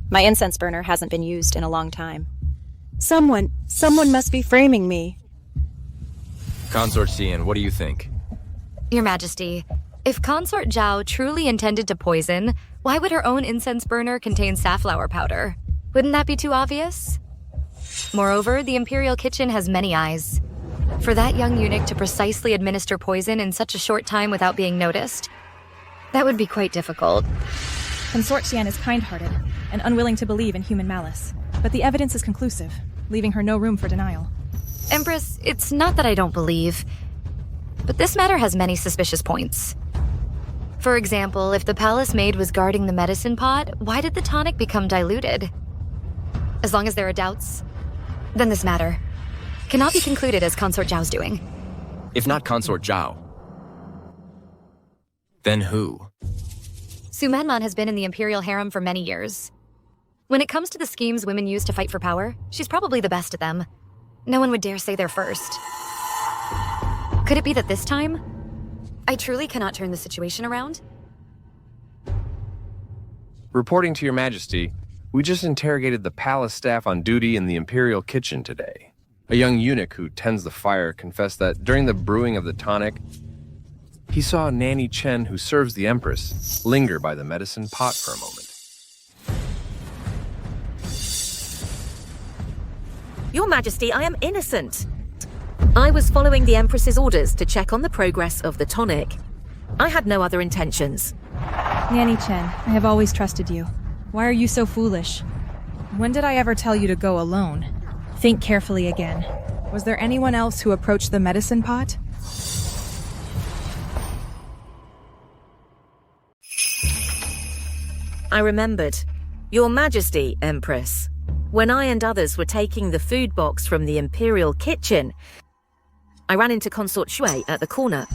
My incense burner hasn't been used in a long time. Someone must be framing me. Consort Xian, what do you think? Your Majesty, if Consort Zhao truly intended to poison, why would her own incense burner contain safflower powder? Wouldn't that be too obvious? Moreover, the imperial kitchen has many eyes. For that young eunuch to precisely administer poison in such a short time without being noticed, that would be quite difficult. Consort Xian is kind-hearted and unwilling to believe in human malice, but the evidence is conclusive, leaving her no room for denial. Empress, it's not that I don't believe, but this matter has many suspicious points. For example, if the palace maid was guarding the medicine pot, why did the tonic become diluted? As long as there are doubts, then this matter cannot be concluded as Consort Zhao's doing. If not Consort Zhao, then who? Su Manman has been in the imperial harem for many years. When it comes to the schemes women use to fight for power, she's probably the best at them. No one would dare say they're first. Could it be that this time, I truly cannot turn the situation around? Reporting to Your Majesty, we just interrogated the palace staff on duty in the imperial kitchen today. A young eunuch who tends the fire confessed that during the brewing of the tonic, he saw Nanny Chen, who serves the Empress, linger by the medicine pot for a moment. Your Majesty, I am innocent. I was following the Empress's orders to check on the progress of the tonic. I had no other intentions. Nanny Chen, I have always trusted you. Why are you so foolish? When did I ever tell you to go alone? Think carefully again. Was there anyone else who approached the medicine pot? I remembered. Your Majesty, Empress. When I and others were taking the food box from the imperial kitchen, I ran into Consort Shui at the corner.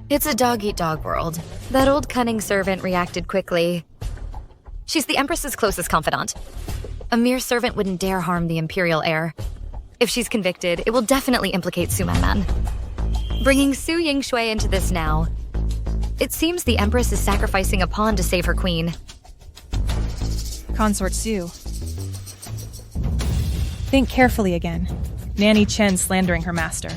It's a dog-eat-dog world. That old cunning servant reacted quickly. She's the Empress's closest confidant. A mere servant wouldn't dare harm the imperial heir. If she's convicted, it will definitely implicate Su Man. Bringing Su Yingshui into this now, it seems the Empress is sacrificing a pawn to save her queen. Consort Su. Think carefully again. Nanny Chen slandering her master.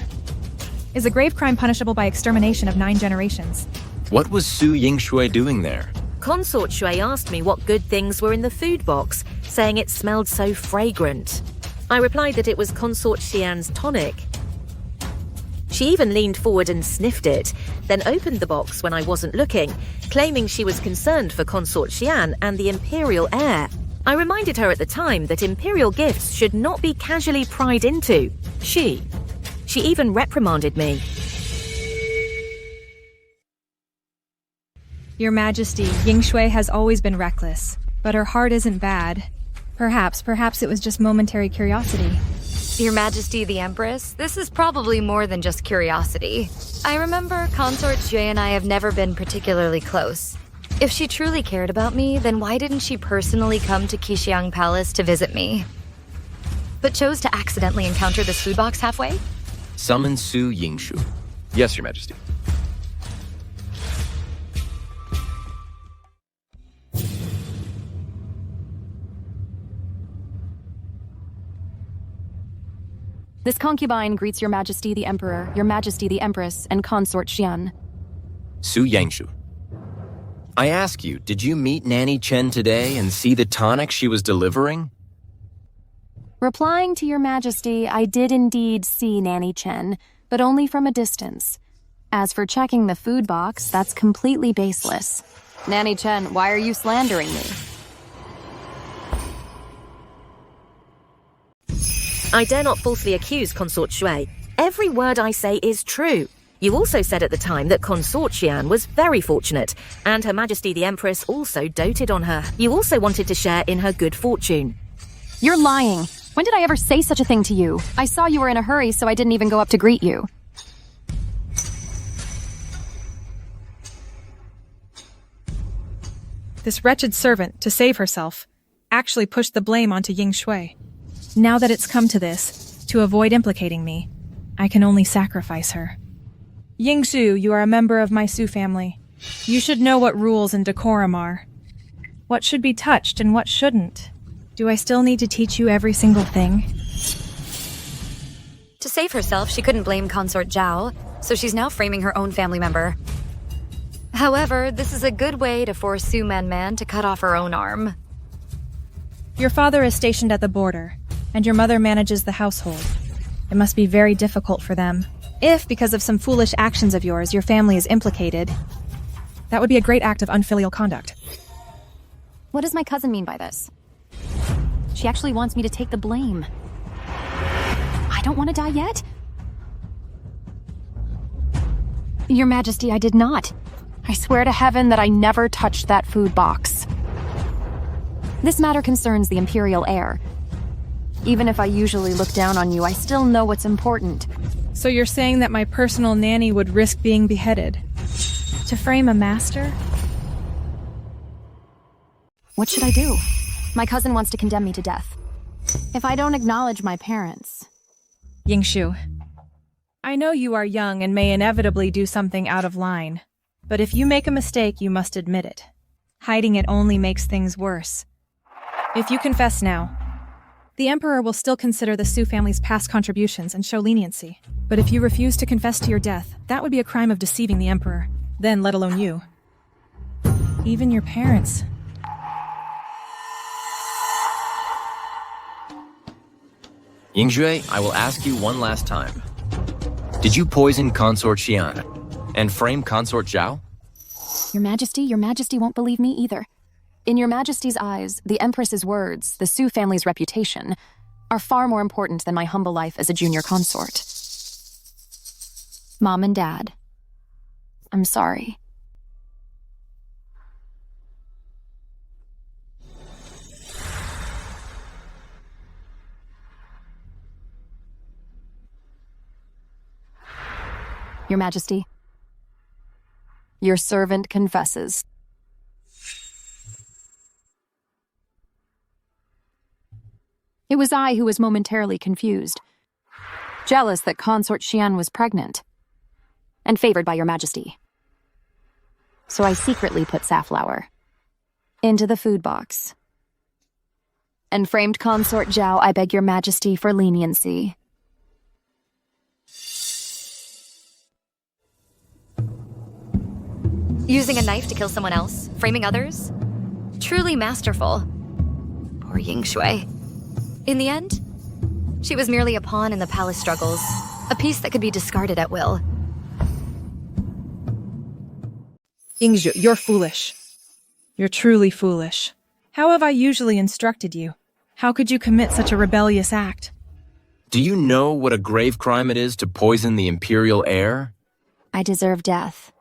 Is a grave crime punishable by extermination of 9 generations. What was Su Yingshui doing there? Consort Shui asked me what good things were in the food box, saying it smelled so fragrant. I replied that it was Consort Xian's tonic. She even leaned forward and sniffed it, then opened the box when I wasn't looking, claiming she was concerned for Consort Xian and the imperial heir. I reminded her at the time that imperial gifts should not be casually pried into. She even reprimanded me. Your Majesty, Yingshui has always been reckless, but her heart isn't bad. Perhaps it was just momentary curiosity. Your Majesty the Empress, this is probably more than just curiosity. I remember Consort Shui and I have never been particularly close. If she truly cared about me, then why didn't she personally come to Qixiang Palace to visit me? But chose to accidentally encounter this food box halfway? Summon Su Yingshu. Yes, Your Majesty. This concubine greets Your Majesty the Emperor, Your Majesty the Empress, and Consort Xian. Su Yingshu. I ask you, did you meet Nanny Chen today and see the tonic she was delivering? Replying to Your Majesty, I did indeed see Nanny Chen, but only from a distance. As for checking the food box, that's completely baseless. Nanny Chen, why are you slandering me? I dare not falsely accuse Consort Shui. Every word I say is true. You also said at the time that Consort Xian was very fortunate, and Her Majesty the Empress also doted on her. You also wanted to share in her good fortune. You're lying. When did I ever say such a thing to you? I saw you were in a hurry, so I didn't even go up to greet you. This wretched servant, to save herself, actually pushed the blame onto Yingshui. Now that it's come to this, to avoid implicating me, I can only sacrifice her. Yingsu, you are a member of my Su family. You should know what rules and decorum are. What should be touched and what shouldn't. Do I still need to teach you every single thing? To save herself, she couldn't blame Consort Zhao, so she's now framing her own family member. However, this is a good way to force Su Man to cut off her own arm. Your father is stationed at the border, and your mother manages the household. It must be very difficult for them. If, because of some foolish actions of yours, your family is implicated, that would be a great act of unfilial conduct. What does my cousin mean by this? She actually wants me to take the blame. I don't want to die yet? Your Majesty, I did not. I swear to heaven that I never touched that food box. This matter concerns the imperial heir. Even if I usually look down on you, I still know what's important. So you're saying that my personal nanny would risk being beheaded? To frame a master? What should I do? My cousin wants to condemn me to death. If I don't acknowledge my parents... Yingshu, I know you are young and may inevitably do something out of line. But if you make a mistake, you must admit it. Hiding it only makes things worse. If you confess now, the Emperor will still consider the Su family's past contributions and show leniency. But if you refuse to confess to your death, that would be a crime of deceiving the Emperor. Then, let alone you. Even your parents. Yingshui, I will ask you one last time. Did you poison Consort Xian and frame Consort Zhao? Your Majesty won't believe me either. In Your Majesty's eyes, the Empress's words, the Su family's reputation, are far more important than my humble life as a junior consort. Mom and Dad, I'm sorry. Your Majesty, your servant confesses. It was I who was momentarily confused, jealous that Consort Xian was pregnant, and favored by Your Majesty. So I secretly put safflower into the food box and framed Consort Zhao. I beg Your Majesty for leniency. Using a knife to kill someone else, framing others? Truly masterful. Poor Ying Shui. In the end, she was merely a pawn in the palace struggles, a piece that could be discarded at will. Yingzhu, you're foolish. You're truly foolish. How have I usually instructed you? How could you commit such a rebellious act? Do you know what a grave crime it is to poison the imperial heir? I deserve death.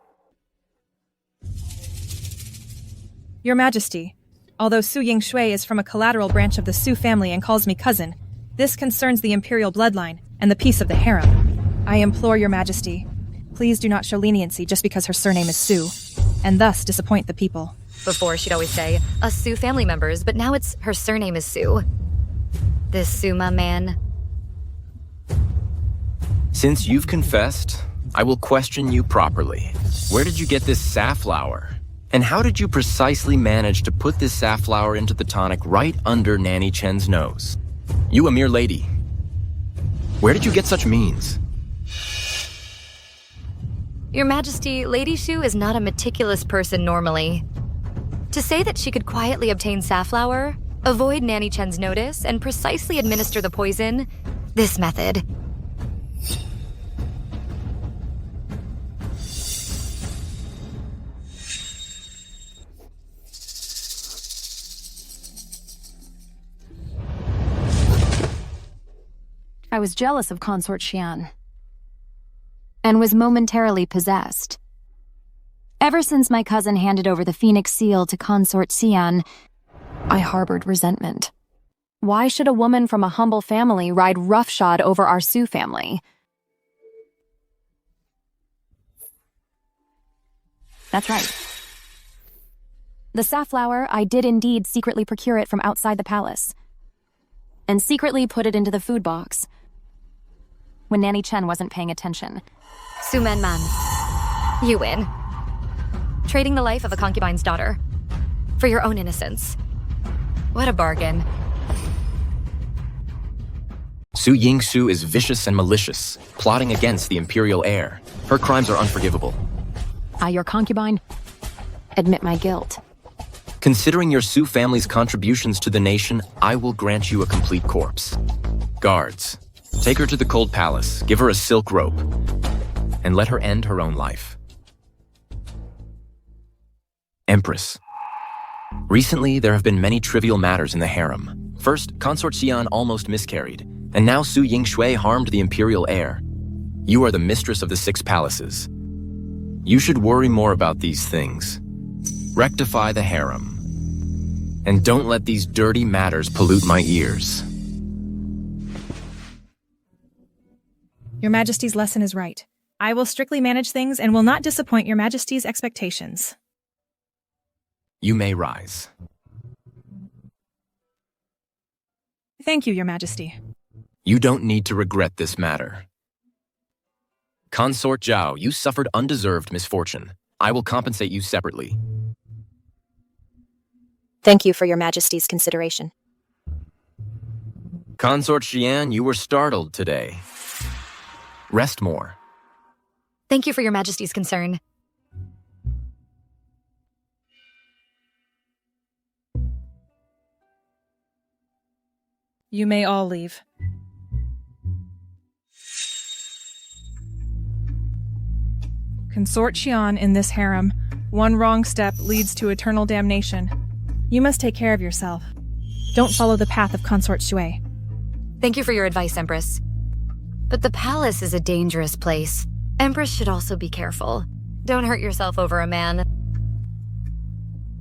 Your Majesty, although Su Yingshui is from a collateral branch of the Su family and calls me cousin, this concerns the imperial bloodline and the peace of the harem. I implore Your Majesty, please do not show leniency just because her surname is Su, and thus disappoint the people. Before, she'd always say, us Su family members, but now it's her surname is Su. This Suma man. Since you've confessed, I will question you properly. Where did you get this safflower? And how did you precisely manage to put this safflower into the tonic right under Nanny Chen's nose? You a mere lady. Where did you get such means? Your Majesty, Lady Shu is not a meticulous person normally. To say that she could quietly obtain safflower, avoid Nanny Chen's notice, and precisely administer the poison, this method. I was jealous of Consort Xian, and was momentarily possessed. Ever since my cousin handed over the Phoenix Seal to Consort Xian, I harbored resentment. Why should a woman from a humble family ride roughshod over our Su family? That's right. The safflower, I did indeed secretly procure it from outside the palace, and secretly put it into the food box when Nanny Chen wasn't paying attention. Su Man Man, you win. Trading the life of a concubine's daughter for your own innocence. What a bargain. Su Yingsu is vicious and malicious, plotting against the imperial heir. Her crimes are unforgivable. I, your concubine, admit my guilt. Considering your Su family's contributions to the nation, I will grant you a complete corpse. Guards, take her to the cold palace, give her a silk rope, and let her end her own life. Empress. Recently, there have been many trivial matters in the harem. First, Consort Xian almost miscarried, and now Su Yingshui harmed the imperial heir. You are the mistress of the 6 palaces. You should worry more about these things. Rectify the harem. And don't let these dirty matters pollute my ears. Your Majesty's lesson is right. I will strictly manage things and will not disappoint Your Majesty's expectations. You may rise. Thank you, Your Majesty. You don't need to regret this matter. Consort Zhao, you suffered undeserved misfortune. I will compensate you separately. Thank you for Your Majesty's consideration. Consort Xian, you were startled today. Rest more. Thank you for Your Majesty's concern. You may all leave. Consort Xian in this harem. One wrong step leads to eternal damnation. You must take care of yourself. Don't follow the path of Consort Shui. Thank you for your advice, Empress. But the palace is a dangerous place. Empress should also be careful. Don't hurt yourself over a man.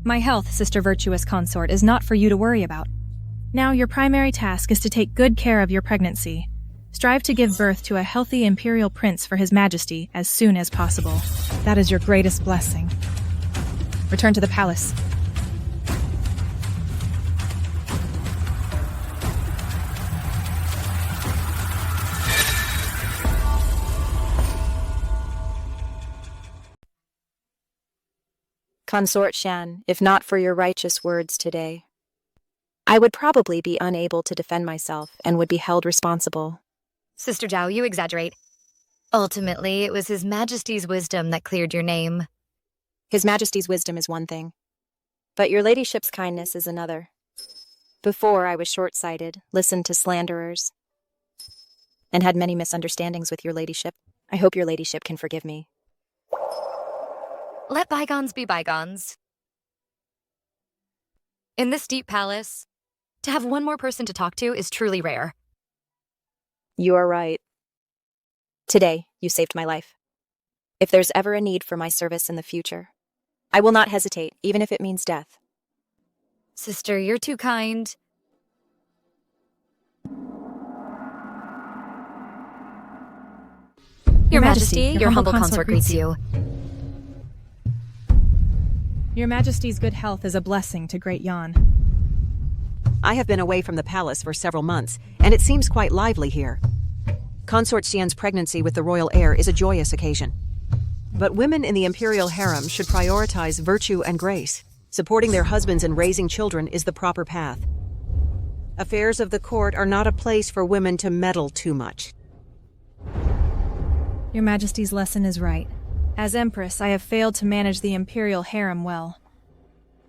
My health, Sister Virtuous Consort, is not for you to worry about. Now your primary task is to take good care of your pregnancy. Strive to give birth to a healthy imperial prince for His Majesty as soon as possible. That is your greatest blessing. Return to the palace. Consort Shan, if not for your righteous words today, I would probably be unable to defend myself and would be held responsible. Sister Zhao, you exaggerate. Ultimately, it was His Majesty's wisdom that cleared your name. His Majesty's wisdom is one thing, but your ladyship's kindness is another. Before, I was short-sighted, listened to slanderers, and had many misunderstandings with your ladyship. I hope your ladyship can forgive me. Let bygones be bygones. In this deep palace, to have one more person to talk to is truly rare. You are right. Today, you saved my life. If there's ever a need for my service in the future, I will not hesitate, even if it means death. Sister, you're too kind. Your Majesty, your humble consort greets you. Your Majesty's good health is a blessing to Great Yan. I have been away from the palace for several months, and it seems quite lively here. Consort Xian's pregnancy with the royal heir is a joyous occasion. But women in the imperial harem should prioritize virtue and grace. Supporting their husbands and raising children is the proper path. Affairs of the court are not a place for women to meddle too much. Your Majesty's lesson is right. As Empress, I have failed to manage the imperial harem well,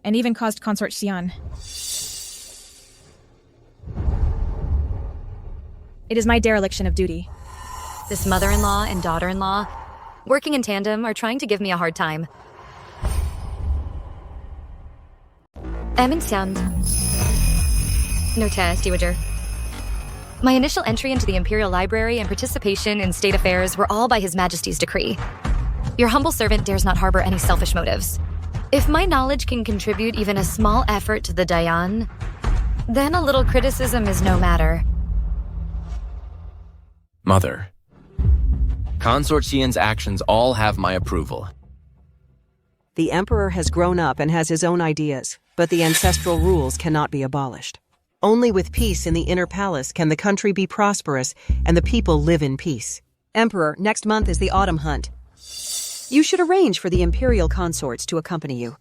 and even caused Consort Xian. It is my dereliction of duty. This mother-in-law and daughter-in-law, working in tandem, are trying to give me a hard time. Xian. Notice, Dowager. My initial entry into the Imperial Library and participation in state affairs were all by His Majesty's decree. Your humble servant dares not harbor any selfish motives. If my knowledge can contribute even a small effort to the Dayan, then a little criticism is no matter. Mother, Consort Xian's actions all have my approval. The Emperor has grown up and has his own ideas, but the ancestral rules cannot be abolished. Only with peace in the inner palace can the country be prosperous and the people live in peace. Emperor, next month is the autumn hunt. You should arrange for the imperial consorts to accompany you.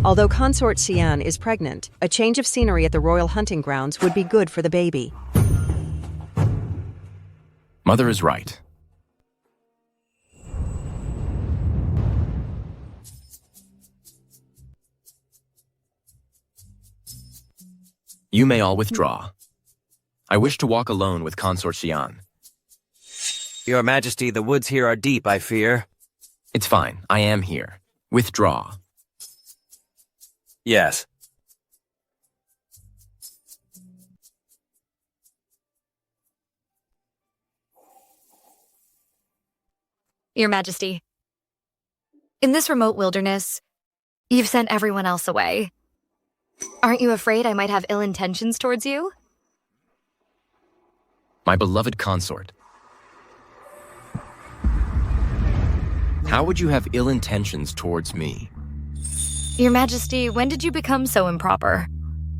Although Consort Xian is pregnant, a change of scenery at the royal hunting grounds would be good for the baby. Mother is right. You may all withdraw. I wish to walk alone with Consort Xian. Your Majesty, the woods here are deep, I fear. It's fine. I am here. Withdraw. Yes. Your Majesty, in this remote wilderness, you've sent everyone else away. Aren't you afraid I might have ill intentions towards you? My beloved consort. How would you have ill intentions towards me? Your Majesty, when did you become so improper?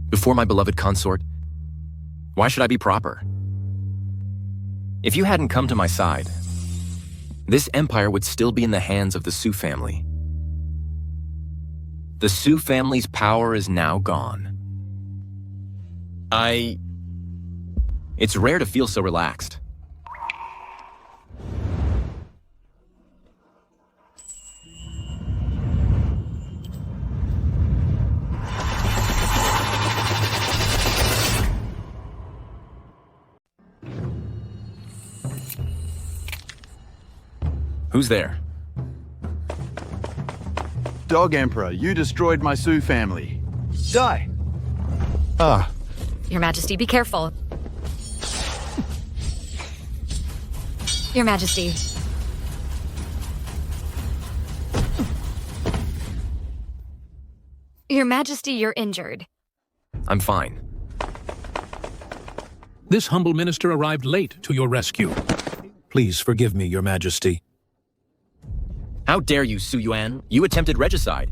Before my beloved consort? Why should I be proper? If you hadn't come to my side, this empire would still be in the hands of the Su family. The Su family's power is now gone. It's rare to feel so relaxed. Who's there? dog emperor, you destroyed my Sioux family. Die! Your Majesty, be careful. Your Majesty. Your Majesty, you're injured. I'm fine. This humble minister arrived late to your rescue. Please forgive me, Your Majesty. How dare you, Su Yuan? You attempted regicide.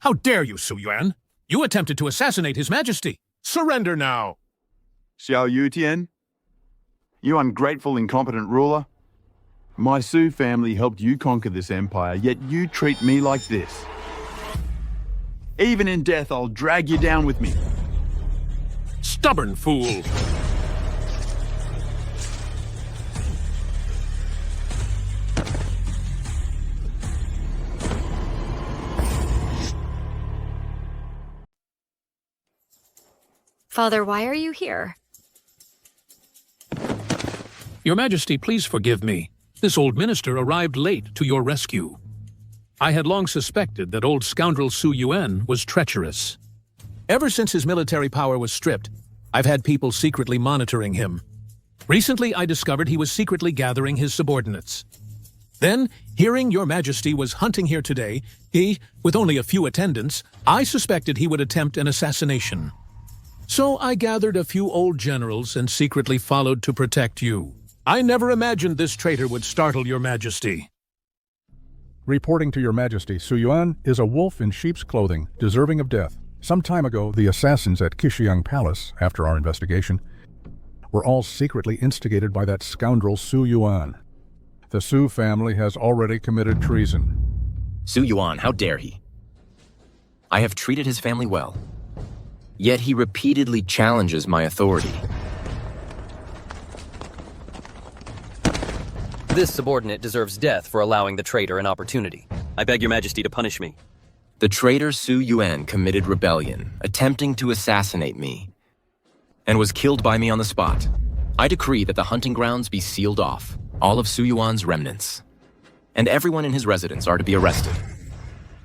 How dare you, Su Yuan? You attempted to assassinate His Majesty. Surrender now. Xiao Yutian, you ungrateful, incompetent ruler. My Sioux family helped you conquer this empire, yet you treat me like this. Even in death, I'll drag you down with me. Stubborn fool. Father, why are you here? Your Majesty, please forgive me. This old minister arrived late to your rescue. I had long suspected that old scoundrel Su Yuan was treacherous. Ever since his military power was stripped, I've had people secretly monitoring him. Recently, I discovered he was secretly gathering his subordinates. Then, hearing Your Majesty was hunting here today, with only a few attendants, I suspected he would attempt an assassination. So I gathered a few old generals and secretly followed to protect you. I never imagined this traitor would startle Your Majesty. Reporting to Your Majesty, Su Yuan is a wolf in sheep's clothing, deserving of death. Some time ago, the assassins at Qixiang Palace, after our investigation, were all secretly instigated by that scoundrel Su Yuan. The Su family has already committed treason. Su Yuan, how dare he? I have treated his family well. Yet he repeatedly challenges my authority. This subordinate deserves death for allowing the traitor an opportunity. I beg Your Majesty to punish me. The traitor Su Yuan committed rebellion, attempting to assassinate me, and was killed by me on the spot. I decree that the hunting grounds be sealed off, all of Su Yuan's remnants, and everyone in his residence are to be arrested.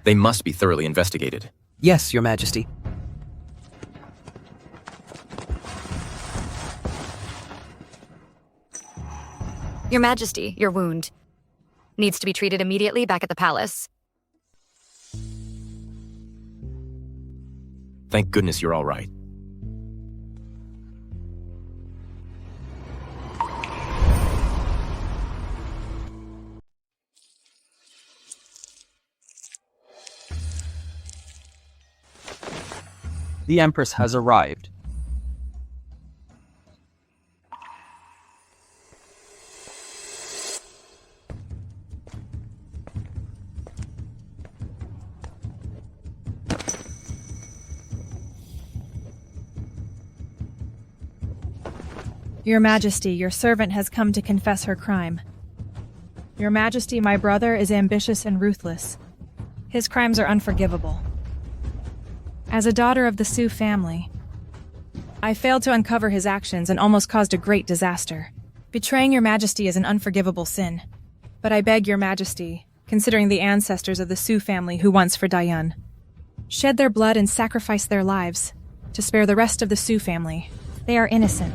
They must be thoroughly investigated. Yes, Your Majesty. Your Majesty, your wound needs to be treated immediately back at the palace. Thank goodness you're all right. The Empress has arrived. Your Majesty, your servant has come to confess her crime. Your Majesty, my brother is ambitious and ruthless. His crimes are unforgivable. As a daughter of the Sioux family, I failed to uncover his actions and almost caused a great disaster. Betraying Your Majesty is an unforgivable sin. But I beg Your Majesty, considering the ancestors of the Sioux family who once for Dayan, shed their blood and sacrificed their lives to spare the rest of the Sioux family. They are innocent.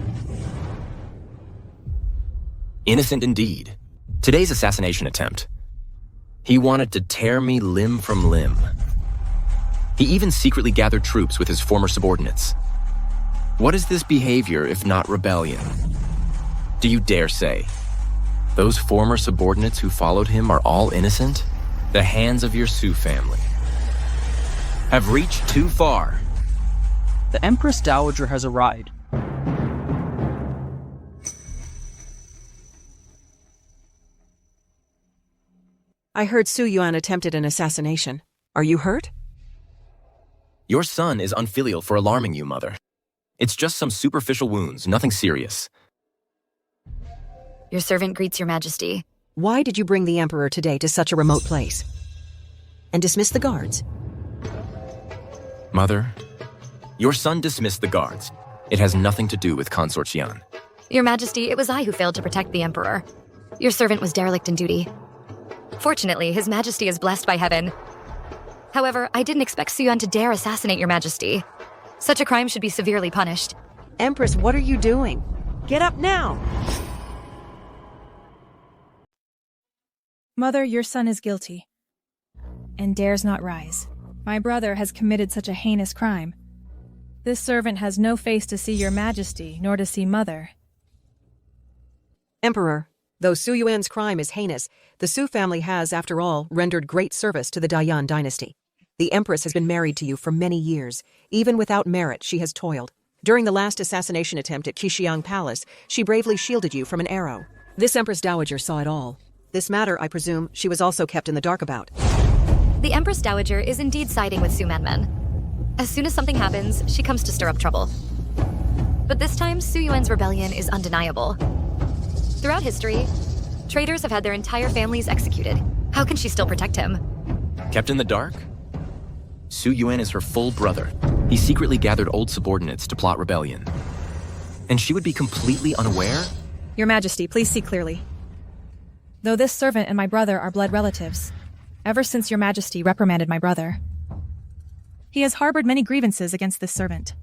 Innocent indeed. Today's assassination attempt. He wanted to tear me limb from limb. He even secretly gathered troops with his former subordinates. What is this behavior if not rebellion? Do you dare say those former subordinates who followed him are all innocent? The hands of your Sioux family have reached too far. The Empress Dowager has arrived. I heard Su Yuan attempted an assassination. Are you hurt? Your son is unfilial for alarming you, Mother. It's just some superficial wounds, nothing serious. Your servant greets Your Majesty. Why did you bring the Emperor today to such a remote place? And dismiss the guards? Mother, your son dismissed the guards. It has nothing to do with Consort Xian. Your Majesty, it was I who failed to protect the Emperor. Your servant was derelict in duty. Fortunately, His Majesty is blessed by heaven. However, I didn't expect Suyuan to dare assassinate Your Majesty. Such a crime should be severely punished. Empress, what are you doing? Get up now! Mother, your son is guilty, and dares not rise. My brother has committed such a heinous crime. This servant has no face to see Your Majesty, nor to see Mother. Emperor, though Su Yuan's crime is heinous, the Su family has, after all, rendered great service to the Dayan dynasty. The Empress has been married to you for many years. Even without merit, she has toiled. During the last assassination attempt at Qixiang Palace, she bravely shielded you from an arrow. This Empress Dowager saw it all. This matter, I presume, she was also kept in the dark about. The Empress Dowager is indeed siding with Su Manmen. As soon as something happens, she comes to stir up trouble. But this time, Su Yuan's rebellion is undeniable. Throughout history, traitors have had their entire families executed. How can she still protect him? Kept in the dark? Su Yuan is her full brother. He secretly gathered old subordinates to plot rebellion. And she would be completely unaware? Your Majesty, please see clearly. Though this servant and my brother are blood relatives, ever since Your Majesty reprimanded my brother, he has harbored many grievances against this servant.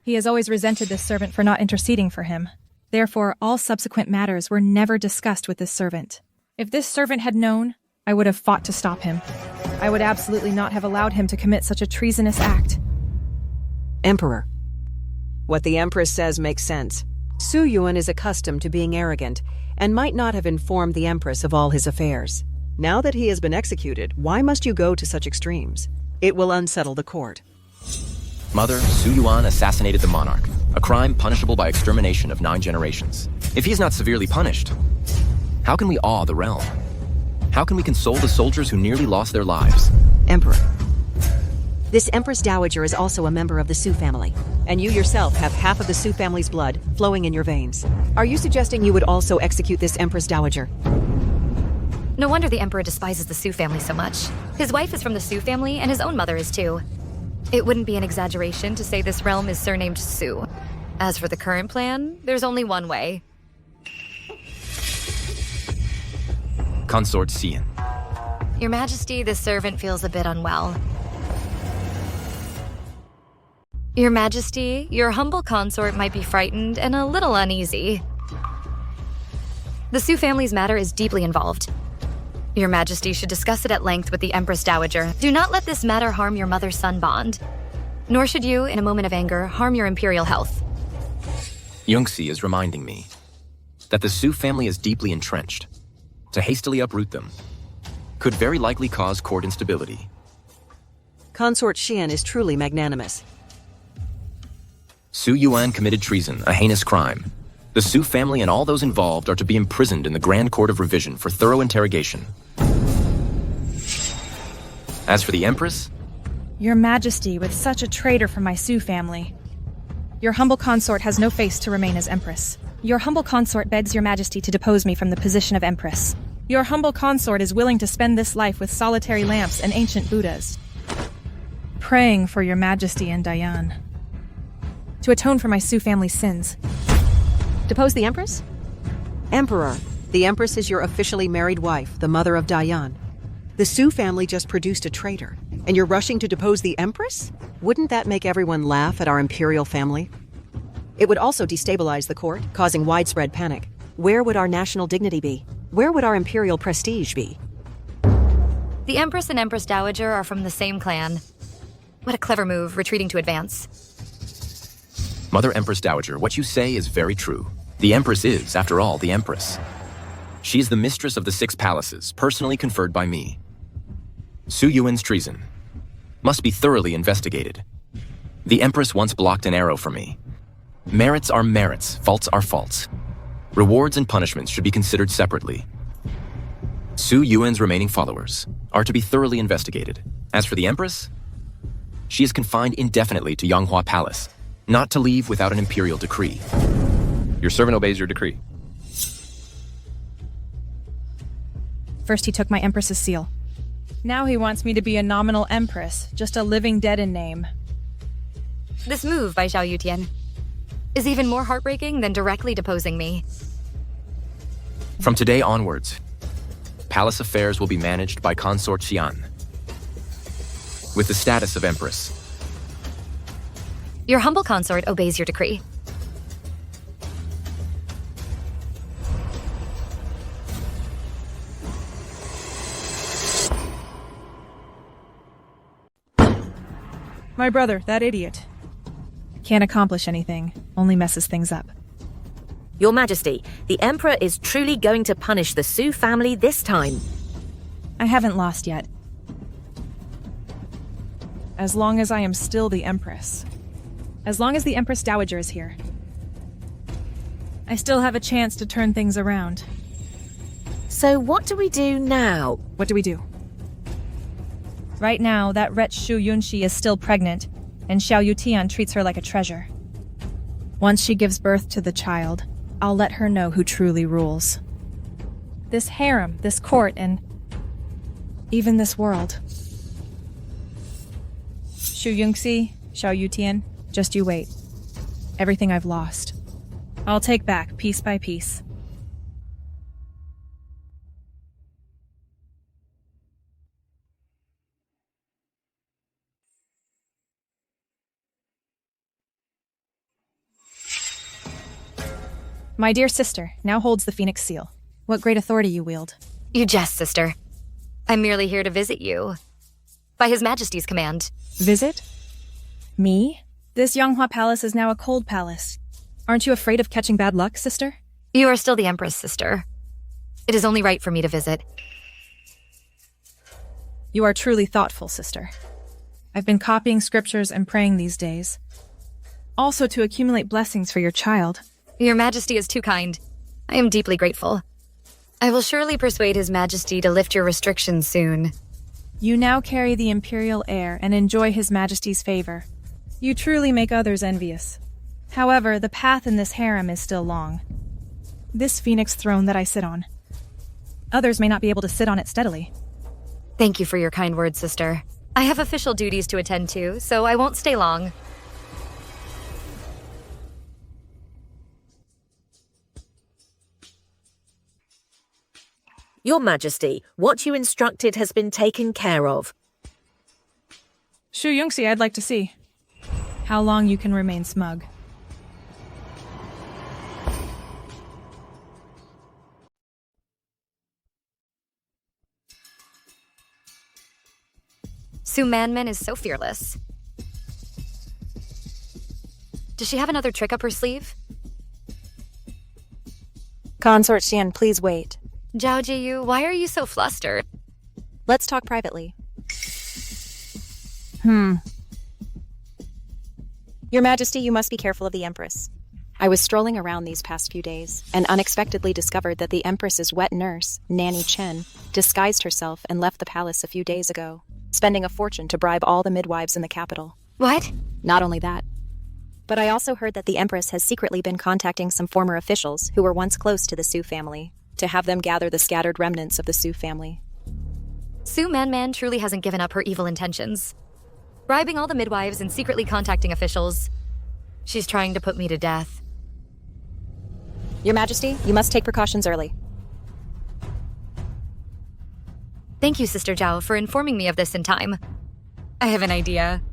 He has always resented this servant for not interceding for him. Therefore, all subsequent matters were never discussed with this servant. If this servant had known, I would have fought to stop him. I would absolutely not have allowed him to commit such a treasonous act. Emperor, what the Empress says makes sense. Su Yuan is accustomed to being arrogant, and might not have informed the Empress of all his affairs. Now that he has been executed, why must you go to such extremes? It will unsettle the court. Mother, Su Yuan assassinated the monarch, a crime punishable by extermination of 9 generations. If he is not severely punished, how can we awe the realm? How can we console the soldiers who nearly lost their lives? Emperor, this Empress Dowager is also a member of the Su family, and you yourself have half of the Su family's blood flowing in your veins. Are you suggesting you would also execute this Empress Dowager? No wonder the Emperor despises the Su family so much. His wife is from the Su family, and his own mother is too. It wouldn't be an exaggeration to say this realm is surnamed Su. As for the current plan, there's only one way. Consort Xian. Your Majesty, this servant feels a bit unwell. Your Majesty, your humble consort might be frightened and a little uneasy. The Su family's matter is deeply involved. Your Majesty should discuss it at length with the Empress Dowager. Do not let this matter harm your mother-son bond. Nor should you, in a moment of anger, harm your imperial health. Yungxi is reminding me that the Su family is deeply entrenched. To hastily uproot them could very likely cause court instability. Consort Xian is truly magnanimous. Su Yuan committed treason, a heinous crime. The Su family and all those involved are to be imprisoned in the Grand Court of Revision for thorough interrogation. As for the Empress, Your Majesty, with such a traitor from my Su family, your humble consort has no face to remain as Empress. Your humble consort begs Your Majesty to depose me from the position of Empress. Your humble consort is willing to spend this life with solitary lamps and ancient Buddhas, praying for Your Majesty and Dayan, to atone for my Su family's sins. Depose the Empress? Emperor, the Empress is your officially married wife, the mother of Dayan. The Su family just produced a traitor, and you're rushing to depose the Empress? Wouldn't that make everyone laugh at our imperial family? It would also destabilize the court, causing widespread panic. Where would our national dignity be? Where would our imperial prestige be? The Empress and Empress Dowager are from the same clan. What a clever move, retreating to advance. Mother Empress Dowager, what you say is very true. The Empress is, after all, the Empress. She is the mistress of the 6 palaces, personally conferred by me. Su Yuan's treason must be thoroughly investigated. The Empress once blocked an arrow for me. Merits are merits, faults are faults. Rewards and punishments should be considered separately. Su Yuan's remaining followers are to be thoroughly investigated. As for the Empress, she is confined indefinitely to Yonghua Palace, not to leave without an imperial decree. Your servant obeys your decree. First he took my Empress's seal. Now he wants me to be a nominal Empress, just a living dead in name. This move by Zhao Yutian is even more heartbreaking than directly deposing me. From today onwards, palace affairs will be managed by Consort Xian, with the status of Empress. Your humble consort obeys your decree. My brother, that idiot. Can't accomplish anything, only messes things up. Your Majesty, the Emperor is truly going to punish the Su family this time. I haven't lost yet. As long as I am still the Empress. As long as the Empress Dowager is here. I still have a chance to turn things around. So what do we do now? What do we do? Right now, that wretch Shu Yunxi is still pregnant, and Xiao Yutian treats her like a treasure. Once she gives birth to the child, I'll let her know who truly rules. This harem, this court, and even this world. Shu Yunxi, Xiao Yutian, just you wait. Everything I've lost, I'll take back piece by piece. My dear sister now holds the Phoenix Seal. What great authority you wield. You jest, sister. I'm merely here to visit you. By His Majesty's command. Visit? Me? This Yonghua Palace is now a cold palace. Aren't you afraid of catching bad luck, sister? You are still the Empress, sister. It is only right for me to visit. You are truly thoughtful, sister. I've been copying scriptures and praying these days. Also to accumulate blessings for your child. Your Majesty is too kind. I am deeply grateful. I will surely persuade His Majesty to lift your restrictions soon. You now carry the imperial heir and enjoy His Majesty's favor. You truly make others envious. However, the path in this harem is still long. This phoenix throne that I sit on. Others may not be able to sit on it steadily. Thank you for your kind words, sister. I have official duties to attend to, so I won't stay long. Your Majesty, what you instructed has been taken care of. Shu Yunxi, I'd like to see how long you can remain smug. Su Manman is so fearless. Does she have another trick up her sleeve? Consort Xian, please wait. Zhao Jiyu, why are you so flustered? Let's talk privately. Your Majesty, you must be careful of the Empress. I was strolling around these past few days and unexpectedly discovered that the Empress's wet nurse, Nanny Chen, disguised herself and left the palace a few days ago, spending a fortune to bribe all the midwives in the capital. What? Not only that, but I also heard that the Empress has secretly been contacting some former officials who were once close to the Su family to have them gather the scattered remnants of the Su family. Su Manman truly hasn't given up her evil intentions. Bribing all the midwives and secretly contacting officials. She's trying to put me to death. Your Majesty, you must take precautions early. Thank you, Sister Zhao, for informing me of this in time. I have an idea.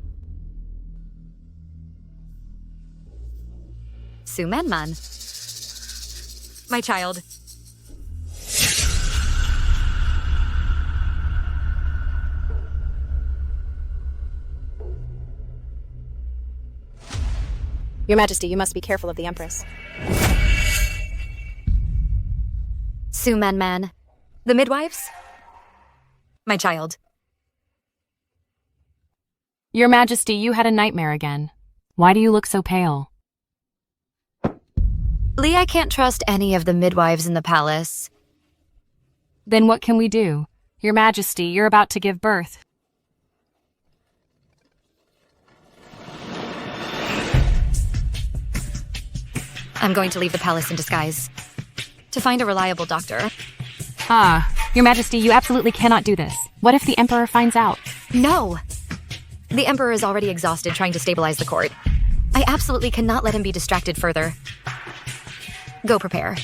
Su Manman. My child. Your Majesty, you must be careful of the Empress. Su Manman. The midwives? My child. Your Majesty, you had a nightmare again. Why do you look so pale? Lee, I can't trust any of the midwives in the palace. Then what can we do? Your Majesty, you're about to give birth. I'm going to leave the palace in disguise. To find a reliable doctor. Your Majesty, you absolutely cannot do this. What if the Emperor finds out? No! The Emperor is already exhausted trying to stabilize the court. I absolutely cannot let him be distracted further. Go prepare.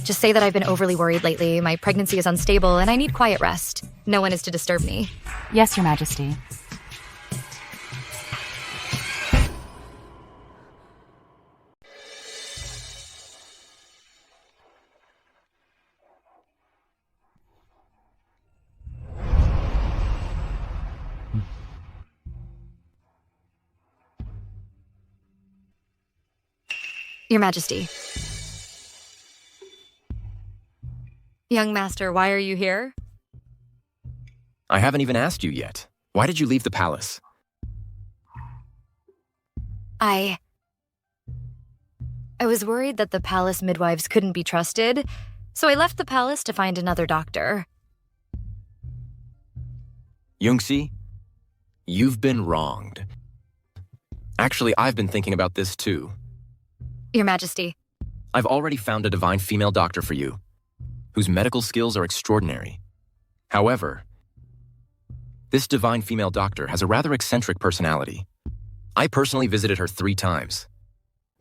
Just say that I've been overly worried lately, my pregnancy is unstable, and I need quiet rest. No one is to disturb me. Yes, Your Majesty. Your Majesty. Young Master, why are you here? I haven't even asked you yet. Why did you leave the palace? I was worried that the palace midwives couldn't be trusted, so I left the palace to find another doctor. Yungsi, you've been wronged. Actually, I've been thinking about this too. Your Majesty. I've already found a divine female doctor for you, whose medical skills are extraordinary. However, this divine female doctor has a rather eccentric personality. I personally visited her 3 times,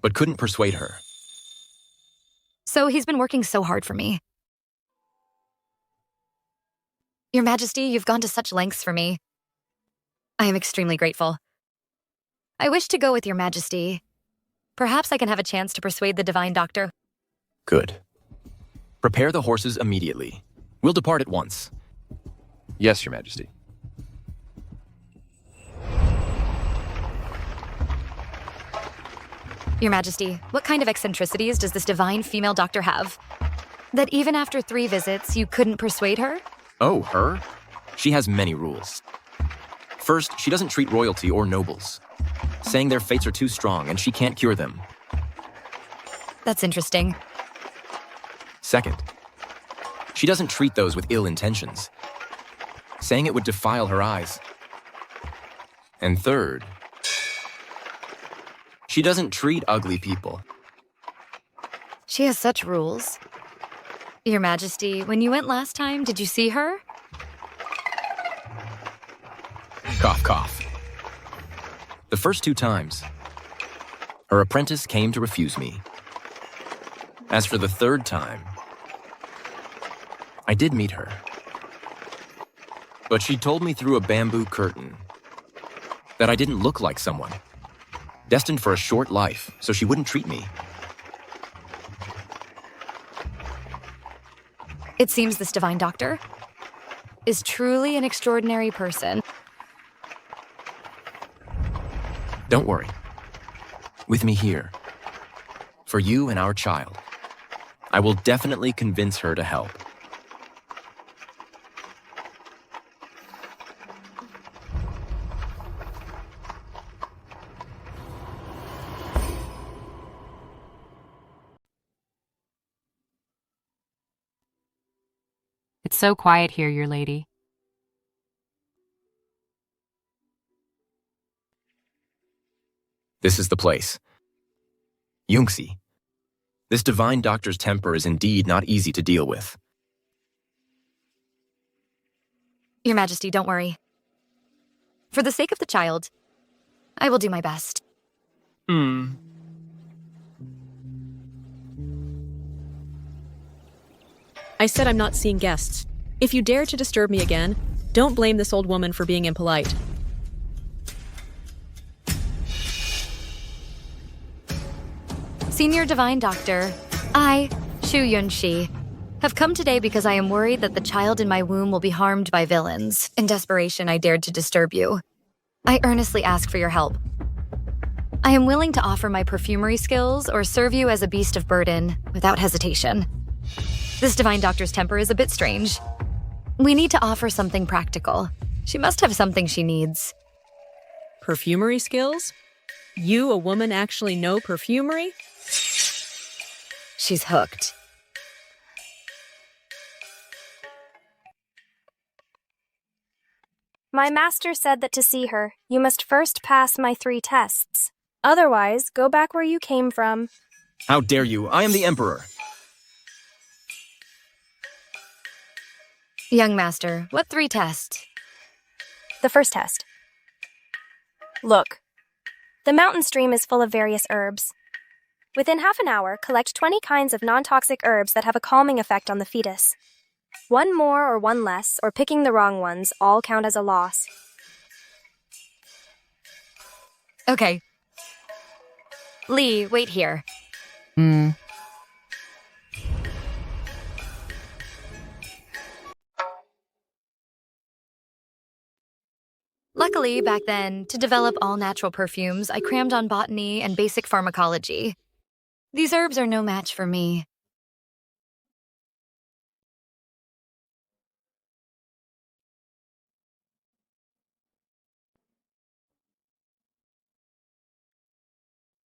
but couldn't persuade her. So he's been working so hard for me. Your Majesty, you've gone to such lengths for me. I am extremely grateful. I wish to go with Your Majesty. Perhaps I can have a chance to persuade the divine doctor. Good. Prepare the horses immediately. We'll depart at once. Yes, Your Majesty. Your Majesty, what kind of eccentricities does this divine female doctor have? That even after 3 visits, you couldn't persuade her? Oh, her? She has many rules. First, she doesn't treat royalty or nobles, saying their fates are too strong and she can't cure them. That's interesting. Second, she doesn't treat those with ill intentions, saying it would defile her eyes. And third, she doesn't treat ugly people. She has such rules. Your Majesty, when you went last time, did you see her? Cough, cough. The first 2 times, her apprentice came to refuse me. As for the 3rd time, I did meet her. But she told me through a bamboo curtain that I didn't look like someone, destined for a short life, so she wouldn't treat me. It seems this divine doctor is truly an extraordinary person. Don't worry. With me here, for you and our child, I will definitely convince her to help. It's so quiet here, Your Lady. This is the place. Yungsi, this divine doctor's temper is indeed not easy to deal with. Your Majesty, don't worry. For the sake of the child, I will do my best. I said I'm not seeing guests. If you dare to disturb me again, don't blame this old woman for being impolite. Senior Divine Doctor, I, Shu Yunshi, have come today because I am worried that the child in my womb will be harmed by villains. In desperation, I dared to disturb you. I earnestly ask for your help. I am willing to offer my perfumery skills or serve you as a beast of burden without hesitation. This divine doctor's temper is a bit strange. We need to offer something practical. She must have something she needs. Perfumery skills? You, a woman, actually know perfumery? She's hooked. My master said that to see her, you must first pass my 3 tests. Otherwise, go back where you came from. How dare you? I am the Emperor. Young Master, what 3 tests? The first test. Look. The mountain stream is full of various herbs. Within half an hour, collect 20 kinds of non-toxic herbs that have a calming effect on the fetus. One more or one less, or picking the wrong ones, all count as a loss. Okay. Lee, wait here. Luckily, back then, to develop all-natural perfumes, I crammed on botany and basic pharmacology. These herbs are no match for me.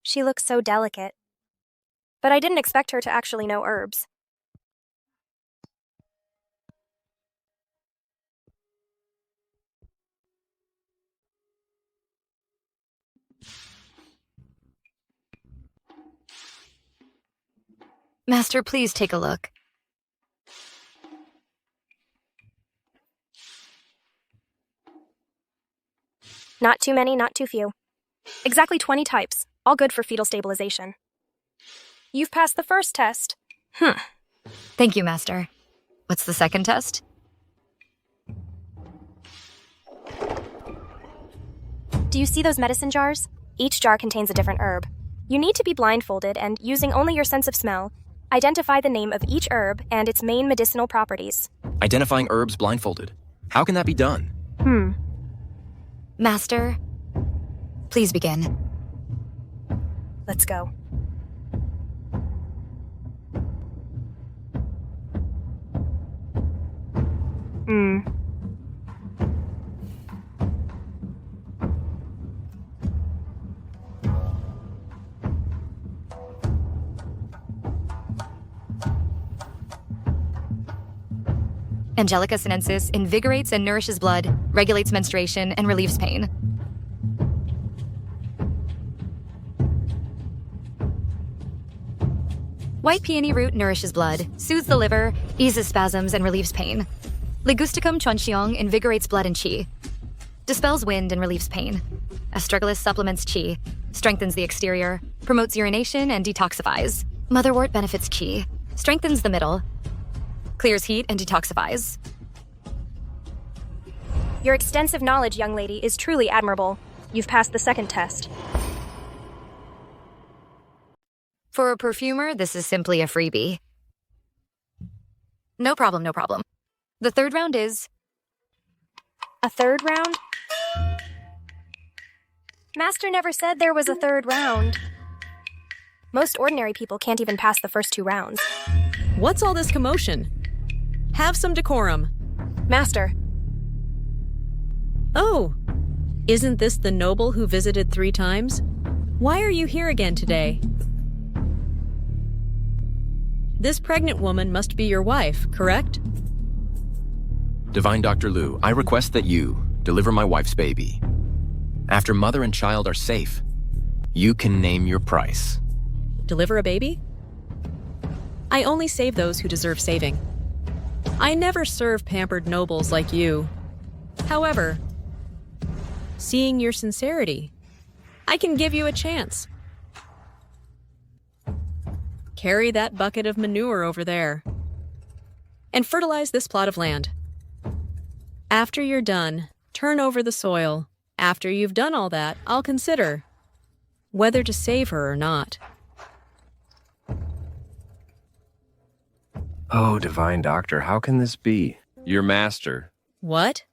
She looks so delicate. But I didn't expect her to actually know herbs. Master, please take a look. Not too many, not too few. Exactly 20 types, all good for fetal stabilization. You've passed the first test. Thank you, Master. What's the second test? Do you see those medicine jars? Each jar contains a different herb. You need to be blindfolded and, using only your sense of smell, identify the name of each herb and its main medicinal properties. Identifying herbs blindfolded. How can that be done? Master, please begin. Let's go. Angelica sinensis invigorates and nourishes blood, regulates menstruation, and relieves pain. White peony root nourishes blood, soothes the liver, eases spasms, and relieves pain. Ligusticum chuanxiong invigorates blood and qi, dispels wind and relieves pain. Astragalus supplements qi, strengthens the exterior, promotes urination, and detoxifies. Motherwort benefits qi, strengthens the middle, clears heat, and detoxifies. Your extensive knowledge, young lady, is truly admirable. You've passed the second test. For a perfumer, this is simply a freebie. No problem, no problem. The third round is... A third round? Master never said there was a third round. Most ordinary people can't even pass the first 2 rounds. What's all this commotion? Have some decorum. Master. Oh, isn't this the noble who visited 3 times? Why are you here again today? This pregnant woman must be your wife, correct? Divine Dr. Liu, I request that you deliver my wife's baby. After mother and child are safe, you can name your price. Deliver a baby? I only save those who deserve saving. I never serve pampered nobles like you. However, seeing your sincerity, I can give you a chance. Carry that bucket of manure over there and fertilize this plot of land. After you're done, turn over the soil. After you've done all that, I'll consider whether to save her or not. Oh, Divine Doctor, how can this be? Your master. What?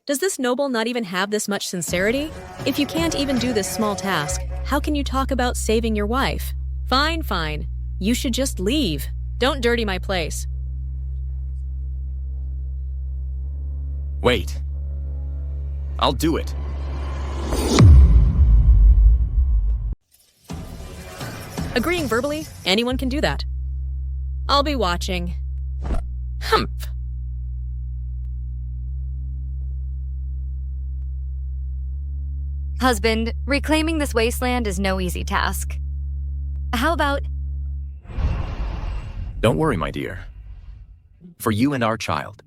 Does this noble not even have this much sincerity? If you can't even do this small task, how can you talk about saving your wife? Fine, fine. You should just leave. Don't dirty my place. Wait. I'll do it. Agreeing verbally, anyone can do that. I'll be watching. Humph. Husband, reclaiming this wasteland is no easy task. How about... Don't worry, my dear. For you and our child,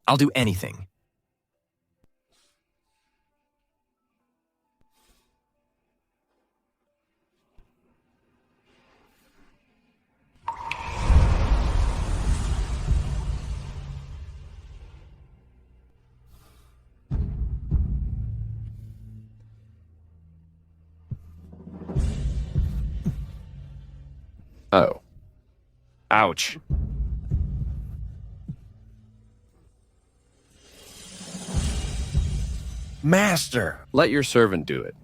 I'll do anything. Oh. Ouch. Master! Let your servant do it.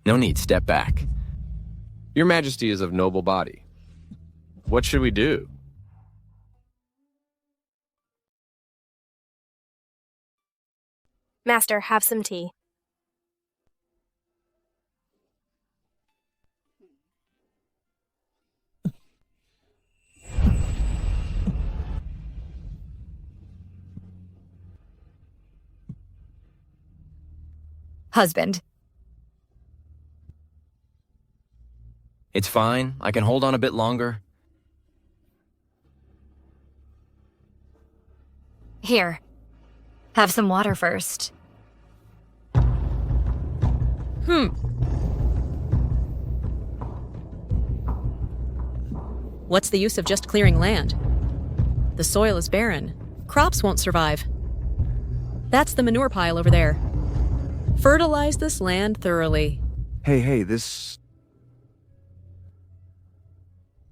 No need, step back. Your Majesty is of noble body. What should we do? Master, have some tea. Husband. It's fine. I can hold on a bit longer. Here. Have some water first. What's the use of just clearing land? The soil is barren. Crops won't survive. That's the manure pile over there. Fertilize this land thoroughly. Hey, this...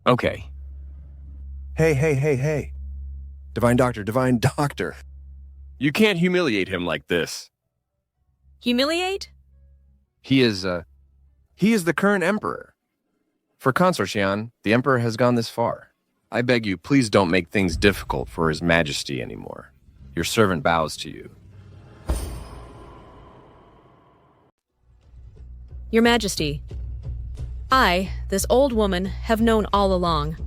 Okay. Hey. Divine Doctor. You can't humiliate him like this. Humiliate? He is the current emperor. For Consort Xian, the emperor has gone this far. I beg you, please don't make things difficult for His Majesty anymore. Your servant bows to you. Your Majesty, I, this old woman, have known all along.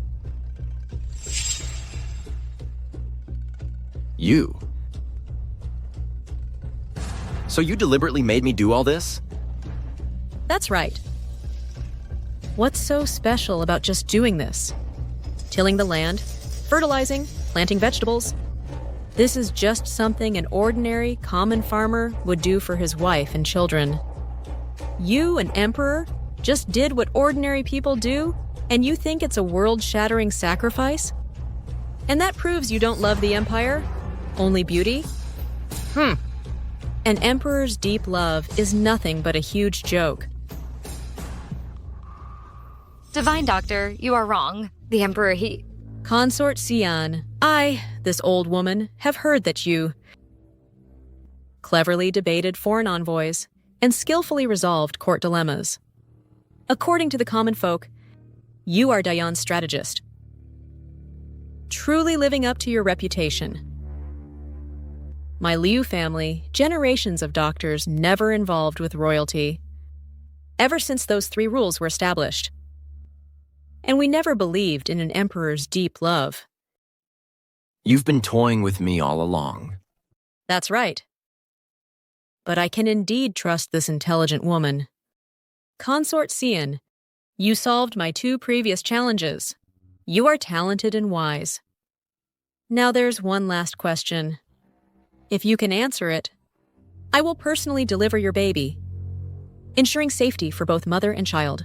You? So you deliberately made me do all this? That's right. What's so special about just doing this? Tilling the land, fertilizing, planting vegetables. This is just something an ordinary, common farmer would do for his wife and children. You, an emperor, just did what ordinary people do, and you think it's a world-shattering sacrifice? And that proves you don't love the Empire? Only beauty? An emperor's deep love is nothing but a huge joke. Divine Doctor, you are wrong. The Emperor, he... Consort Xian, I, this old woman, have heard that you cleverly debated foreign envoys and skillfully resolved court dilemmas. According to the common folk, you are Dayan's strategist. Truly living up to your reputation. My Liu family, generations of doctors never involved with royalty, ever since those 3 rules were established. And we never believed in an emperor's deep love. You've been toying with me all along. That's right. But I can indeed trust this intelligent woman. Consort Xian, you solved my 2 previous challenges. You are talented and wise. Now there's one last question. If you can answer it, I will personally deliver your baby, ensuring safety for both mother and child.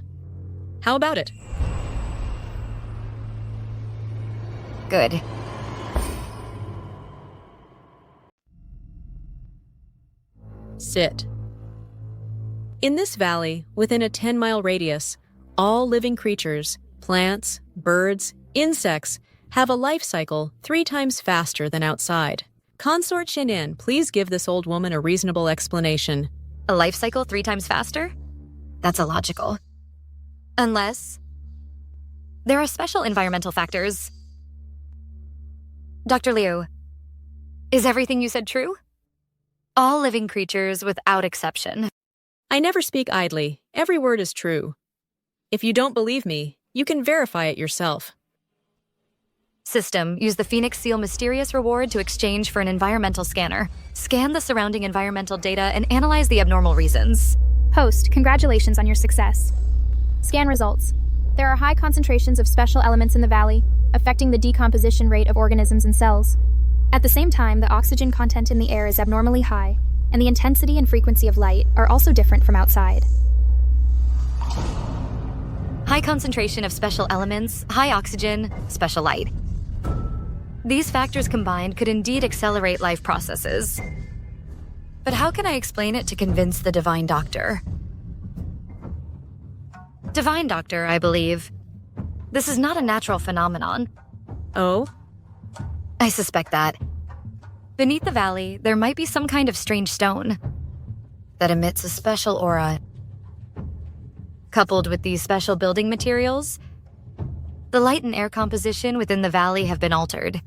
How about it? Good. Sit. In this valley, within a 10-mile radius, all living creatures, plants, birds, insects, have a life cycle 3 times faster than outside. Consort Xian, please give this old woman a reasonable explanation. A life cycle 3 times faster? That's illogical. Unless... there are special environmental factors. Dr. Liu, is everything you said true? All living creatures without exception. I never speak idly. Every word is true. If you don't believe me, you can verify it yourself. System, use the Phoenix Seal mysterious reward to exchange for an environmental scanner. Scan the surrounding environmental data and analyze the abnormal reasons. Host, congratulations on your success. Scan results. There are high concentrations of special elements in the valley, affecting the decomposition rate of organisms and cells. At the same time, the oxygen content in the air is abnormally high, and the intensity and frequency of light are also different from outside. High concentration of special elements, high oxygen, special light. These factors combined could indeed accelerate life processes. But how can I explain it to convince the Divine Doctor? Divine Doctor, I believe. This is not a natural phenomenon. Oh? I suspect that. Beneath the valley, there might be some kind of strange stone that emits a special aura. Coupled with these special building materials, the light and air composition within the valley have been altered.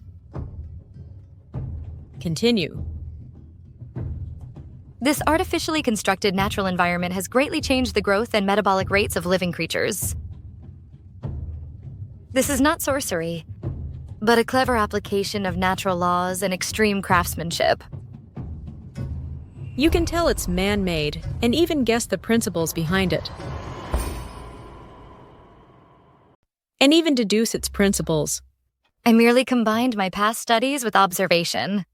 Continue. This artificially constructed natural environment has greatly changed the growth and metabolic rates of living creatures. This is not sorcery, but a clever application of natural laws and extreme craftsmanship. You can tell it's man-made, and even guess the principles behind it. And even deduce its principles. I merely combined my past studies with observation.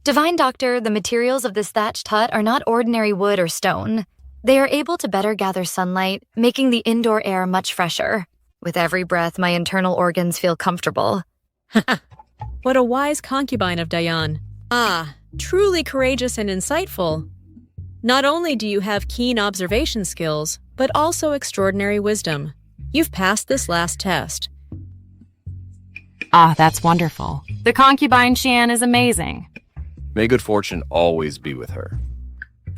Divine Doctor, the materials of this thatched hut are not ordinary wood or stone. They are able to better gather sunlight, making the indoor air much fresher. With every breath, my internal organs feel comfortable. What a wise concubine of Dayan. Ah, truly courageous and insightful. Not only do you have keen observation skills, but also extraordinary wisdom. You've passed this last test. Ah, that's wonderful. The concubine Xian is amazing. May good fortune always be with her.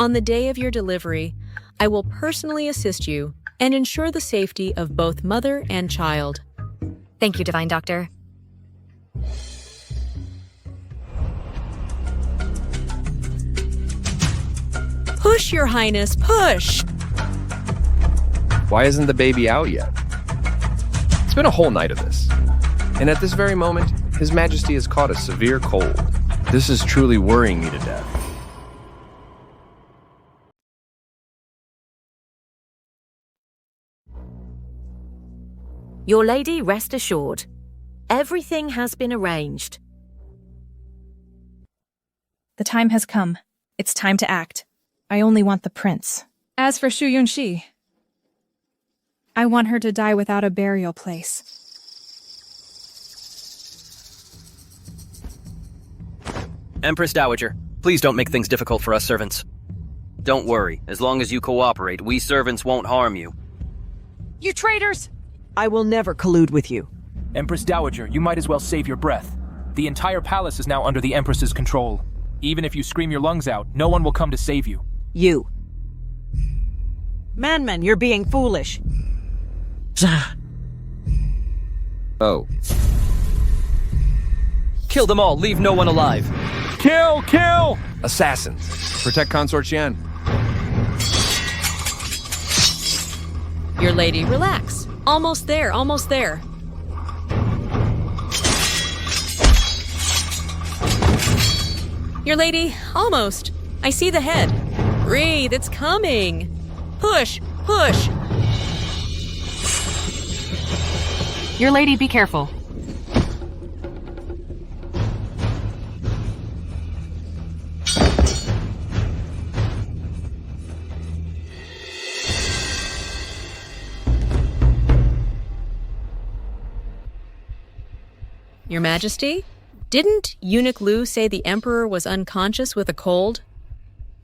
On the day of your delivery, I will personally assist you and ensure the safety of both mother and child. Thank you, Divine Doctor. Push, Your Highness, push! Why isn't the baby out yet? It's been a whole night of this. And at this very moment, His Majesty has caught a severe cold. This is truly worrying me to death. Your lady, rest assured. Everything has been arranged. The time has come. It's time to act. I only want the prince. As for Shu Yunxi, I want her to die without a burial place. Empress Dowager, please don't make things difficult for us servants. Don't worry, as long as you cooperate, we servants won't harm you. You traitors! I will never collude with you. Empress Dowager, you might as well save your breath. The entire palace is now under the Empress's control. Even if you scream your lungs out, no one will come to save you. You. Man, you're being foolish. Oh. Kill them all, leave no one alive. Kill! Kill! Assassins. Protect Consort Xian. Your lady, relax. Almost there, almost there. Your lady, almost. I see the head. Breathe, it's coming. Push, push. Your lady, be careful. Your Majesty? Didn't Eunuch Lu say the Emperor was unconscious with a cold?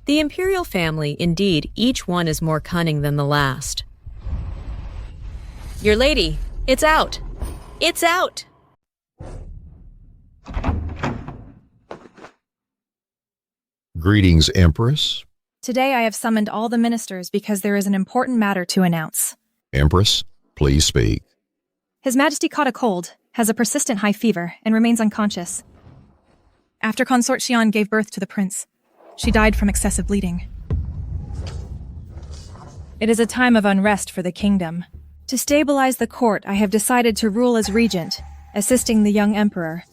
The imperial family, indeed, each one is more cunning than the last. Your lady, it's out! It's out! Greetings, Empress. Today I have summoned all the ministers because there is an important matter to announce. Empress, please speak. His Majesty caught a cold, has a persistent high fever, and remains unconscious. After Consort Xian gave birth to the prince, she died from excessive bleeding. It is a time of unrest for the kingdom. To stabilize the court, I have decided to rule as regent, assisting the young emperor.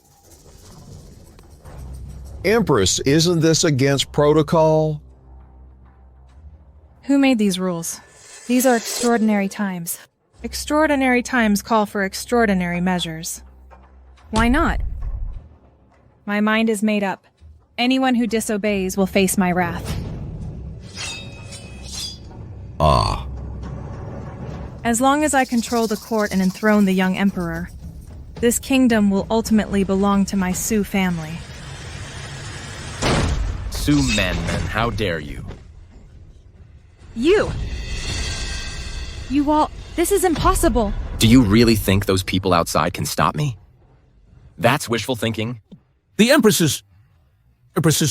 Empress, isn't this against protocol? Who made these rules? These are extraordinary times. Extraordinary times call for extraordinary measures. Why not? My mind is made up. Anyone who disobeys will face my wrath. Ah. As long as I control the court and enthrone the young emperor, this kingdom will ultimately belong to my Su family. Su Manman, how dare you? You all... This is impossible. Do you really think those people outside can stop me? That's wishful thinking. The Empress's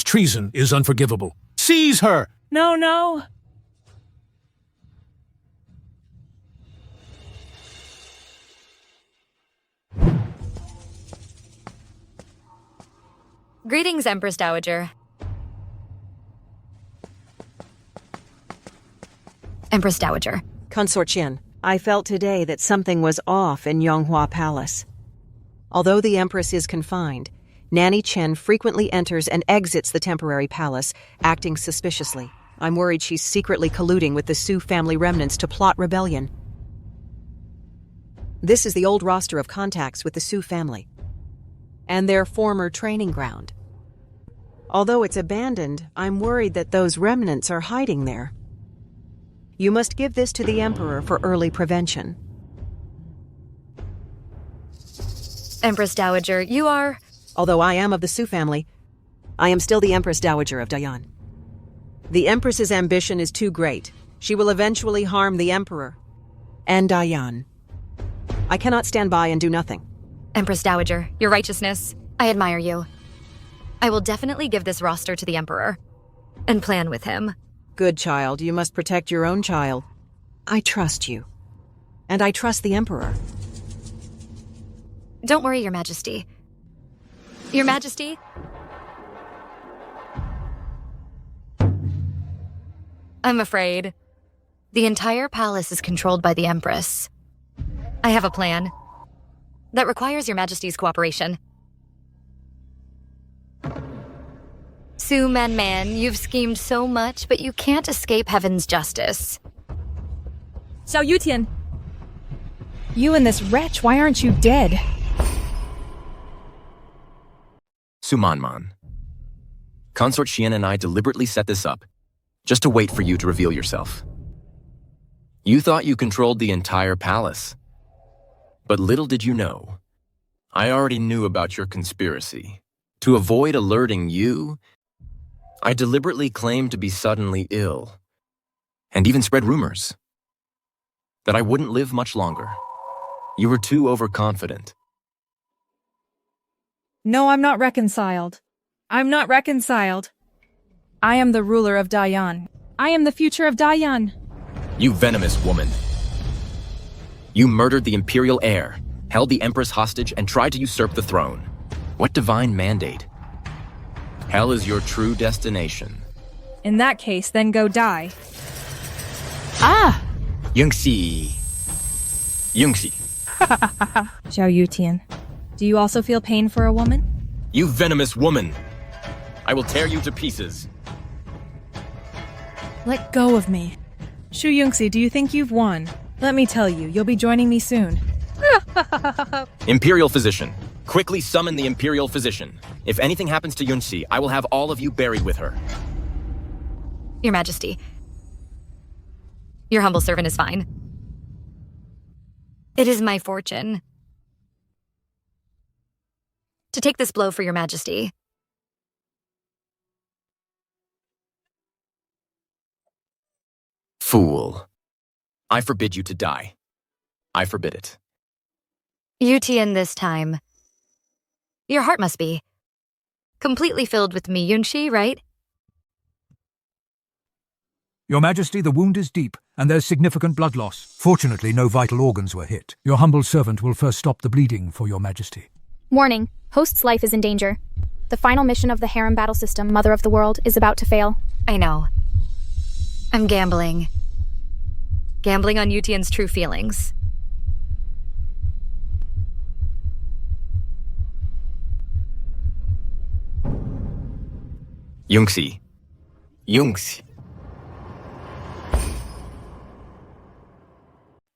treason is unforgivable. Seize her! No, no. Greetings, Empress Dowager. Empress Dowager. Consort Qian, I felt today that something was off in Yonghua Palace. Although the Empress is confined, Nanny Chen frequently enters and exits the temporary palace, acting suspiciously. I'm worried she's secretly colluding with the Su family remnants to plot rebellion. This is the old roster of contacts with the Su family and their former training ground. Although it's abandoned, I'm worried that those remnants are hiding there. You must give this to the Emperor for early prevention. Empress Dowager, you are... Although I am of the Su family, I am still the Empress Dowager of Dayan. The Empress's ambition is too great. She will eventually harm the Emperor and Dayan. I cannot stand by and do nothing. Empress Dowager, your righteousness, I admire you. I will definitely give this roster to the Emperor and plan with him. Good child, you must protect your own child. I trust you. And I trust the Emperor. Don't worry, Your Majesty. Your Majesty? I'm afraid. The entire palace is controlled by the Empress. I have a plan that requires Your Majesty's cooperation. Su Man, you've schemed so much, but you can't escape heaven's justice. Xiao Yutian! You and this wretch, why aren't you dead? Sumanman. Consort Qian and I deliberately set this up, just to wait for you to reveal yourself. You thought you controlled the entire palace. But little did you know, I already knew about your conspiracy. To avoid alerting you, I deliberately claimed to be suddenly ill, and even spread rumors that I wouldn't live much longer. You were too overconfident. No, I'm not reconciled. I'm not reconciled. I am the ruler of Dayan. I am the future of Dayan. You venomous woman. You murdered the imperial heir, held the Empress hostage, and tried to usurp the throne. What divine mandate? Hell is your true destination. In that case, then go die. Ah! Yungxi. Yungxi. Xiao Yutian, do you also feel pain for a woman? You venomous woman! I will tear you to pieces. Let go of me. Shu Yungxi, do you think you've won? Let me tell you, you'll be joining me soon. Imperial physician. Quickly summon the Imperial physician. If anything happens to Yunxi, I will have all of you buried with her. Your Majesty. Your humble servant is fine. It is my fortune to take this blow for Your Majesty. Fool. I forbid you to die. I forbid it. Yutian this time. Your heart must be completely filled with me, Yunxi, right? Your Majesty, the wound is deep, and there's significant blood loss. Fortunately, no vital organs were hit. Your humble servant will first stop the bleeding for Your Majesty. Warning, host's life is in danger. The final mission of the Harem battle system, Mother of the World, is about to fail. I know. I'm gambling. Gambling on Yutian's true feelings. Yungxi. Yungxi.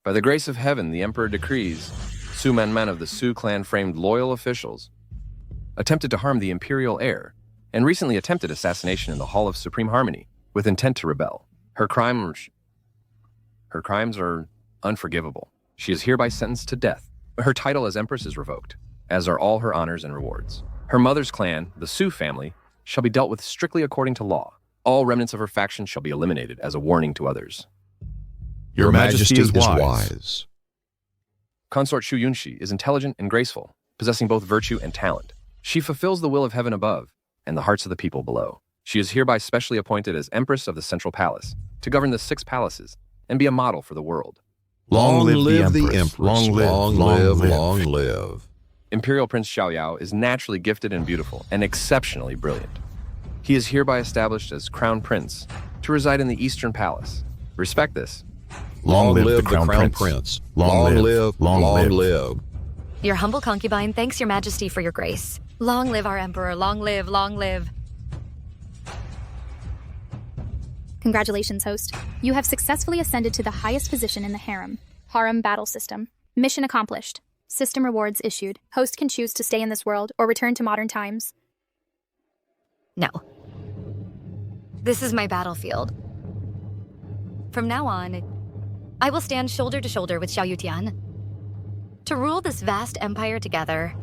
By the grace of heaven, the Emperor decrees, Su Man of the Su clan framed loyal officials, attempted to harm the imperial heir, and recently attempted assassination in the Hall of Supreme Harmony with intent to rebel. Her crimes are unforgivable. She is hereby sentenced to death. Her title as Empress is revoked, as are all her honors and rewards. Her mother's clan, the Su family, shall be dealt with strictly according to law. All remnants of her faction shall be eliminated as a warning to others. Your Majesty is wise. Consort Shu Yunshi is intelligent and graceful, possessing both virtue and talent. She fulfills the will of heaven above and the hearts of the people below. She is hereby specially appointed as Empress of the Central Palace to govern the 6 palaces and be a model for the world. Long live the Empress. Long live. Imperial Prince Xiaoyao is naturally gifted and beautiful and exceptionally brilliant. He is hereby established as Crown Prince to reside in the Eastern Palace. Respect this. Long live the Crown Prince. Long live. Your humble concubine thanks your majesty for your grace. Long live our emperor, long live, long live. Congratulations, host. You have successfully ascended to the highest position in the Harem. Harem battle system. Mission accomplished. System rewards issued. Host can choose to stay in this world or return to modern times. No. This is my battlefield. From now on, I will stand shoulder to shoulder with Xiao Yutian to rule this vast empire together